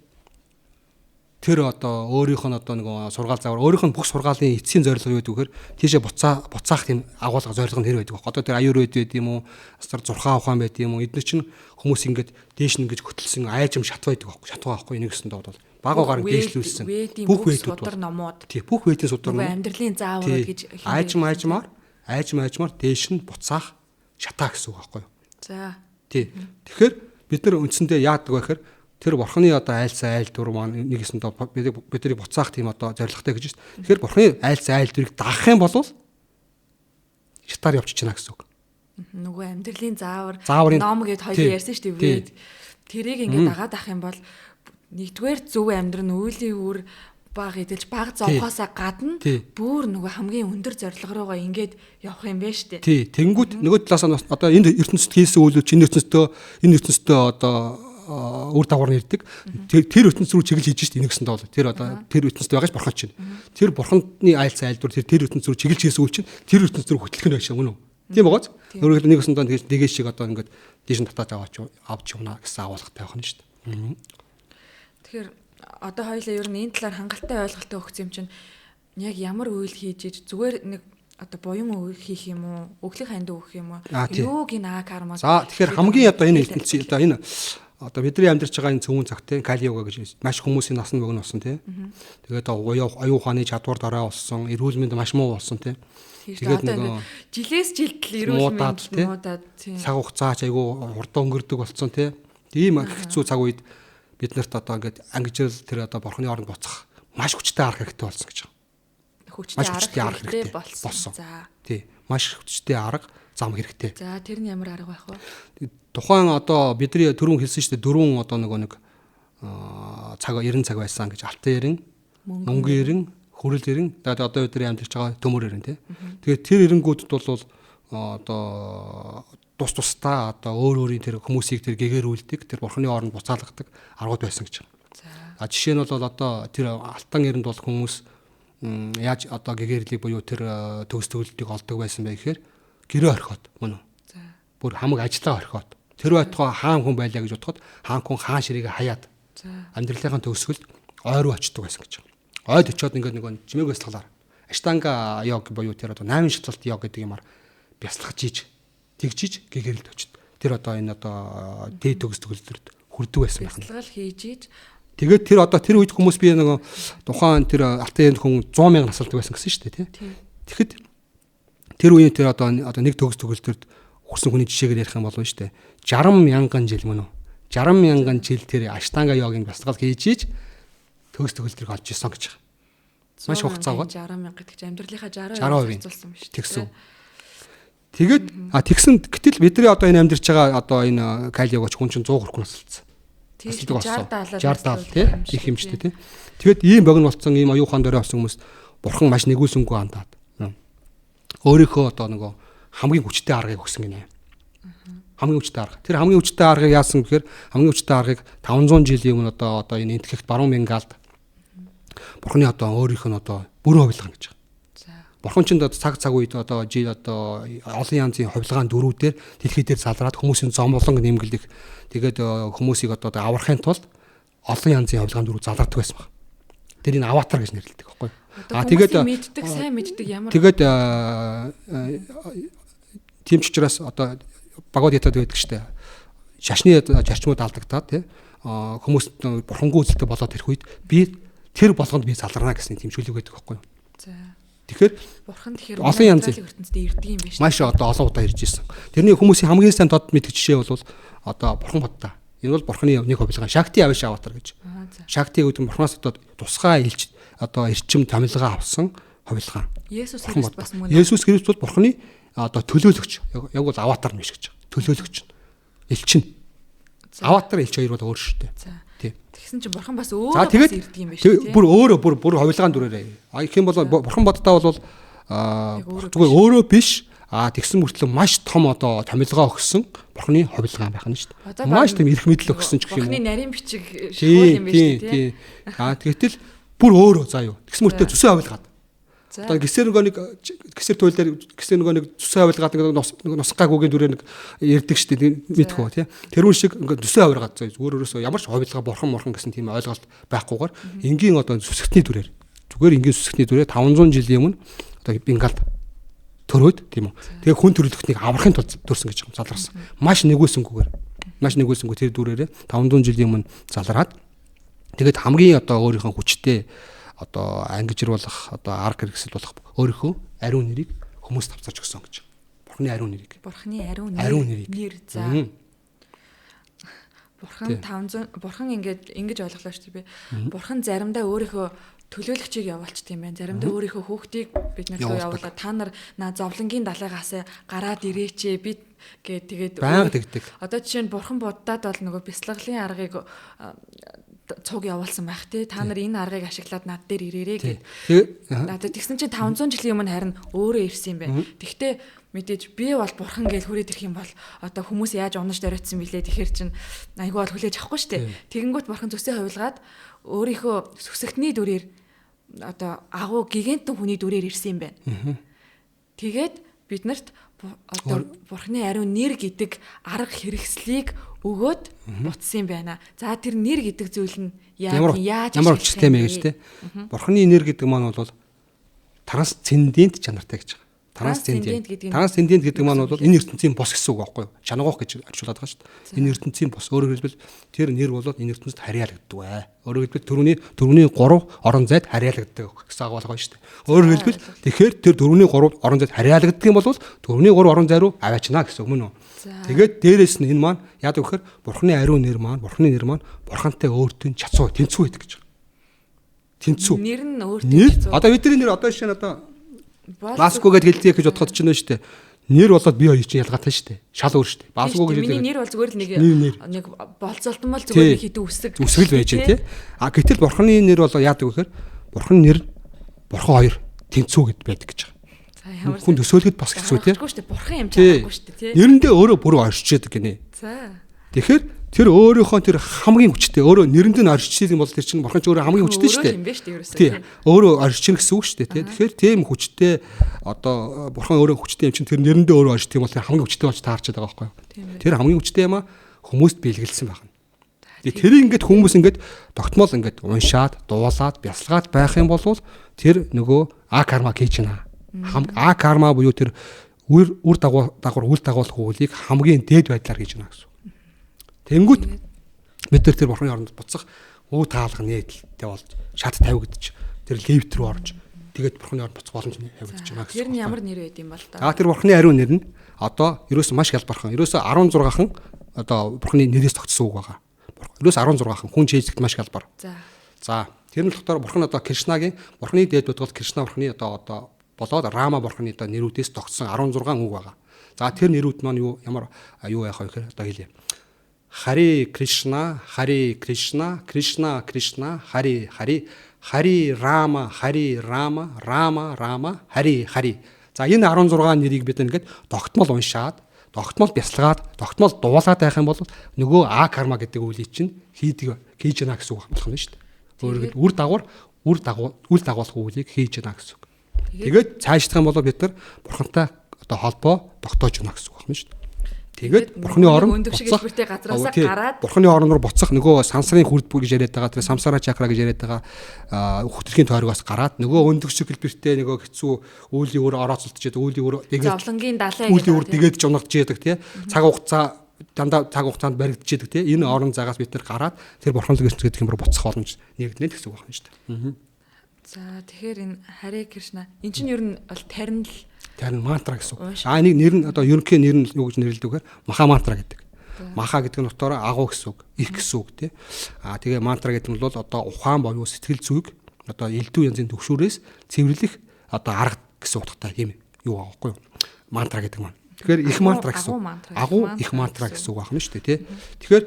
тэр одоо өөрийнх нь одоо нэг сургаал заавар өөрийнх нь бүх сургаалын эцсийн зорилго юу гэдэг вэ гэхээр тийшээ буцаах тийм агуулга зорилго нь хэр байдаг вэ? Одоо тэр аюурвед байд юм уу? Астар зурхаа ухаан байд юм уу? Эдгээр чинь хүмүүс ингээд дээш нь ингэж хөтлсөн айжим шат байдаг байхгүй? Шатгаа байхгүй нэг гэсэн доод бол багаагаар дээшлүүлсэн бүх судар номууд тий бүх вэдийн судар номууд амьдралын заавар гэж айжмаар дээш нь буцаах шатаа гэсэн үг байхгүй юу? За тий тэгэхээр бид нар үндсэндээ яадаг вэ гэхээр тэр бурханы одоо айлцаа айл дүр маань нэгсэн доо бидний буцаах тийм одоо зорилготой гэж байна. Тэгэхээр бурханы айлцаа айл дүрийг дагах юм бол шатаар явчих чана гэсэн үг. Нөгөө амьдралын заавар ном гэд хоёул ярьсан шүү дээ. Тэрийг ингээд дагаад ах юм бол нэгдүгээр зөв амьдрын үйлийн үр баг эдэлж баг зовхоосаа гадна бүр нөгөө хамгийн өндөр зорилго руугаа ингээд явах юм байна шүү дээ. Тий. Тэнгүүд нөгөө талаас нь одоо энэ ертөнцид хийсэн үйлүүд чинь энэ ертөнцид одоо үр дагавар нэрдэг. Тэр ертөнц рүү чиглэж хийж штэ нэгсэн доол. Тэр одоо тэр ертөнцид байгаа ш бурхан чинь. Тэр бурханы айлц айлдвар тэр ертөнц рүү чиглэж хийсэн үйл чинь тэр ертөнц рүү хөтлөх нь байх шиг үнэ. Тийм байгааз. Өөрөөр хэлбэл нэгсэн доол тэгээс шиг одоо ингээд дээш нь татаж авч явна гэсэн агуулгатай байх нь штэ. Тэгэхээр одоо хоёулаа ер нь энэ талаар хангалттай ойлголттой өгсөн юм чинь яг ямар үйл хийж иж зүгээр нэг одоо буян үйл хийх юм уу, өглөх ханд өгөх юм уу? Юуг энэ карма. За тэгэхээр хамгийн одоо энэ одоо бидний амьдарч байгаа энэ цөмөн цагт те кали йога гэж маш хүмүүсийн насан богино болсон те. Тэгээд аюу хааны чадвар дараа болсон, эрүүл мэнд маш муу болсон те. Тэгээд нэг жилээс жилд л эрүүл мэнд муудаад тийм. Цаг хугацаач айгүй хурдан өнгөрдөг болсон те. Ийм хэцүү цаг үед бид нарт одоо ингээд ангижил тэр одоо бурхны оронд буцах маш хүчтэй арга хэрэгтэй болсон гэж байна. Маш хүчтэй арга хэрэгтэй болсон. За. Тий. Маш хүчтэй арга зам хэрэгтэй. За тэр нь ямар арга байх вэ? Тухайн одоо бидний түрүүн хэлсэн шүү дээ дөрвөн одоо нэг цаг 90 цаг байсан гэж алтан эрен, мөнгөн эрен, хөрөл эрен, тэгээд одоо бидний амьдарч байгаа төмөр эрен тий. Тэгээд тэр эренгүүдэд бол одоо тусдаа одоо өөр өөрийн тэр хүмүүсийг тэр гэгэрүүлдэг, тэр бурхны оронд буцаалгадаг аргууд байсан гэж байна. За жишээ нь бол одоо тэр алтан эрэнд бол хүмүүс яаж одоо гэгэрлийг буюу тэр төгс төгөлтийг олдог байсан бэ гэхээр гэрээ орхиод мөн үү. За. Бүр хамаг ажиллаа орхиод. Тэр байтугай хаан хүн байлаа гэж бодоход хаан хүн хаан ширээгээ хаяад. За. Амьдралынхаа төгсгөлд ойр руу очдөг байсан гэж байна. Ойд очиод ингээд нэг жимээг бясалгалаар аштанга йог буюу тэр одоо 8 шатлалт йог гэдэг юмар бясалгаж ийж тэгжиж гэгэрэлд очд. Тэр одоо энэ одоо дээд төгс төгөлтөрд хүрдэг байсан байна. Бясалгал хийж ийж тэгээд тэр одоо тэр үед хүмүүс би нэг тухайн тэр алтан хүн 100,000 насалдаг байсан гэсэн шүү дээ тий. Тэгэхэд тэр үеийн тэр одоо нэг төгс төгөлтөрд хүрсэн хүний жишээгээр ярих юм бол шүү дээ 60,000 жил мөн үү 60,000 жил тэр аштанга йогийн бясалгал хийж ийж төгс төгөлтөрийг олж исэн гэж байна. Маш хугацаагаар 60,000 гэдэг чинь амьдралынхаа 60% зарцуулсан биш тэгсэн. Тэгээд тэгсэн гэтэл бидний одоо энэ амьдарч байгаа одоо энэ кали йогоч хүн чинь 100 хүрэх насалцсан. Тийм 60-70 тий их хэмжтэй тий. Тэгэд ийм богино болсон ийм аюухан дөрөө болсон хүмүүс бурхан маш нэгүүлсэнгүй хандаад. Өөрийнхөө одоо нөгөө хамгийн хүчтэй аргыг өгсөн гинэ. Хамгийн хүчтэй арга. Тэр хамгийн хүчтэй аргыг яасан гэхээр хамгийн хүчтэй аргыг 500 жилийн өмнө одоо энэ энтгэгт баруун Бенгалд бурханы одоо өөрийнх нь одоо бүрэн хувилгана гэж байна. Бурхан ч цаг үед одоо олон янзын хувилгаан дөрүүдээр дэлхий дээр залраад хүмүүсийн зомлон нэмгэлдэх тэгээд хүмүүсийг одоо аврахын тулд олон янзын хувилгаан дөрүүд залардаг байсан баг. Тэр энэ аватар гэж нэрлэдэг байхгүй. Тэгээд мэддэг сайн мэддэг ямар тэгээд тийм ч учраас одоо Бхагавад-гитад байдаг штэ. Шашны зарчмууд алдагдаад тий хүмүүс бурхангүй үзэлтэй болоод ирэх үед би тэр болгонд би залрана гэсэн тэмцүүлэг байдаг байхгүй. За. Тэгэхээр бурхан тэгэхээр олон янзын ертөнцид ирдэг юм биш. Маш одоо олон удаа ирж ирсэн. Тэрний хүмүүсийн хамгийн сайн дод мэддэг жишээ бол одоо бурхан боддоо. Энэ бол бурханы нэг хувилгаан Шакти авиш аватар гэж. Шакти гэдэг нь бурханаас одоо тусгай илч одоо эрчим томилгоо авсан хувилгаан. Есүс Христ бас мөн. Есүс Христ бол бурханы одоо төлөөлөгч. Яг бол аватар нь биш гэж. Төлөөлөгч. Элчин. Аватар элч хоёр бол өөр шүү дээ. Тийм. Тэгсэн чинь бурхан бас өөрөө бас ирдэг юм биш үү? Бүр өөрөө бүр хувилгаан дүрээрээ. Их юм бол бурхан боддоо бол зүгээр өөрөө биш. Тэгсэн мөртлөө маш том одоо томилгоо өгсөн бурханы хувилгаан байх нь шүү дээ. Маш том эрх мэдэл өгсөн ч гэх юм. Бурханы нарийн бичиг шуул юм биш үү? Тийм. Тэгэхдээ бүр өөрөө заа юу. Тэгсэн мөртлөө зүсээ хувилгаад. Одоо гисэр туйл дээр гисэр нэг зүсээ хувилгаад нусгаагүйгийн дүрээр нэг ярддаг шүү дээ. Мэдэх үү тий. Тэрүүн шиг ингээд зүсээ хувилгаад заа. Өөрөөсөө ямар ч хувилгаа бурхан гэсэн тийм ойлголт байхгүйгээр энгийн одоо зүсгтний дүрээр зүгээр энгийн зүсгтний дүрээр 500 жилийн өмнө одоо Бенгалд төрөөд тийм үү. Тэгээ хүн төрөлхтнийг аврахын тулд төрсөн гэж заларсан. Маш нэгүүлсэнгүйгээр тэр дүрээрээ 500 жилийн өмнө залраад тэгээд хамгийн одоо өөрийнхөө хүчтэй одоо ангижруулах одоо арга хэрэгсэл болох өөрийнхөө ариун нэрийг хүмүүст тавцааж өгсөн гэж. Бурханы ариун нэрийг. Бурханы ариун нэр за. Бурхан ингэж ойлголоо шүү дээ би. Бурхан заримдаа өөрийнхөө төлөөлөгчийг явуулчт юм байна. Заримдаа өөрийнхөө хүүхдийг бид нар руу явуулаад та нар зовлонгийн далайгаас гараад ирээч би тэгээд байнга тэгдэг. Одоо жишээ нь бурхан буддаад бол нөгөө бясалгалын аргыг цуг явуулсан байх тий. Та нар энэ аргыг ашиглаад над дээр ирээрээ гэд. Надад тэгсэн чинь 500 жилийн өмнө харин өөрөө ирсэн юм байна. Тэгтээ мэдээж би бол бурхан гэж хүрээд ирэх юм бол одоо хүмүүс яаж унаж доройтсон билээ тэгэхэр чин айгүй бол хүлээж авахгүй штэ. Тэгэнгүүт бурхан зүсээ хувилгаад өөрийнхөө сүсгтний дүрээр одоо агуу гигантын хүний дүрээр ирсэн юм байна. Тэгээд биднэрт одоо бурхны ариун нэр гэдэг арга хэрэгслийг өгөөд бутсан байна. За тэр нэр гэдэг зүйл нь яаж ямар учиртай мэ гэж те. Бурхны нэр гэдэг маань бол трансцендент чанартай гэж байгаа. Трансцендент гэдэг маань бол энэ ертөнцийн бос гэсэн үг байхгүй юу? Чанагох гэж орчуулад байгаа шүү дээ. Энэ ертөнцийн бос. Өөрөөр хэлбэл тэр нэр бол энэ ертөнцид харьяалагддаг бай. Өөрөөр хэлбэл дөрөвний 3 орон зайд харьяалагддаг гэсэн агуулга байна шүү дээ. Өөрөөр хэлбэл тэгэхээр тэр дөрөвний 3 орон зайд харьяалагддаг юм бол дөрөвний 3 орон зай руу аваачна гэсэн үг мөн үү? Тэгээд дээрэс нь энэ маань яадаг вэхээр бурхны ариун нэр маань бурхантай өөртөө чацуу тэнцүү байдаг гэж байгаа. Тэнцүү. Нэр нь өөртөө чацуу. Одоо бидний нэр одоо жишээ нь одоо Баско гэдээ хэлдэг гэж бодоход ч нэ шүү дээ. Нэр болоод бие хоёр чинь ялгаатай шүү дээ. Шал өөр шүү дээ. Баско гэж хэлдэг. Миний нэр бол зүгээр л нэг болцолтон бол зүгээр нэг хідэн үсгэл байж байна тий. А гэтэл бурхны нэр бол яадаг вэхээр бурхан нэр бурхан хоёр тэнцүү гэд байдаг гэж байгаа. Хүн төсөөлөхөд бас хэцүү тий. Бурхан юм чамаагүй шүү дээ тий. Нэрэндээ өөрөө бүр орчиж яадаг гинэ. За. Тэгэхээр тэр өөрийнхөө тэр хамгийн хүчтэй өөрөө нэрэнд нь орчиж юм бол тэр чинь бурхан ч өөрөө хамгийн хүчтэй шүү дээ. Тий. Өөрөө орчиж гэсэн үг шүү дээ тий. Тэгэхээр тийм хүчтэй одоо бурхан өөрөө хүчтэй юм чинь тэр нэрэндээ өөрөө орчиж тийм бол тэр хамгийн хүчтэй болж таарч байгаа байхгүй юу? Тэр хамгийн хүчтэй юм а хүмүүст биелгэлсэн байна. Тэрийг ингээд хүмүүс ингээд тогтмол ингээд уншаад, дуулаад, бясалгаад байх юм бол тэр нөгөө а карма хийж байна. А карма буюу тэр үр дагавар үл дагуулах үйлийг хамгийн дээд байдлаар хийж байна гэсэн. Тэнгүүт бид тэр бурхны оронд буцах өө таалга нээдэлтэй болж шат тавигдчих. Тэр левт рүү орж тэгээд бурхны оронд буцах боломж тавигдчих байна гэсэн. Тэр нь ямар нэр байд юм бол та? Тэр бурхны ариун нэр нь одоо ерөөсөө маш хялбархан. Ерөөсөө 16хан одоо бурхны нэрээс тогтсон үг байгаа. Ерөөсөө 16хан хүн чийзэгт маш хялбар. За тэр нь болохоор бурхан одоо Кришнагийн бурхны дээд бодгол Кришна бурхны одоо болоод Рама бурхны одоо нэрүүдээс тогтсон 16 үг байгаа. За тэр нэрүүд маань ямар яах вэ гэхээр одоо хэлье. Хари Кришна, Кришна, Кришна, Хари, Хари Рама, Рама, Хари. За энэ 16 нэрийг бид ингээд тогтмол уншаад, тогтмол бясалгаад, тогтмол дуулаад байх юм бол нөгөө а карма гэдэг үйлийг чинь хийж гэнэ гэсэн үг болох нь шүү дээ. Өөрөөр хэлбэл үл дагуулах үйлийг хийж гэнэ гэсэн үг. Тэгээд цаашдах юм бол бид нар бурхантай одоо холбоо тогтоож гэнэ гэсэн үг байна шүү дээ. Тэгээд бурхны орон буцах газраас гараад бурхны орон руу буцах нөгөө сансрын хүрдбүр гэж яриад байгаа. Тэр самсара чакра гэж яриад байгаа хөтөлхийн тойрогоос гараад нөгөө өндөгч хэлбэртэй нөгөө хэцүү үүлийн өөр орооцолтчихэд үүлийн өөр тэгээд зовлонгийн далай үүлийн өөр тэгээд жунагч яадаг тий. Цаг хугацаа дандаа цаг хугацаанд баригдчихэдэг тий. Энэ орон загаас бид нар гараад тэр бурхны гэсэн гэдэг юм руу буцах боломж нэгднэ гэсэн үг байна шүү дээ. За тэгэхээр энэ Хари Кришна энэ чинь ер нь бол тарин мантра гэсэн үг. Нэг нэр нь одоо ерөнхий нэр нь юу гэж нэрлэдэг вэ? Маха мантра гэдэг. Маха гэдэг нь утгаараа агуу гэсэн үг, их гэсэн үг тий. Тэгээ мантра гэдэг нь бол одоо ухаан боيو сэтгэл зүйг одоо элдв янзын төгшөөрөөс цэвэрлэх одоо арга гэсэн утгатай тийм юу байгаа байхгүй юу? Мантра гэдэг маань. Тэгэхээр их мантра гэсэн үг. Агуу их мантра гэсэн үг байна шүү дээ тий. Тэгэхээр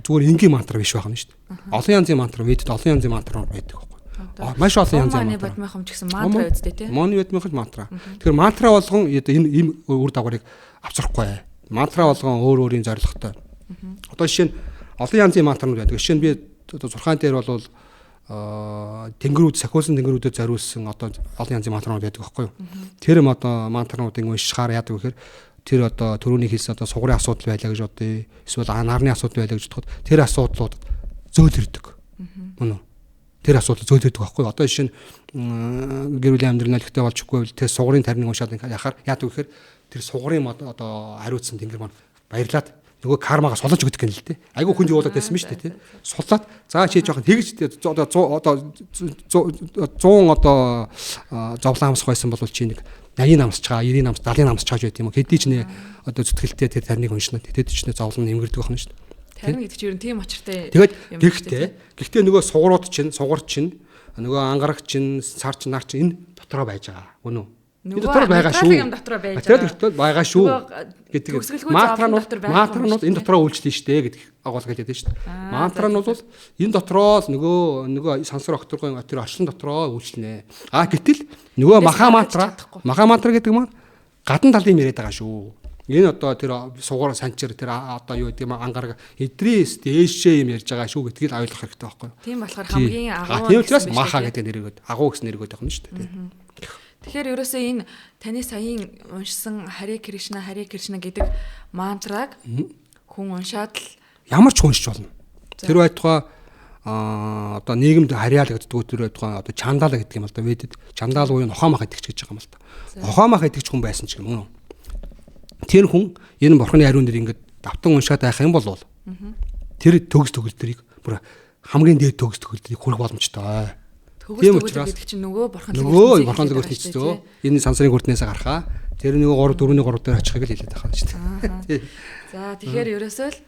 зүгээр энгийн мантра биш байна шүү дээ. Олон янзын мантра ведд олон янзын мантра байдаг байхгүй. Маш олон янзын мантра. Бодмынхам ч гэсэн мантра үздэй тий. Моны бодмынхам мантра. Тэгэхээр мантра болгон энэ үр дагаврыг авчрахгүй. Мантра болгон өөр өөрийн зорилготой. Одоо жишээ нь олон янзын мантранууд байдаг. Жишээ нь би одоо зурхаан дээр бол тэнгэрүүд сахиулсан тэнгэрүүдэд зориулсан одоо олон янзын мантранууд байдаг байхгүй юу? Тэр одоо мантрануудыг уншихаар яадаг вэ гэхээр тэр одоо төрөний хэлсэн одоо сугрын асуудал байлаа гэж бодъё. Эсвэл нарны асуудал байлаа гэж бодоход тэр асуудлууд зөөлрдөг. Мөн үү? Тэр асуудал зөөлрдөг байхгүй юу? Одоо жишээ нь гэр бүлийн амьдрал нөлөөтэй болчихгүй бол тэр сугрын тарныг уншаад яхаар яадаг вэ гэхээр тэр сугрын одоо хариуцсан тэнгэр маань баярлаад нөгөө кармагаа сулж өгдөг юм л дээ. Айгүй хүнд явуулаад байсан юм шүү дээ, тий. Сулаад заа чи жоохон тэгж одоо 100 одоо зовлон амсах байсан бол чи нэг 80 намсч байгаа, 90 намс, 70 намсч чааж байт юм уу. Хэдий ч нэ одоо зүтгэлтэй тэр тарныг уншна. Тэтэд ч нэ зовлон нэмгэрдэг байна шүү дээ. Тарин гэдэг чинь ер нь тийм очиртай. Тэгээд гэхдээ нөгөө сугрууд чинь, сугар чинь, нөгөө ангараг чинь, сар чинь, нар чинь энэ дотроо байж байгаа. Үнэн үү? Энэ дотор байгаа шүү. Тэр байгаа шүү гэдэг. Мантранууд энэ дотроо үйлчлэн штэ гэдэг агуулга хэлээд шүү дээ. Мантранууд бол энэ дотроо нөгөө сансар окторгын тэр орчлон дотроо үйлчлэнэ. Гэтэл нөгөө маха мантра гэдэг маань гадна талын яриад байгаа шүү. Энэ одоо тэр сугар санчир тэр одоо юу гэдэг юм ангараг эдрээс дээшээ юм ярьж байгаа шүү гэдгийг ойлгох хэрэгтэй байхгүй юу? Тийм болохоор хамгийн агуу. Тийм учраас маха гэдэг нэр өгöd агуу гэсэн нэр өгöd байна шүү дээ. Тэгэхээр ерөөсөө энэ таны саяын уншсан Харе Кришна гэдэг мантраг хүн уншаад л ямар ч уншиж болно. Тэр байтугай одоо нийгэмд харьяал гэдэг тэр байтугай одоо чандала гэдэг юм л да ведэд. Чандал буюу нохоомах итгэж гэж байгаа юм л да. Нохоомах итгэж хүн байсан ч юм уу. Тэр хүн энэ бурхны хариун дээр ингээд давтан уншаад байх юм бол тэр төгс төгөлдрийг бүр хамгийн дээд төгс төгөлдрийг хүрэх боломжтой. Тийм учраас гэдэг чинь нөгөө бурхан л өгсөн энэ сансрын хүртнээс гарахаа тэр нөгөө 3 4-ний 3 дээр очихыг л хэлээд байгаа шүү дээ. За тэгэхээр ерөөсөө л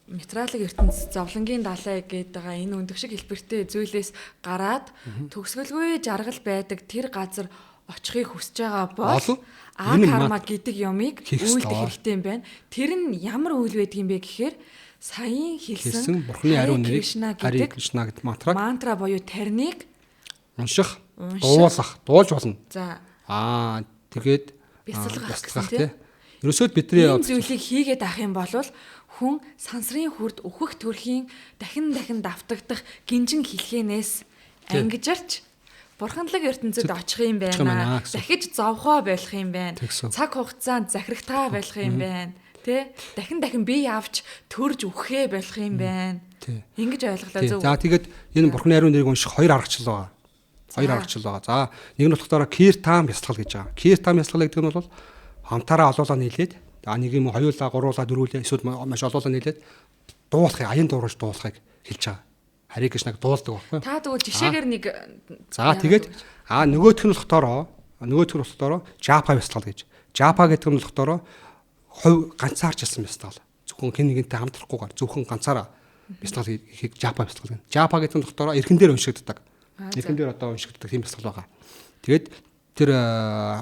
материалын ертөнц зовлонгийн далай гэдэг байгаа энэ өндөгшиг хэлбэртэй зүйлээс гараад төгсгөлгүй жаргал байдаг тэр газар очихыг хүсэж байгаа бол карма гэдэг юмыг үйлдэх хэрэгтэй юм байна. Тэр нь ямар үйл байдаг юм бэ гэхээр саяын хэлсэн бурхны хариу нэрийг Харе Кришна гэдэг мантра буюу тарныг унших, дуулж болно. За. Тэгээд бяцлах тийм. Ерөөсөө бидний энэ зүйлийг хийгээд авах юм бол хүн сансрын хүрд өөхөх төрхийн дахин давтагдах гинжин хэлхэнээс ангижарч бурханлаг ертөнцид очих юм байна. Дахиж зовхоо болох юм байна. Цаг хугацаанд захирагтаа болох юм байна. Тэ дахин бие авч төрж үхээ болох юм байна. Ингэж ойлголоо зөв. За тэгээд энэ бурхны хариу нэрийг унших хоёр аргачлал байгаа. За нэг нь болохоор киртам бясалгал гэж байгаа. Киртам бясалгал гэдэг нь бол хамтаараа олоолаа нийлээд нэг юм хоёулаа гуруулаа дөрвүүлээ эсвэл маш олоолаа нийлээд дуулахыг аян дууруулж дуулахыг хэлж байгаа. Харе Кришнаг дуулдаг байхгүй. Та тэгвэл жишээгээр нэг за тэгээд нөгөөх нь болохоор жапа бясалгал гэж. Жапа гэдэг нь болохоор хувь ганцаарчилсан бясалгал. Зөвхөн хэн нэгэнтэй хамтрахгүйгээр зөвхөн ганцаараа бясалгал хийх жапа бясалгал гэнэ. Жапа гэдэг нь болохоор эрхэн дээр уншигддаг. Эрхэн дээр одоо уншигддаг тийм бясалгал байгаа. Тэгээд тэр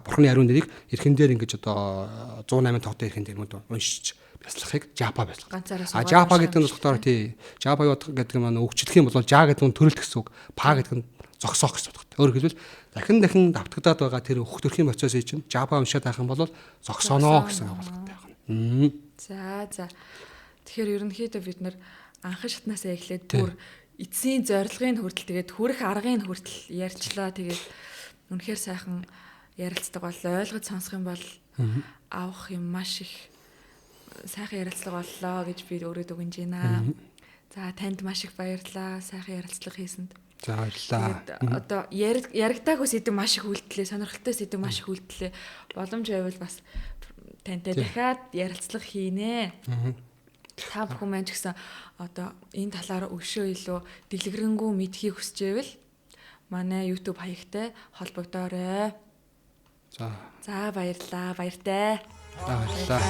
бурхны хариу нэрийг эрхэн дээр ингэж одоо 108 тогтоо эрхэн дээр уншиж бясалгахыг жапа бясалгал. Жапа гэдэг нь болохоор тий. Жапа гэдэг нь маань өгчлөх юм бол жа гэдэг нь төрөлт гэсэн үг. Па гэдэг нь зогсоох гэсэн үг. Өөрөөр хэлбэл дахин давтагдаад байгаа тэр өөх төрхийн процессыг чинь жапа уншаад байх юм бол зогсооно гэсэн агуулгатай байна. За. Тэгэхээр ерөнхийдөө бид нар анхан шатнаасаа эхлээд бүр эцсийн зорилгын хүртэл тэгээд хүрэх аргын хүртэл ярьчлаа. Тэгээд үнэхээр сайхан ярилцдаг бол ойлгож сонсох юм бол авах юм маш их сайхан ярилцлага боллоо гэж би өөрөө дүгнэж байна. За танд маш их баярлалаа. Сайхан ярилцлага хийсэнд. За баярлалаа. Тэгээд одоо яригдаагүй сэдв маш их үлдлээ. Сонирхолтой сэдв маш их үлдлээ. Боломж байвал бас тантай дахиад ярилцлага хийнэ. Та бүхэн маань ч гэсэн одоо энэ талаар өшөө илүү дэлгэрэнгүй мэдхийг хүсчээвэл манай YouTube хаягтай холбогдоорой. За баярлалаа. Баяртай. Баярлалаа.